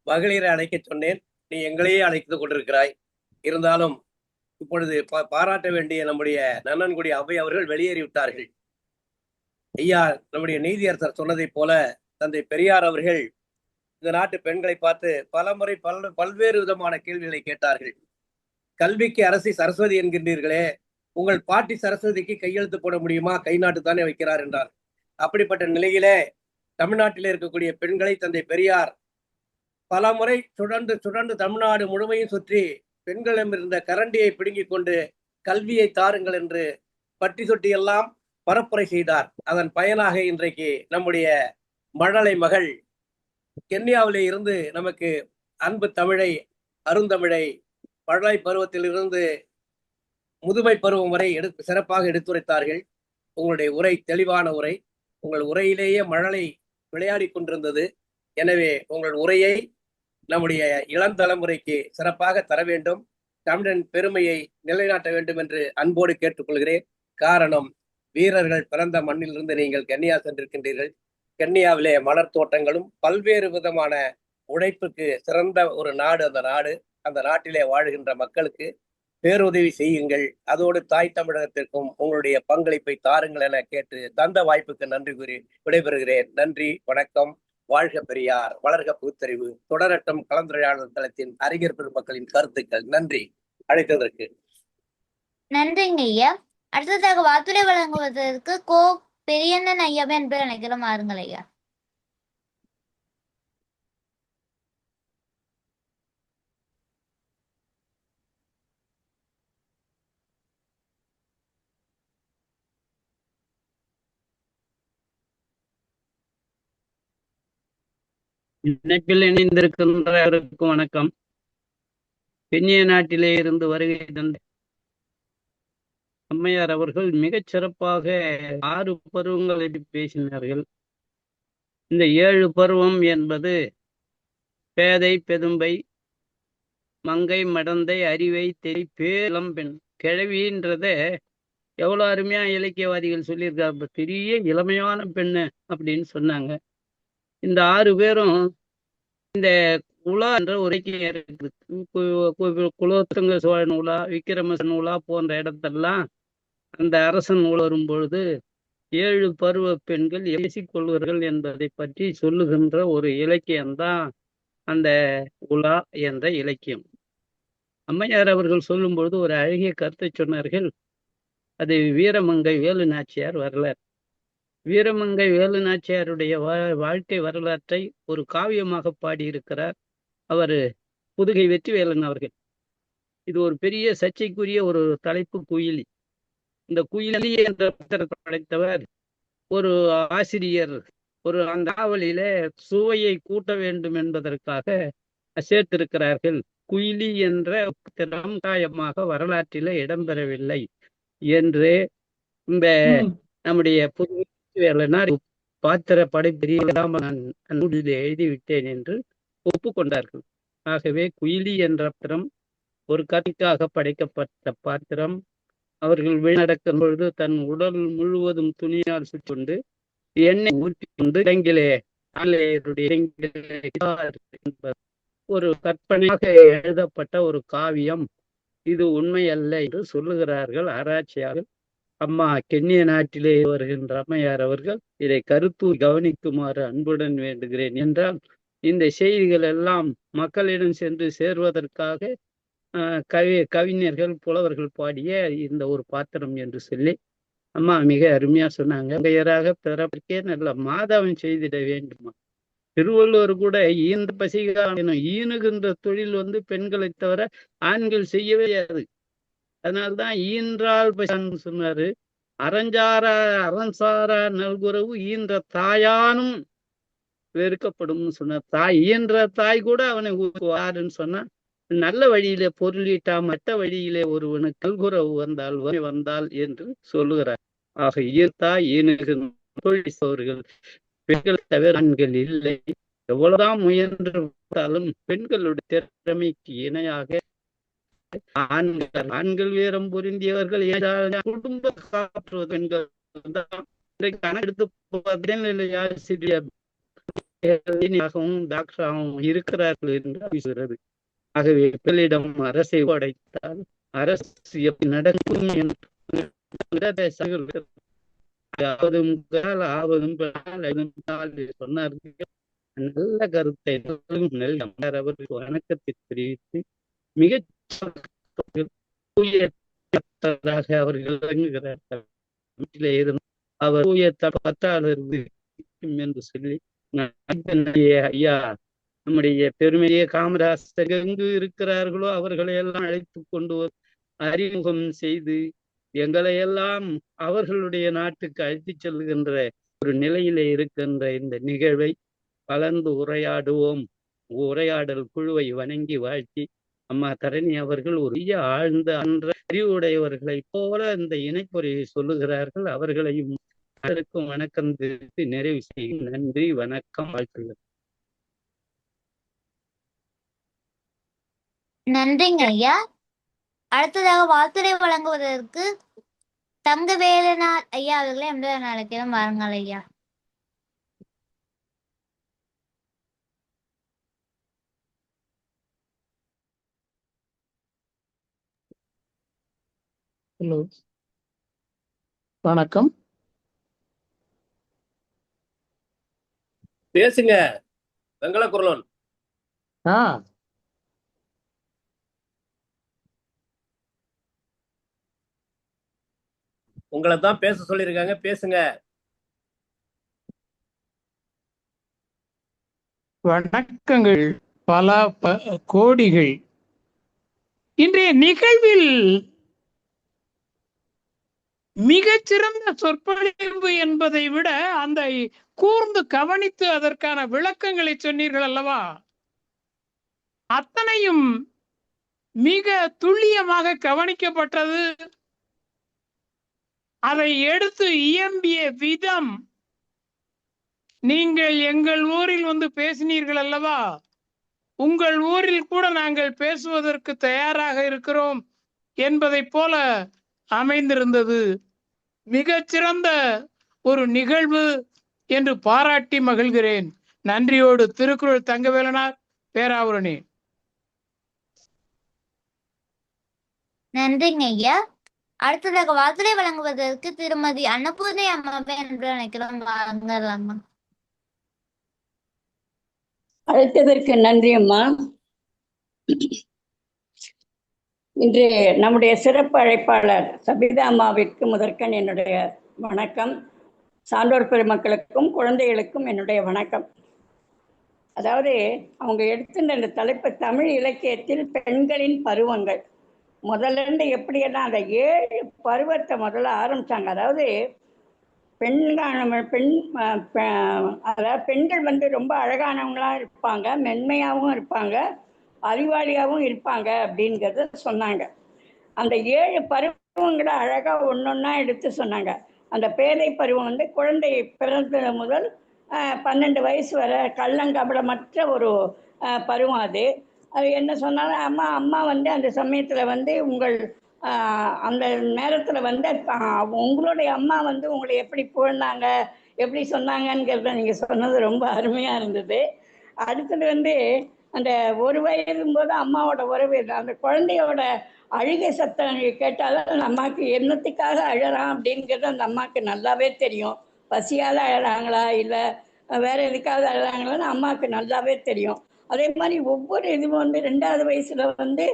மகளிரை அழைக்க சொன்னேன், நீ எங்களையே அழைத்து கொண்டிருக்கிறாய். இருந்தாலும் இப்பொழுது பாராட்ட வேண்டிய நம்முடைய நன்னன்குடி அவை அவர்கள் வெளியேறிவிட்டார்கள். ஐயா நம்முடைய நீதியரசர் சொன்னதை போல தந்தை பெரியார் அவர்கள் இந்த நாட்டு பெண்களை பார்த்து பலமுறை பல்வேறு விதமான கேள்விகளை கேட்டார்கள். கல்விக்கு அரசி சரஸ்வதி என்கின்றீர்களே, உங்கள் பாட்டி சரஸ்வதிக்கு கையெழுத்து போட முடியுமா? கை நாட்டு தானே வைக்கிறார் என்றார். அப்படிப்பட்ட நிலையிலே தமிழ்நாட்டில் இருக்கக்கூடிய பெண்களை தந்தை பெரியார் பல முறை சுழன்று தமிழ்நாடு முழுமையும் சுற்றி பெண்களிடம் இருந்த கரண்டியை பிடுங்கிக் கொண்டு கல்வியை தாருங்கள் என்று பட்டி சொட்டி எல்லாம் பரப்புரை செய்தார். அதன் பயனாக இன்றைக்கு நம்முடைய மழலை மகள் கென்யாவிலே இருந்து நமக்கு அன்பு தமிழை, அருந்தமிழை மழலை பருவத்திலிருந்து முதுமை பருவம் வரை சிறப்பாக எடுத்துரைத்தார்கள். உங்களுடைய உரை தெளிவான உரை. உங்கள் உரையிலேயே மழலை விளையாடி கொண்டிருந்தது. எனவே உங்கள் உரையை நம்முடைய இளம் தலைமுறைக்கு சிறப்பாக தர வேண்டும், தமிழின் பெருமையை நிலைநாட்ட வேண்டும் என்று அன்போடு கேட்டுக்கொள்கிறேன். காரணம், வீரர்கள் பிறந்த மண்ணிலிருந்து நீங்கள் கென்யா சென்றிருக்கின்றீர்கள். கென்யாவிலே மலர் தோட்டங்களும் பல்வேறு விதமான உழைப்புக்கு சிறந்த ஒரு நாடு அந்த நாடு. அந்த நாட்டிலே வாழுகின்ற மக்களுக்கு பேருதவி செய்யுங்கள். அதோடு தாய் தமிழகத்திற்கும் உங்களுடைய பங்களிப்பை தாருங்கள் என கேட்டு தந்த வாய்ப்புக்கு நன்றி கூறி விடைபெறுகிறேன். நன்றி, வணக்கம். வாழ்க பெரியார், வளர்க பகுத்தறிவு, தொடரட்டும் கலந்துரையாடல் தளத்தின் அறிஞர் பெருமக்களின் கருத்துக்கள். நன்றி அழைத்ததற்கு. நன்றிங்க ஐயா. அடுத்ததாக வாத்துரை வழங்குவதற்கு கோ பெரியண்ணன் ஐயாவே என்று நினைக்கிறோம். மாறுங்கள் ஐயா. இணைப்பில் இணைந்திருக்கின்றவருக்கும் வணக்கம். கென்யா நாட்டிலே இருந்து வருகை தந்த அம்மையார் அவர்கள் மிகச் சிறப்பாக 6 பருவங்களை பேசினார்கள். இந்த 7 பருவம் என்பது பேதை, பெதும்பை, மங்கை, மடந்தை, அறிவை, தெரி, பேலம், பெண், கிழவின்றத எவ்வளவு அருமையா இலக்கியவாதிகள் சொல்லியிருக்காங்க. பெரிய இளமையான பெண்ணு அப்படின்னு சொன்னாங்க. இந்த 6 பேரும் இந்த உலா என்ற ஒரு இலக்கியம் இருக்குது. குலோத்துங்க சோழன் உலா, விக்கிரமசன் உலா போன்ற இடத்தெல்லாம் அந்த அரசன் வரும் பொழுது 7 பருவ பெண்கள் பேசிக்கொள்வார்கள் என்பதை பற்றி சொல்லுகின்ற ஒரு இலக்கியம்தான் அந்த உலா என்ற இலக்கியம். அம்மையார் அவர்கள் சொல்லும் பொழுது ஒரு அழகிய கருத்தை சொன்னார்கள். அது வீரமங்கை வேலு நாச்சியார் வரலாறு. வீரமங்கை வேலு நாச்சியாருடைய வாழ்க்கை வரலாற்றை ஒரு காவியமாக பாடியிருக்கிறார் அவர் புதுகை வெற்றிவேலன் அவர்கள். இது ஒரு பெரிய சர்ச்சைக்குரிய ஒரு தலைப்பு, குயிலி. இந்த குயிலி என்ற புத்தகத்தை படைத்தவர் ஒரு ஆசிரியர். ஒரு அந்த நாவலில சுவையை கூட்ட வேண்டும் என்பதற்காக சேர்த்திருக்கிறார்கள். குயிலி என்ற புத்தகம் காயமாக வரலாற்றில இடம்பெறவில்லை என்று இந்த நம்முடைய புதுகை வேலனார் பாத்திர படைப்பிரிவு நான் நூலில் எழுதிவிட்டேன் என்று ஒப்புக்கொண்டார்கள். ஆகவே குயிலி என்ற பாத்திரம் ஒரு கதைக்காக படைக்கப்பட்ட பாத்திரம். அவர்கள் வெளிநடக்கும் பொழுது தன் உடல் முழுவதும் துணியால் சுற்றிக்கொண்டு எண்ணெய் ஊற்றி கொண்டு இலங்கையிலே ஒரு கற்பனையாக எழுதப்பட்ட ஒரு காவியம். இது உண்மை அல்ல என்று சொல்லுகிறார்கள் ஆராய்ச்சியாளர்கள். அம்மா கென்யா நாட்டிலே வருகின்ற அம்மையார் அவர்கள் இதை கருத்து கவனிக்குமாறு அன்புடன் வேண்டுகிறேன். என்றால் இந்த செய்திகள் எல்லாம் மக்களிடம் சென்று சேர்வதற்காக கவிஞர்கள், புலவர்கள் பாடிய இந்த ஒரு பாத்திரம் என்று சொல்லி அம்மா மிக அருமையா சொன்னாங்க. பெயராக பிறப்பிற்கே நல்ல மாதவம் செய்திட வேண்டுமா. திருவள்ளுவர் கூட ஈந்த பசிகாணும், ஈனுகின்ற தொழில் பெண்களை தவிர ஆண்கள் செய்யவே அது. அதனால்தான் ஈன்றால் பசின்னு சொன்னாரு. அறஞ்சாரா நல்குறவு ஈன்ற தாயானும் வெறுக்கப்படும் சொன்னார். ஈன்ற தாய் கூட அவனை ஊக்குவாருன்னு சொன்னா, நல்ல வழியிலே பொருளீட்டா மற்ற வழியிலே ஒருவனுக்கு நல்குறவு வந்தால் என்று சொல்லுகிறார். ஆக ஈர்த்தா ஈனுகின்ற பெண்கள் தவிர ஆண்கள் இல்லை. எவ்வளவுதான் முயன்று பார்த்தாலும் பெண்களுடைய திறமைக்கு இணையாக ஆண்கள் வீரம் புரிந்தியவர்கள். குடும்ப காப்பாற்றுவது பெண்கள் தான். எடுத்து ஆசிரியர் டாக்டராகவும் இருக்கிறார்கள் என்று பேசுகிறது. ஆகவே பெண்களிடம் அரசை படைத்தால் அரசு எப்படி நடக்கும் என்று சொன்னார்கள். நல்ல கருத்தை அவருக்கு வணக்கத்தை தெரிவித்து மிக அவர்கள் விளங்குகிறார்கள். வீட்டிலே இருந்து அவர் பத்தாளர் என்று சொல்லி ஐயா நம்முடைய பெருமையே காமராசர் எங்கு இருக்கிறார்களோ அவர்களை எல்லாம் அழைத்து கொண்டு அறிமுகம் செய்து எங்களை எல்லாம் அவர்களுடைய நாட்டுக்கு அழைத்து செல்கின்ற ஒரு நிலையிலே இருக்கின்ற இந்த நிகழ்வை கலந்து உரையாடுவோம். உரையாடல் குழுவை வணங்கி வாழ்த்தி அம்மா தரணி அவர்கள் ஒரு ஆழ்ந்த அன்ற அறிவுடையவர்களை போல இந்த இணைப்புரையை சொல்லுகிறார்கள். அவர்களையும் அதற்கும் வணக்கம் தெரிவித்து நிறைவு செய்யும். நன்றி, வணக்கம், வாழ்த்துக்கள். நன்றிங்க ஐயா. அடுத்ததாக வாழ்த்துரை வழங்குவதற்கு தங்கவேலனார் ஐயா அவர்களே என்று அழைக்கிறோம். வாருங்கள் ஐயா. ஹலோ, வணக்கம். பேசுங்க வெங்கலக்குரலன். ஆ உங்களை தான் பேச சொல்லியிருக்காங்க, பேசுங்க. வணக்கங்கள் பல கோடிகள். இன்றைய நிகழ்வில் மிகச்சிறந்த சொற்பொழிவு என்பதை விட அந்த கூர்ந்து கவனித்து அதற்கான விளக்கங்களை சொன்னீர்கள் அல்லவா, அத்தனையும் மிக துல்லியமாக கவனிக்கப்பட்டது. அதை எடுத்து இயம்பிய விதம், நீங்கள் எங்கள் ஊரில் வந்து பேசினீர்கள் அல்லவா, உங்கள் ஊரில் கூட நாங்கள் பேசுவதற்கு தயாராக இருக்கிறோம் என்பதை போல அமைந்திருந்தது. மிகச்சிறந்த ஒரு நிகழ்வு என்று பாராட்டி மகிழ்கிறேன். நன்றியோடு திருக்குறள் தங்கவேலனார், பேராவூரணி. நன்றிங்க ஐயா. அடுத்ததாக வார்த்தை வழங்குவதற்கு திருமதி அன்னபூர்ணி அம்மாவே என்று நினைக்கிறோம். வாங்கலாமா? அழைத்ததற்கு நன்றி அம்மா. இன்று நம்முடைய சிறப்பு அழைப்பாளர் சபிதா அம்மாவிற்கு முதற்கண் என்னுடைய வணக்கம். சான்றோர் பெருமக்களுக்கும் குழந்தைகளுக்கும் என்னுடைய வணக்கம். அதாவது அவங்க எடுத்துட்ட இந்த தலைப்பு தமிழ் இலக்கியத்தில் பெண்களின் பருவங்கள். முதல்ல இருந்து எப்படியெல்லாம் அந்த 7 பருவத்தை முதல்ல ஆரம்பிச்சாங்க. அதாவது அதாவது பெண்கள் வந்து ரொம்ப அழகானவங்களா இருப்பாங்க, மென்மையாகவும் இருப்பாங்க, அறிவாளியாகவும் இருப்பாங்க அப்படிங்கிறத சொன்னாங்க. அந்த 7 பருவங்களை அழகா ஒன்னொன்னா எடுத்து சொன்னாங்க. அந்த பேதை பருவம் வந்து குழந்தை பிறந்தது முதல் 12 வயசு வரை கள்ளங்கபடமற்ற ஒரு பருவம். அது என்ன சொன்னாலும் அம்மா வந்து அந்த சமயத்துல வந்து உங்கள் அந்த நேரத்துல வந்து உங்களுடைய அம்மா வந்து உங்களை எப்படி புகழ்ந்தாங்க, எப்படி சொன்னாங்கங்கிறத நீங்க சொன்னது ரொம்ப அருமையா இருந்தது. அடுத்தது வந்து அந்த 1 வயதும் போது அம்மாவோட உறவு, அந்த குழந்தையோட அழுகை சத்தம் கேட்டாலும் அந்த அம்மாவுக்கு என்னத்துக்காக அழறான் அப்படிங்கிறது அந்த அம்மாவுக்கு நல்லாவே தெரியும். பசியால அழறாங்களா இல்லை வேற எதுக்காவது அழறாங்களான்னு அம்மாவுக்கு நல்லாவே தெரியும். அதே மாதிரி ஒவ்வொரு இதுவும் வந்து 2வது வயசுல வந்து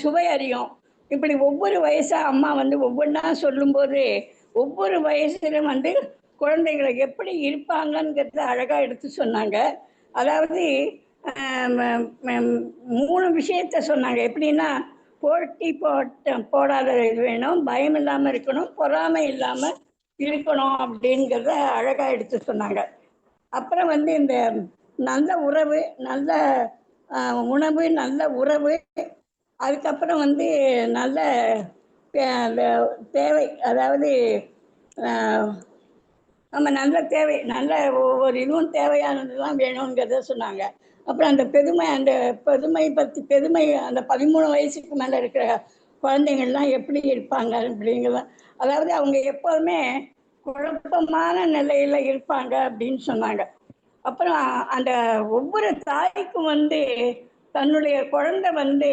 சுவை அறியும். இப்படி ஒவ்வொரு வயசா அம்மா வந்து ஒவ்வொன்றா சொல்லும்போது ஒவ்வொரு வயசுலையும் வந்து குழந்தைகளை எப்படி இருப்பாங்கங்கிறத அழகா எடுத்து சொன்னாங்க. அதாவது 3 விஷயத்த சொன்னாங்க. எப்படின்னா, போட்டி போடாத இது வேணும், பயம் இல்லாமல் இருக்கணும், பொறாமை இல்லாமல் இருக்கணும் அப்படிங்கிறத அழகா எடுத்து சொன்னாங்க. அப்புறம் வந்து இந்த நல்ல உறவு, நல்ல உணவு, நல்ல உறவு, அதுக்கப்புறம் வந்து நல்ல தேவை, அதாவது நம்ம நல்ல தேவை, நல்ல ஒவ்வொரு இதுவும் தேவையானதுலாம் வேணுங்கிறத சொன்னாங்க. அப்புறம் அந்த பெருமை அந்த 13 வயசுக்கு மேலே இருக்கிற குழந்தைங்கள்லாம் எப்படி இருப்பாங்க அப்படிங்கிறத, அதாவது அவங்க எப்போதுமே குழப்பமான நிலையில இருப்பாங்க அப்படின்னு சொன்னாங்க. அப்புறம் அந்த ஒவ்வொரு தாய்க்கும் வந்து தன்னுடைய குழந்தை வந்து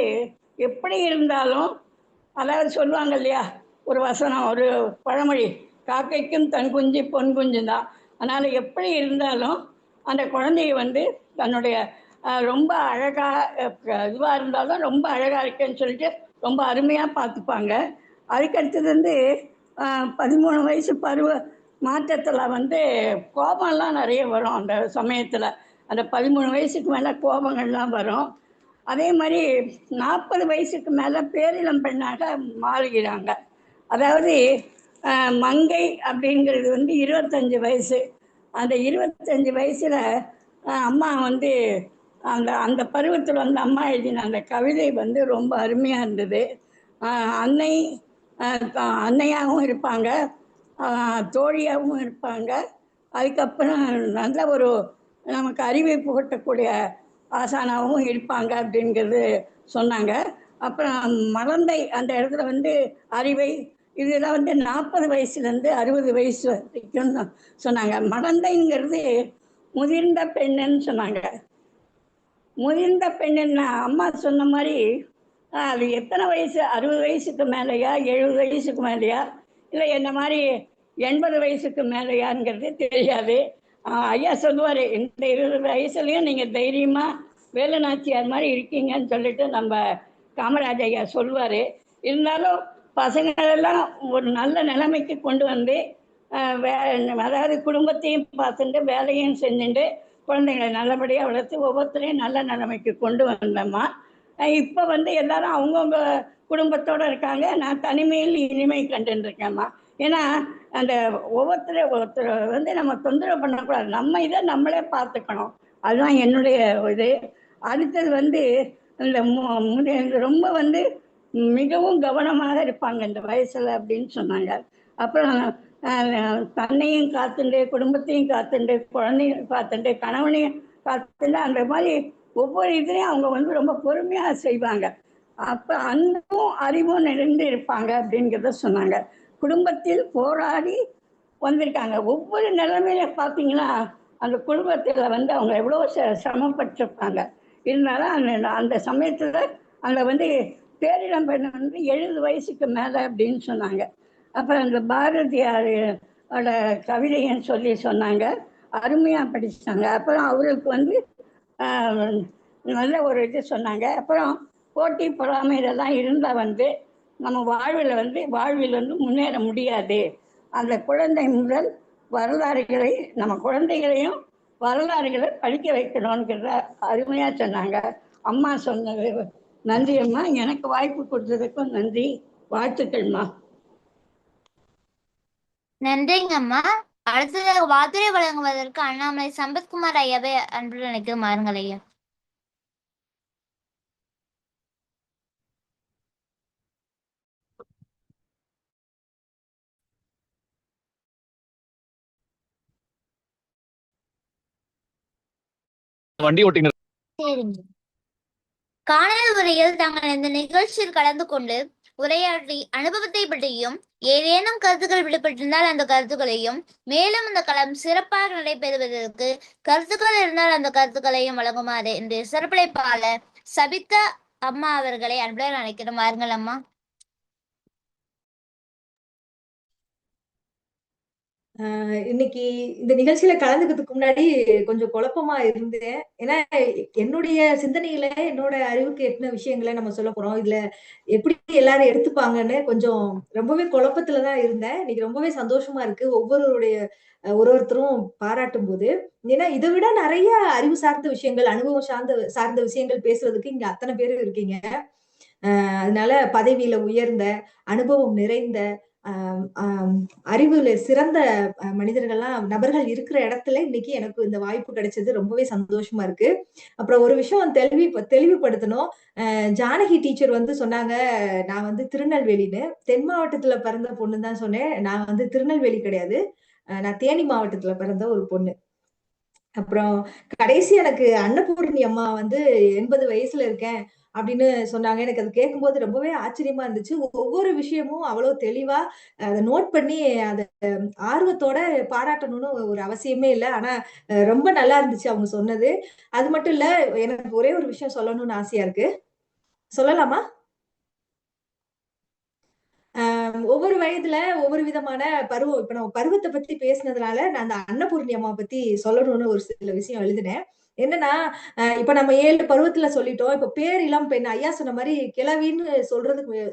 எப்படி இருந்தாலும், அதாவது சொல்லுவாங்க இல்லையா ஒரு வசனம், ஒரு பழமொழி, காக்கைக்கும் தன் குஞ்சு பொன் குஞ்சு தான். அதனால் எப்படி இருந்தாலும் அந்த குழந்தைய வந்து தன்னுடைய ரொம்ப அழகாக இதுவாக இருந்தாலும் ரொம்ப அழகாக இருக்கேன்னு சொல்லிட்டு ரொம்ப அருமையாக பார்த்துப்பாங்க. அதுக்கடுத்தது வந்து 13 வயசு பருவ மாற்றத்தில் வந்து கோபம்லாம் நிறைய வரும். அந்த சமயத்தில் அந்த 13 வயசுக்கு மேலே கோபங்கள்லாம் வரும். அதே மாதிரி 40 வயசுக்கு மேலே பேரிளம் பெண்ணாக மாறுகிறாங்க. அதாவது மங்கை அப்படிங்கிறது வந்து 25 வயசு. அந்த 25 வயசில் அம்மா வந்து அந்த பருவத்தில் வந்து அம்மா எழுதின அந்த கவிதை வந்து ரொம்ப அருமையாக இருந்தது. அன்னையாகவும் இருப்பாங்க, தோழியாகவும் இருப்பாங்க, அதுக்கப்புறம் நல்ல ஒரு நமக்கு அறிவை புகட்டக்கூடிய ஆசானாகவும் இருப்பாங்க அப்படிங்கிறது சொன்னாங்க. அப்புறம் மலர்ந்தை அந்த இடத்துல வந்து அறிவை, இதெல்லாம் வந்து 40 வயசுலேருந்து 60 வயசு வரைக்கும் சொன்னாங்க. மலர்ந்தைங்கிறது முதிர்ந்த பெண்ணுன்னு சொன்னாங்க. முதிர்ந்த பெண்ணுன்னா அம்மா சொன்ன மாதிரி அது எத்தனை வயசு, 60 வயசுக்கு மேலேயா, 70 வயசுக்கு மேலேயா, இல்லை என்ன மாதிரி 80 வயசுக்கு மேலேயாங்கிறது தெரியாது. ஐயா சொல்லுவார், இந்த 20 வயசுலயும் நீங்கள் தைரியமாக வேலு நாச்சியார் மாதிரி இருக்கீங்கன்னு சொல்லிட்டு நம்ம காமராஜ் ஐயா சொல்லுவார். இருந்தாலும் பசங்களெல்லாம் ஒரு நல்ல நிலைமைக்கு கொண்டு வந்து அதாவது குடும்பத்தையும் பார்த்துட்டு வேலையும் செஞ்சுட்டு குழந்தைங்களை நல்லபடியாக வளர்த்து ஒவ்வொருத்தரையும் நல்ல நிலைமைக்கு கொண்டு வந்தோம்மா. இப்போ வந்து எல்லாரும் அவங்கவுங்க குடும்பத்தோடு இருக்காங்க. நான் தனிமையில் இனிமை கண்டுன்னு இருக்கேம்மா. ஏன்னா அந்த ஒருத்தர் வந்து நம்ம தொந்தரவு பண்ணக்கூடாது, நம்ம இதை நம்மளே பார்த்துக்கணும். அதுதான் என்னுடைய இது. அடுத்தது வந்து இந்த ரொம்ப வந்து மிகவும் கவனமாக இருப்பாங்க இந்த வயசுல அப்படின்னு சொன்னாங்க. அப்புறம் தன்னையும் காத்துண்டு, குடும்பத்தையும் காத்துண்டு, குழந்தையும் காத்துண்டு, கணவனையும் காத்துண்டு, அந்த மாதிரி ஒவ்வொரு இதுலையும் அவங்க வந்து ரொம்ப பொறுமையாக செய்வாங்க. அப்போ அன்பும் அறிவும் நிறைந்து இருப்பாங்க அப்படிங்கிறத சொன்னாங்க. குடும்பத்தில் போராடி வந்திருக்காங்க. ஒவ்வொரு நிலைமையில பார்த்தீங்கன்னா அந்த குடும்பத்தில் வந்து அவங்க எவ்வளோ சிரமப்பட்டிருப்பாங்க. இருந்தாலும் அந்த சமயத்தில் அந்த வந்து பேரிடம் பெண் வந்து 70 வயசுக்கு மேலே அப்படின்னு சொன்னாங்க. அப்புறம் அந்த பாரதியாரோட கவிதைன்னு சொல்லி சொன்னாங்க, அருமையாக படித்தாங்க. அப்புறம் அவருக்கு வந்து நல்ல ஒரு இது சொன்னாங்க. அப்புறம் போட்டி பொறாமை இதெல்லாம் இருந்தால் வந்து நம்ம வாழ்வில் வந்து முன்னேற முடியாது. அந்த குழந்தை முதல் வரலாறுகளை நம்ம குழந்தைகளையும் வரலாறுகளை படிக்க வைக்கணும்ங்கிற அருமையாக சொன்னாங்க. அம்மா சொன்னது. நன்றி அம்மா, எனக்கு வாய்ப்பு கொடுத்ததுக்கும் நன்றி, வாழ்த்துக்கள்மா. நன்றிங்கம்மா. அடுத்ததாக வாதுரை வழங்குவதற்கு அண்ணாமலை சம்பத்குமார் ஐயாவை அன்புடன் அழைக்க மாறுங்கள் ஐயா. வண்டி ஓட்டிங்க. சரிங்க. காணல் உரையில் தாங்கள் இந்த நிகழ்ச்சியில் கலந்து கொண்டு உரையாற்றி அனுபவத்தை பற்றியும் ஏதேனும் கருத்துக்கள் விடுபட்டிருந்தால் அந்த கருத்துக்களையும், மேலும் இந்த களம் சிறப்பாக நடைபெறுவதற்கு கருத்துக்கள் இருந்தால் அந்த கருத்துக்களையும் வழங்குமாறு இந்த சிறப்பழைப்பாளர் சபிதா அம்மா அவர்களை அன்புடன் அழைக்கிறோம். வாருங்கள் அம்மா. இன்னைக்கு இந்த நிகழ்ச்சியில கலந்துக்கிறதுக்கு முன்னாடி கொஞ்சம் குழப்பமா இருந்தேன். ஏன்னா என்னுடைய சிந்தனையில என்னோட அறிவுக்கு எட்டின விஷயங்களை நம்ம சொல்ல போறோம். இதுல எப்படி எல்லாரும் எடுத்துப்பாங்கன்னு கொஞ்சம் ரொம்பவே குழப்பத்துலதான் இருந்தேன். இன்னைக்கு ரொம்பவே சந்தோஷமா இருக்கு ஒருத்தரும் பாராட்டும் போது. ஏன்னா இதை விட நிறைய அறிவு சார்ந்த விஷயங்கள், அனுபவம் சார்ந்த விஷயங்கள் பேசுறதுக்கு இங்க அத்தனை பேரும் இருக்கீங்க. அதனால பதவியில உயர்ந்த, அனுபவம் நிறைந்த, அறிவுல சிறந்த நபர்கள் இருக்கிற இடத்துல இன்னைக்கு எனக்கு இந்த வாய்ப்பு கிடைச்சது ரொம்பவே சந்தோஷமா இருக்கு. அப்புறம் ஒரு விஷயம் தெளிவுபடுத்தணும். ஜானகி டீச்சர் வந்து சொன்னாங்க, நான் வந்து திருநெல்வேலின்னு, தென் மாவட்டத்துல பிறந்த பொண்ணு தான் சொன்னேன். நான் வந்து திருநெல்வேலி கிடையாது, நான் தேனி மாவட்டத்துல பிறந்த ஒரு பொண்ணு. அப்புறம் கடைசி எனக்கு அன்னபூர்ணி அம்மா வந்து 80 வயசுல இருக்கேன் அப்படின்னு சொன்னாங்க. எனக்கு அது கேட்கும்போது ரொம்பவே ஆச்சரியமா இருந்துச்சு. ஒவ்வொரு விஷயமும் அவ்வளவு தெளிவா அதை நோட் பண்ணி அதை ஆர்வத்தோட பாராட்டணும்னு ஒரு அவசியமே இல்லை. ஆனா ரொம்ப நல்லா இருந்துச்சு அவங்க சொன்னது. அது மட்டும் இல்ல, எனக்கு ஒரே ஒரு விஷயம் சொல்லணும்னு ஆசையா இருக்கு. சொல்லலாமா? ஒவ்வொரு வயதுல ஒவ்வொரு விதமான பருவம். இப்ப நம்ம பருவத்தை பத்தி பேசினதுனால நான் அந்த அன்னபூர்ணி அம்மா பத்தி சொல்லணும்னு ஒரு சில விஷயம் எழுதினேன். என்னன்னா, இப்ப நம்ம 7 பருவத்துல சொல்லிட்டோம். இப்ப பேர் இளம் பெண், ஐயா சொன்ன மாதிரி கிழவின்னு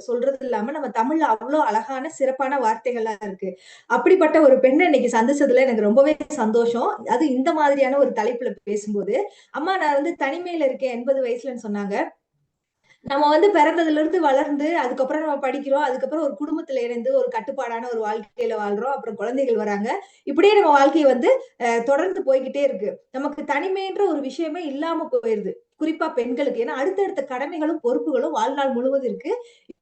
சொல்றது இல்லாம நம்ம தமிழ்ல அவ்வளவு அழகான சிறப்பான வார்த்தைகள்லாம் இருக்கு. அப்படிப்பட்ட ஒரு பெண்ணை இன்னைக்கு சந்திச்சதுல எனக்கு ரொம்பவே சந்தோஷம். அது இந்த மாதிரியான ஒரு தலைப்புல பேசும்போது. அம்மா நான் வந்து தனிமையில இருக்கேன் 80 வயசுலன்னு சொன்னாங்க. நம்ம வந்து பிறந்ததுல இருந்து வளர்ந்து அதுக்கப்புறம் நம்ம படிக்கிறோம். அதுக்கப்புறம் ஒரு குடும்பத்துல இணைந்து ஒரு கட்டுப்பாடான ஒரு வாழ்க்கையில வாழ்றோம். அப்புறம் குழந்தைகள் வராங்க. இப்படியே நம்ம வாழ்க்கை வந்து தொடர்ந்து போய்கிட்டே இருக்கு. நமக்கு தனிமைன்ற ஒரு விஷயமே இல்லாம போயிருது. குறிப்பா பெண்களுக்கு. ஏன்னா அடுத்தடுத்த கடமைகளும் பொறுப்புகளும் வாழ்நாள் முழுவதும் இருக்கு.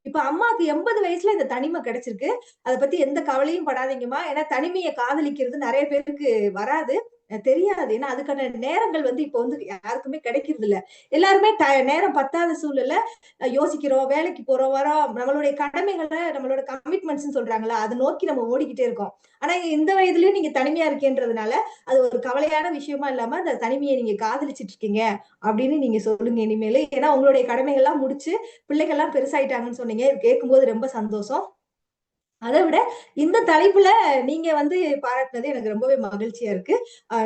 இப்ப அம்மாக்கு 80 வயசுல இந்த தனிமை கிடைச்சிருக்கு. அதை பத்தி எந்த கவலையும் படாதீங்கம்மா. ஏன்னா தனிமையை காதலிக்கிறது நிறைய பேருக்கு வராது. தெரியாது. ஏன்னா அதுக்கான நேரங்கள் வந்து இப்போ வந்து யாருக்குமே கிடைக்கிறது இல்ல. எல்லாருமே நேரம் பத்தாத சூழல்ல யோசிக்கிறோம், வேலைக்கு போறோம், வரோம், நம்மளுடைய கடமைகளை, நம்மளோட கமிட்மெண்ட்ஸ் சொல்றாங்களா, அதை நோக்கி நம்ம ஓடிக்கிட்டே இருக்கோம். ஆனா இந்த வயதுலயும் நீங்க தனிமையா இருக்கேன்றதுனால அது ஒரு கவலையான விஷயமா இல்லாம அந்த தனிமையை நீங்க காதலிச்சிட்டு இருக்கீங்க அப்படின்னு நீங்க சொல்லுங்க இனிமேலு. ஏன்னா உங்களுடைய கடமைகள் எல்லாம் முடிச்சு பிள்ளைகள் எல்லாம் பெருசாயிட்டாங்கன்னு சொன்னீங்க. கேட்கும்போது ரொம்ப சந்தோஷம். அதை விட இந்த தலைப்புல நீங்க வந்து பாராட்டினது எனக்கு ரொம்பவே மகிழ்ச்சியா இருக்கு.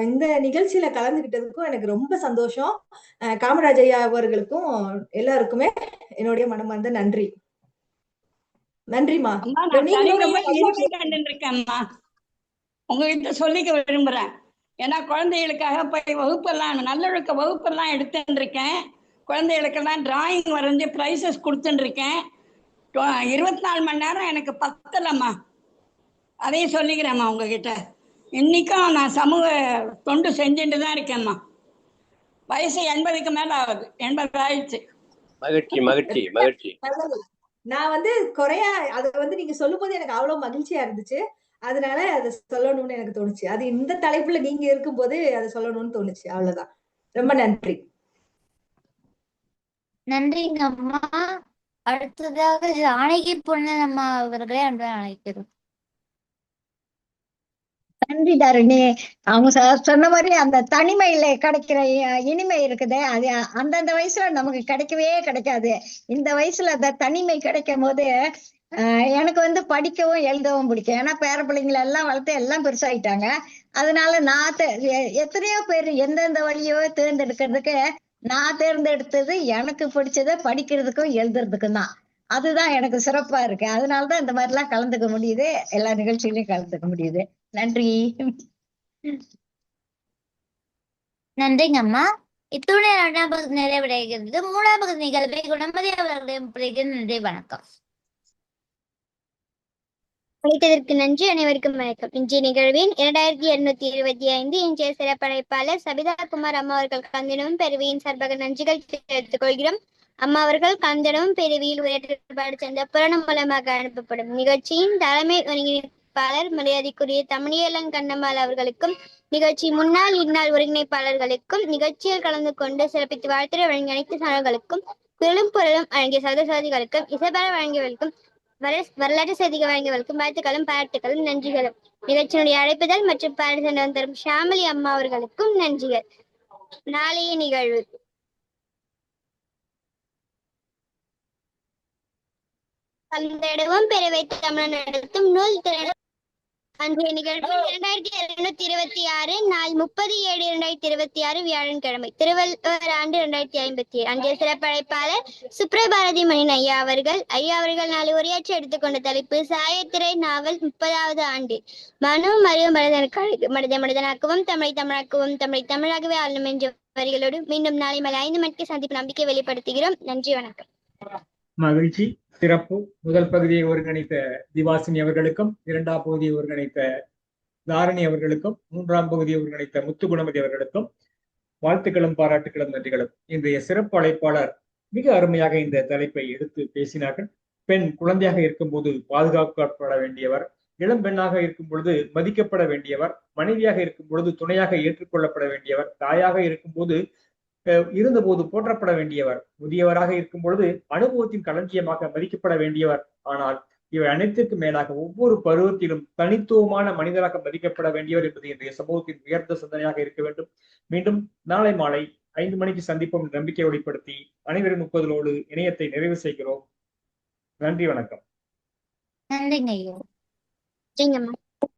இந்த நிகழ்ச்சியில கலந்துகிட்டதுக்கும் எனக்கு ரொம்ப சந்தோஷம். காமராஜ் ஐயா அவர்களுக்கும் எல்லாருக்குமே என்னுடைய மனமார்ந்த நன்றி. நன்றிமா. நீங்களும் ரொம்ப இருக்கேன்மா, உங்ககிட்ட சொல்லிக்க விரும்புறேன். ஏன்னா குழந்தைகளுக்காக போய் வகுப்பெல்லாம் நல்லொழுக்க வகுப்பெல்லாம் எடுத்துட்டு இருக்கேன். குழந்தைகளுக்கெல்லாம் டிராயிங் வரைஞ்சு பிரைசஸ் கொடுத்துட்டு இருக்கேன். 24 மணி நேரம் எனக்கு பத்தலம்மா, அதையும் சொல்லிக்கிறேம்மா உங்ககிட்ட. இன்னைக்கும் நான் சமூக தொண்டு செஞ்சுட்டு தான் இருக்கேன்மா. வயசு 80க்கு மேல ஆகுது, 80 ஆயிடுச்சு. மகிழ்ச்சி மகிழ்ச்சி மகிழ்ச்சி. நான் வந்து குறையா அதை வந்து நீங்க சொல்லும் போது எனக்கு அவ்வளவு மகிழ்ச்சியா இருந்துச்சு. அதனால அதை சொல்லணும்னு எனக்கு தோணுச்சு. அது இந்த தலைப்புல நீங்க இருக்கும்போது அதை சொல்லணும்னு தோணுச்சு. அவ்வளவுதான். ரொம்ப நன்றி. நன்றிங்க அம்மா. அடுத்ததாக ஜானகி பொன்னம்மா அவர்களே அன்புடன் அழைக்கிறோம். நன்றி தரணி. அவங்க சொன்ன மாதிரி அந்த தனிமையில கிடைக்கிற இனிமை இருக்குதே, அது அந்தந்த வயசுல நமக்கு கிடைக்கவே கிடைக்காது. இந்த வயசுல அந்த தனிமை கிடைக்கும் போது எனக்கு வந்து படிக்கவும் எழுதவும் பிடிக்கும். ஏன்னா பேர பிள்ளைங்களை எல்லாம் வளர்த்து எல்லாம் பெருசாயிட்டாங்க. அதனால நான் எத்தனையோ பேர் எந்தெந்த வழியோ தேர்ந்தெடுக்கிறதுக்கு நான் தேர்ந்தெடுத்தது எனக்கு பிடிச்சதை படிக்கிறதுக்கும் எழுதுறதுக்கும் தான். அதுதான் எனக்கு சிறப்பா இருக்கு. அதனாலதான் இந்த மாதிரி எல்லாம் கலந்துக்க முடியுது, எல்லா நிகழ்ச்சிகளையும் கலந்துக்க முடியுது. நன்றி. நன்றிங்க அம்மா. இத்துடன் 2ஆம் பகுதி நிறைவடைகிறது. 3ஆம் பகுதி நிகழ்வை குணமதி அவர்களுடைய நன்றி, வணக்கம். அழைத்ததற்கு நன்றி. அனைவருக்கும் வணக்கம். இன்றைய நிகழ்வின் 2225 இன்றைய சிறப்பழைப்பாளர் சபிதா குமார் அம்மா அவர்கள் கலந்தினமும் பெருவியின் சார்பாக நன்றிகள் தெரிவித்துக் கொள்கிறோம். அம்மா அவர்கள் கலந்தினமும் பெருவியில் உரையாற்றப்பாடு சேர்ந்த புராணம் மூலமாக அனுப்பப்படும் நிகழ்ச்சியின் தலைமை ஒருங்கிணைப்பாளர் மரியாதைக்குரிய தமிழியலன் கண்ணம்மாள் அவர்களுக்கும், நிகழ்ச்சி முன்னாள் இந்நாள் ஒருங்கிணைப்பாளர்களுக்கும், நிகழ்ச்சியில் கலந்து கொண்டு சிறப்பித்து வாழ்த்துறை வழங்கிய அனைத்து சாரர்களுக்கும், குரலும் பொருளும் வழங்கிய சகோதரிகளுக்கும், இசைபார வழங்கியவர்களுக்கும், வரலாற்று செய்திகள் வழங்கியவர்களுக்கும் வாழ்த்துக்களும் பாராட்டுகளும் நன்றிகளும். நிகழ்ச்சியினுடைய அழைப்புதல் மற்றும் பாராட்டு தரும் ஷாமலி அம்மா அவர்களுக்கும் நன்றிகள். நாளைய நிகழ்வு கலந்திடவும் பெற வைத்த தமிழ் நடத்தும் நூல் திறன். அன்றைய நிகழ்வு 2226 நாள் 30/7/2026 வியாழன்கிழமை, திருவள்ளுவர் ஆண்டு 2057. அன்றைய சிறப்பழைப்பாளர் சுப்ரபாரதி மணியன் ஐயா அவர்கள். நாளை உரையாற்றி எடுத்துக்கொண்ட தலைப்பு சாயத்திரை நாவல் 30வது ஆண்டு. மனு மறு மனிதனாக்கவும் தமிழை தமிழாக்கவும் தமிழை தமிழாகவே ஆளும் என்ற வரிகளோடு மீண்டும் நாளை மாலை 5 மணிக்கு சந்திப்பு நம்பிக்கை வெளிப்படுத்துகிறோம். நன்றி, வணக்கம். மகிழ்ச்சி. சிறப்பு. முதல் பகுதியை ஒருங்கிணைத்த திவாசினி அவர்களுக்கும், 2ஆம் பகுதியை ஒருங்கிணைத்த தாரணி அவர்களுக்கும், 3ஆம் பகுதியை ஒருங்கிணைத்த முத்துகுணமதி அவர்களுக்கும் வாழ்த்துக்களும் பாராட்டுகளும் நன்றிகளும். இன்றைய சிறப்பு அழைப்பாளர் மிக அருமையாக இந்த தலைப்பை எடுத்து பேசினார்கள். பெண் குழந்தையாக இருக்கும்போது பாதுகாக்கப்பட வேண்டியவர், இளம் பெண்ணாக இருக்கும் பொழுது மதிக்கப்பட வேண்டியவர், மனைவியாக இருக்கும் பொழுது துணையாக ஏற்றுக்கொள்ளப்பட வேண்டியவர், தாயாக இருக்கும்போது இருந்தபோது போற்றப்பட வேண்டியவர், முதியவராக இருக்கும் பொழுது அனுபவத்தின் களஞ்சியமாக மதிக்கப்பட வேண்டியவர். ஆனால் இவை அனைத்திற்கும் மேலாக ஒவ்வொரு பருவத்திலும் தனித்துவமான மனிதராக மதிக்கப்பட வேண்டியவர் என்பது இன்றைய சமூகத்தின் உயர்ந்த சிந்தனையாக இருக்க வேண்டும். மீண்டும் நாளை மாலை 5 மணிக்கு சந்திப்போம். நம்பிக்கை வெளிப்படுத்தி அனைவரின் ஒப்புதலோடு இணையத்தை நிறைவு செய்கிறோம். நன்றி, வணக்கம். நன்றிங்க ஐயா.